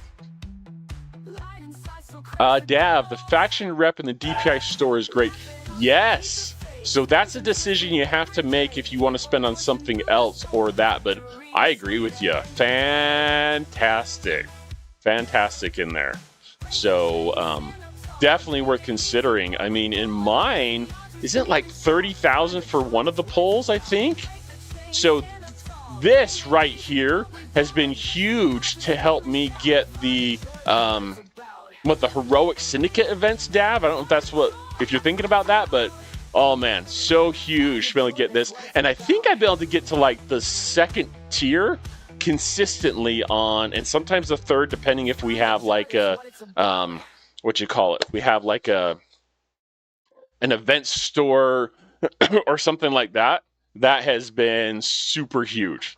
Speaker 1: Dav, the faction rep in the DPI store is great. Yes! So that's a decision you have to make if you want to spend on something else or that. But I agree with you. Fantastic. Fantastic in there. So definitely worth considering. I mean, in mine, is it like 30,000 for one of the polls, I think? So this right here has been huge to help me get the the heroic syndicate events, Dav. I don't know if that's if you're thinking about that, but oh man, so huge to be able to get this. And I think I've been able to get to like the 2nd tier consistently on, and sometimes the 3rd, depending if we have like a we have like an event store or something like that. That has been super huge.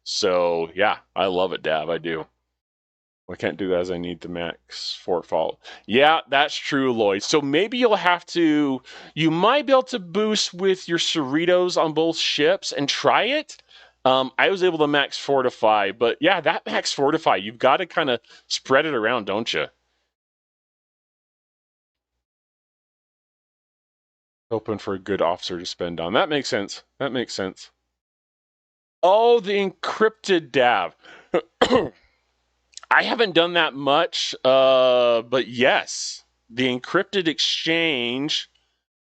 Speaker 1: So yeah, I love it, Dav. I do. I can't do that as I need the max fort fault. Yeah, that's true, Lloyd. So maybe you might be able to boost with your Cerritos on both ships and try it. I was able to max fortify, but yeah, that max fortify, you've got to kind of spread it around, don't you? Open for a good officer to spend on. That makes sense. Oh, the encrypted Dav. I haven't done that much, but yes, the encrypted exchange.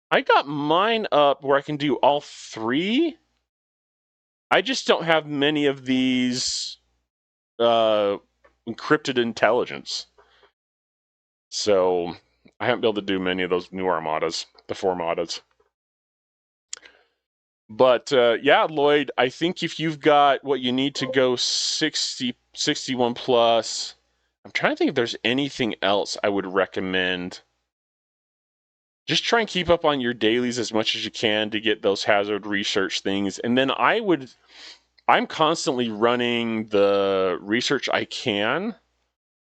Speaker 1: I got mine up where I can do all 3. I just don't have many of these encrypted intelligence. So I haven't been able to do many of those new armadas, the 4 armadas. But yeah, Lloyd, I think if you've got what you need to go 61 plus, I'm trying to think if there's anything else I would recommend. Just try and keep up on your dailies as much as you can to get those hazard research things. And then I'm constantly running the research I can.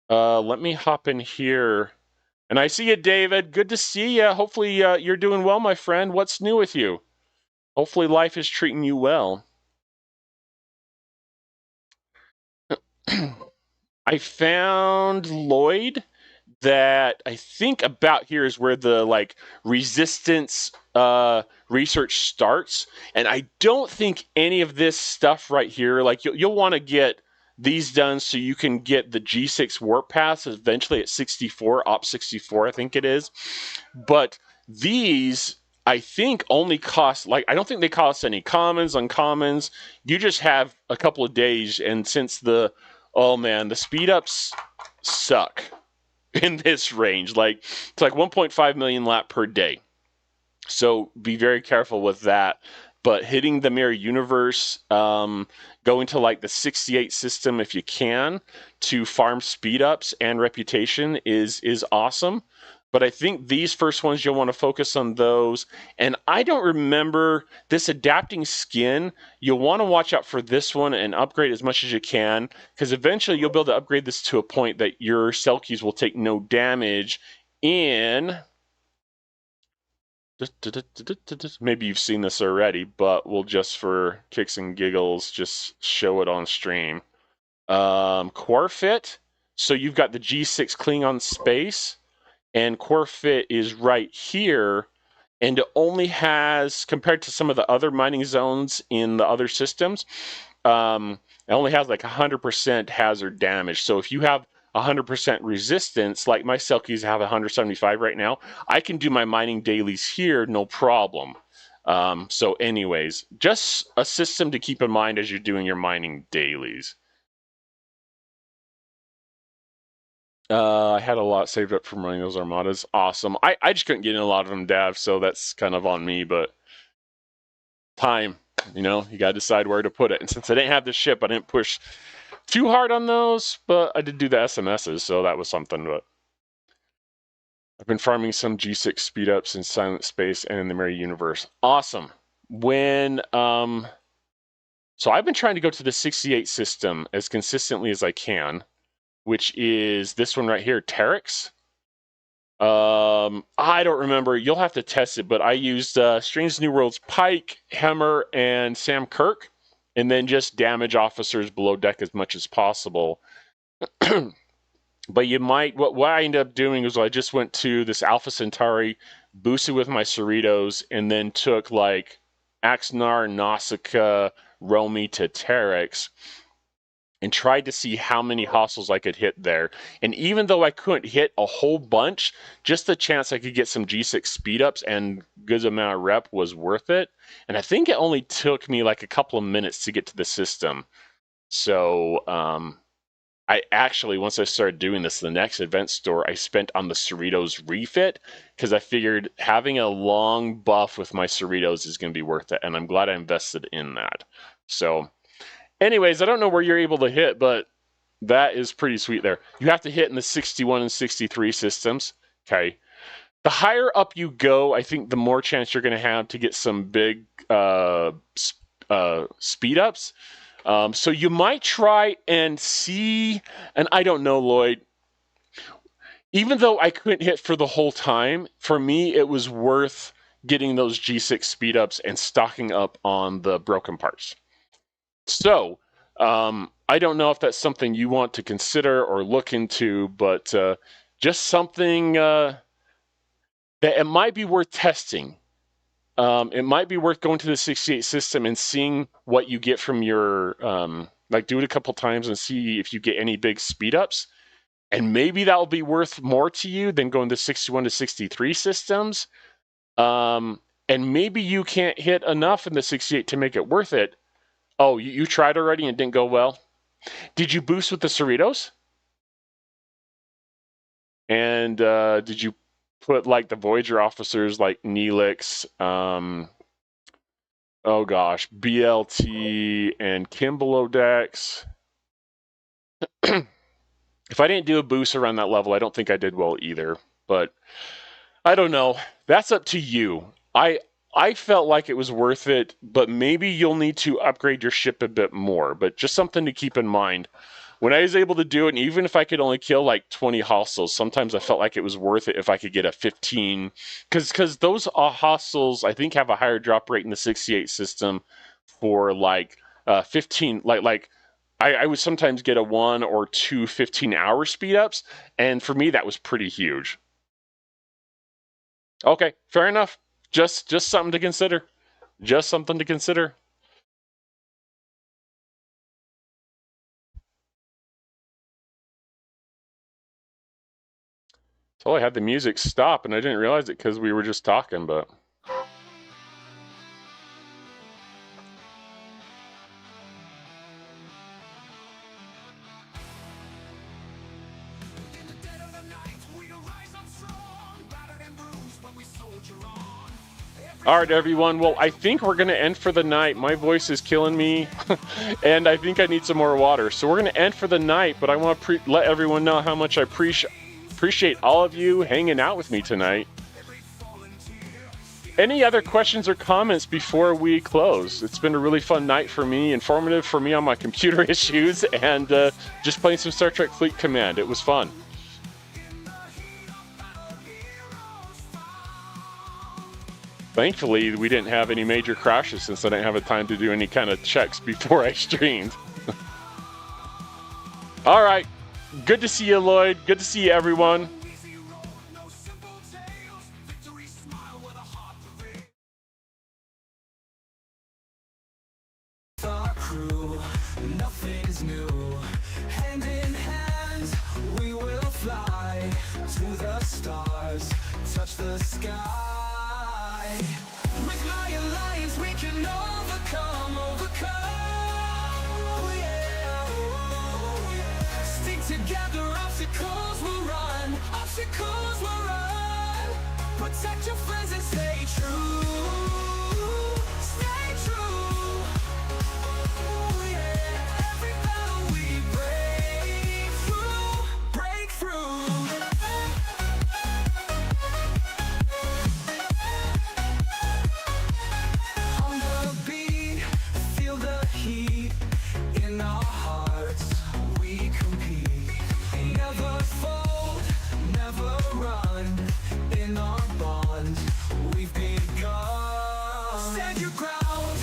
Speaker 1: Let me hop in here. And I see you, David. Good to see you. Hopefully you're doing well, my friend. What's new with you? Hopefully life is treating you well. I found Lloyd that I think about here is where the like resistance research starts, and I don't think any of this stuff right here, like you'll want to get these done so you can get the G6 warp paths eventually at 64, op 64 I think it is, but these I think only cost, like, I don't think they cost any commons, uncommons. You just have a couple of days, and since oh man, the speed ups suck in this range. Like, it's like 1.5 million lap per day. So be very careful with that. But hitting the mirror universe, going to like the 68 system if you can to farm speed ups and reputation is awesome. But I think these first ones, you'll want to focus on those. And I don't remember this adapting skin. You'll want to watch out for this one and upgrade as much as you can, because eventually you'll be able to upgrade this to a point that your Selkies will take no damage in... Maybe you've seen this already, but we'll just for kicks and giggles just show it on stream. Corfit. So you've got the G6 Klingon space, and Corfit is right here, and it only has, compared to some of the other mining zones in the other systems, it only has like 100% hazard damage. So if you have 100% resistance, like my Selkies have 175 right now, I can do my mining dailies here, no problem. So anyways, just a system to keep in mind as you're doing your mining dailies. I had a lot saved up for running those armadas. Awesome. I just couldn't get in a lot of them, Dav, so that's kind of on me, but time, you got to decide where to put it. And since I didn't have the ship, I didn't push too hard on those, but I did do the SMSs, so that was something. But I've been farming some G6 speed ups in Silent Space and in the Mirror Universe. Awesome. So I've been trying to go to the 68 system as consistently as I can, which is this one right here, Terex. I don't remember. You'll have to test it, but I used Strange New Worlds Pike, Hemmer, and Sam Kirk, and then just damage officers below deck as much as possible. But you might, what I ended up doing was I just went to this Alpha Centauri, boosted with my Cerritos, and then took like Axnar, Nausicaa, Romy to Terex, and tried to see how many hostels I could hit there. And even though I couldn't hit a whole bunch, just the chance I could get some G6 speed ups and good amount of rep was worth it. And I think it only took me like a couple of minutes to get to the system. So I actually, once I started doing this, the next event store I spent on the Cerritos refit, because I figured having a long buff with my Cerritos is going to be worth it. And I'm glad I invested in that. So anyways, I don't know where you're able to hit, but that is pretty sweet there. You have to hit in the 61 and 63 systems. Okay. The higher up you go, I think the more chance you're going to have to get some big speed ups. So you might try and see, and I don't know, Lloyd, even though I couldn't hit for the whole time, for me, it was worth getting those G6 speed ups and stocking up on the broken parts. So, I don't know if that's something you want to consider or look into, but just something that it might be worth testing. It might be worth going to the 68 system and seeing what you get from your, like do it a couple times and see if you get any big speed ups. And maybe that will be worth more to you than going to 61 to 63 systems. And maybe you can't hit enough in the 68 to make it worth it. Oh, you tried already and didn't go well? Did you boost with the Cerritos? And did you put like the Voyager officers like Neelix, oh gosh, BLT and Kim below decks? If I didn't do a boost around that level, I don't think I did well either. But I don't know. That's up to you. I felt like it was worth it, but maybe you'll need to upgrade your ship a bit more. But just something to keep in mind. When I was able to do it, and even if I could only kill like 20 hostiles, sometimes I felt like it was worth it if I could get a 15. Because those hostiles, I think, have a higher drop rate in the 68 system for like 15, like I would sometimes get a 1 or 2 15-hour speed ups, and for me that was pretty huge. Okay, fair enough. Just something to consider. Just something to consider. So I had the music stop, and I didn't realize it because we were just talking, but. All right, everyone. Well, I think we're going to end for the night. My voice is killing me, and I think I need some more water. So we're going to end for the night, but I want to let everyone know how much I appreciate all of you hanging out with me tonight. Any other questions or comments before we close? It's been a really fun night for me, informative for me on my computer issues, and just playing some Star Trek Fleet Command. It was fun. Thankfully, we didn't have any major crashes since I didn't have a time to do any kind of checks before I streamed. All right. Good to see you, Lloyd. Good to see you, everyone.
Speaker 6: Nothing's new. Hand in hand, we will fly to the stars, touch the sky. With my alliance, we can overcome. Oh yeah, oh yeah. Stick together, obstacles will run. Protect your friends and stay true. Stay true. Oh yeah. Every battle we break through. On the beat, feel the heat in our hearts. We compete. Never fold, never run. In our bond, we've begun. Stand your ground.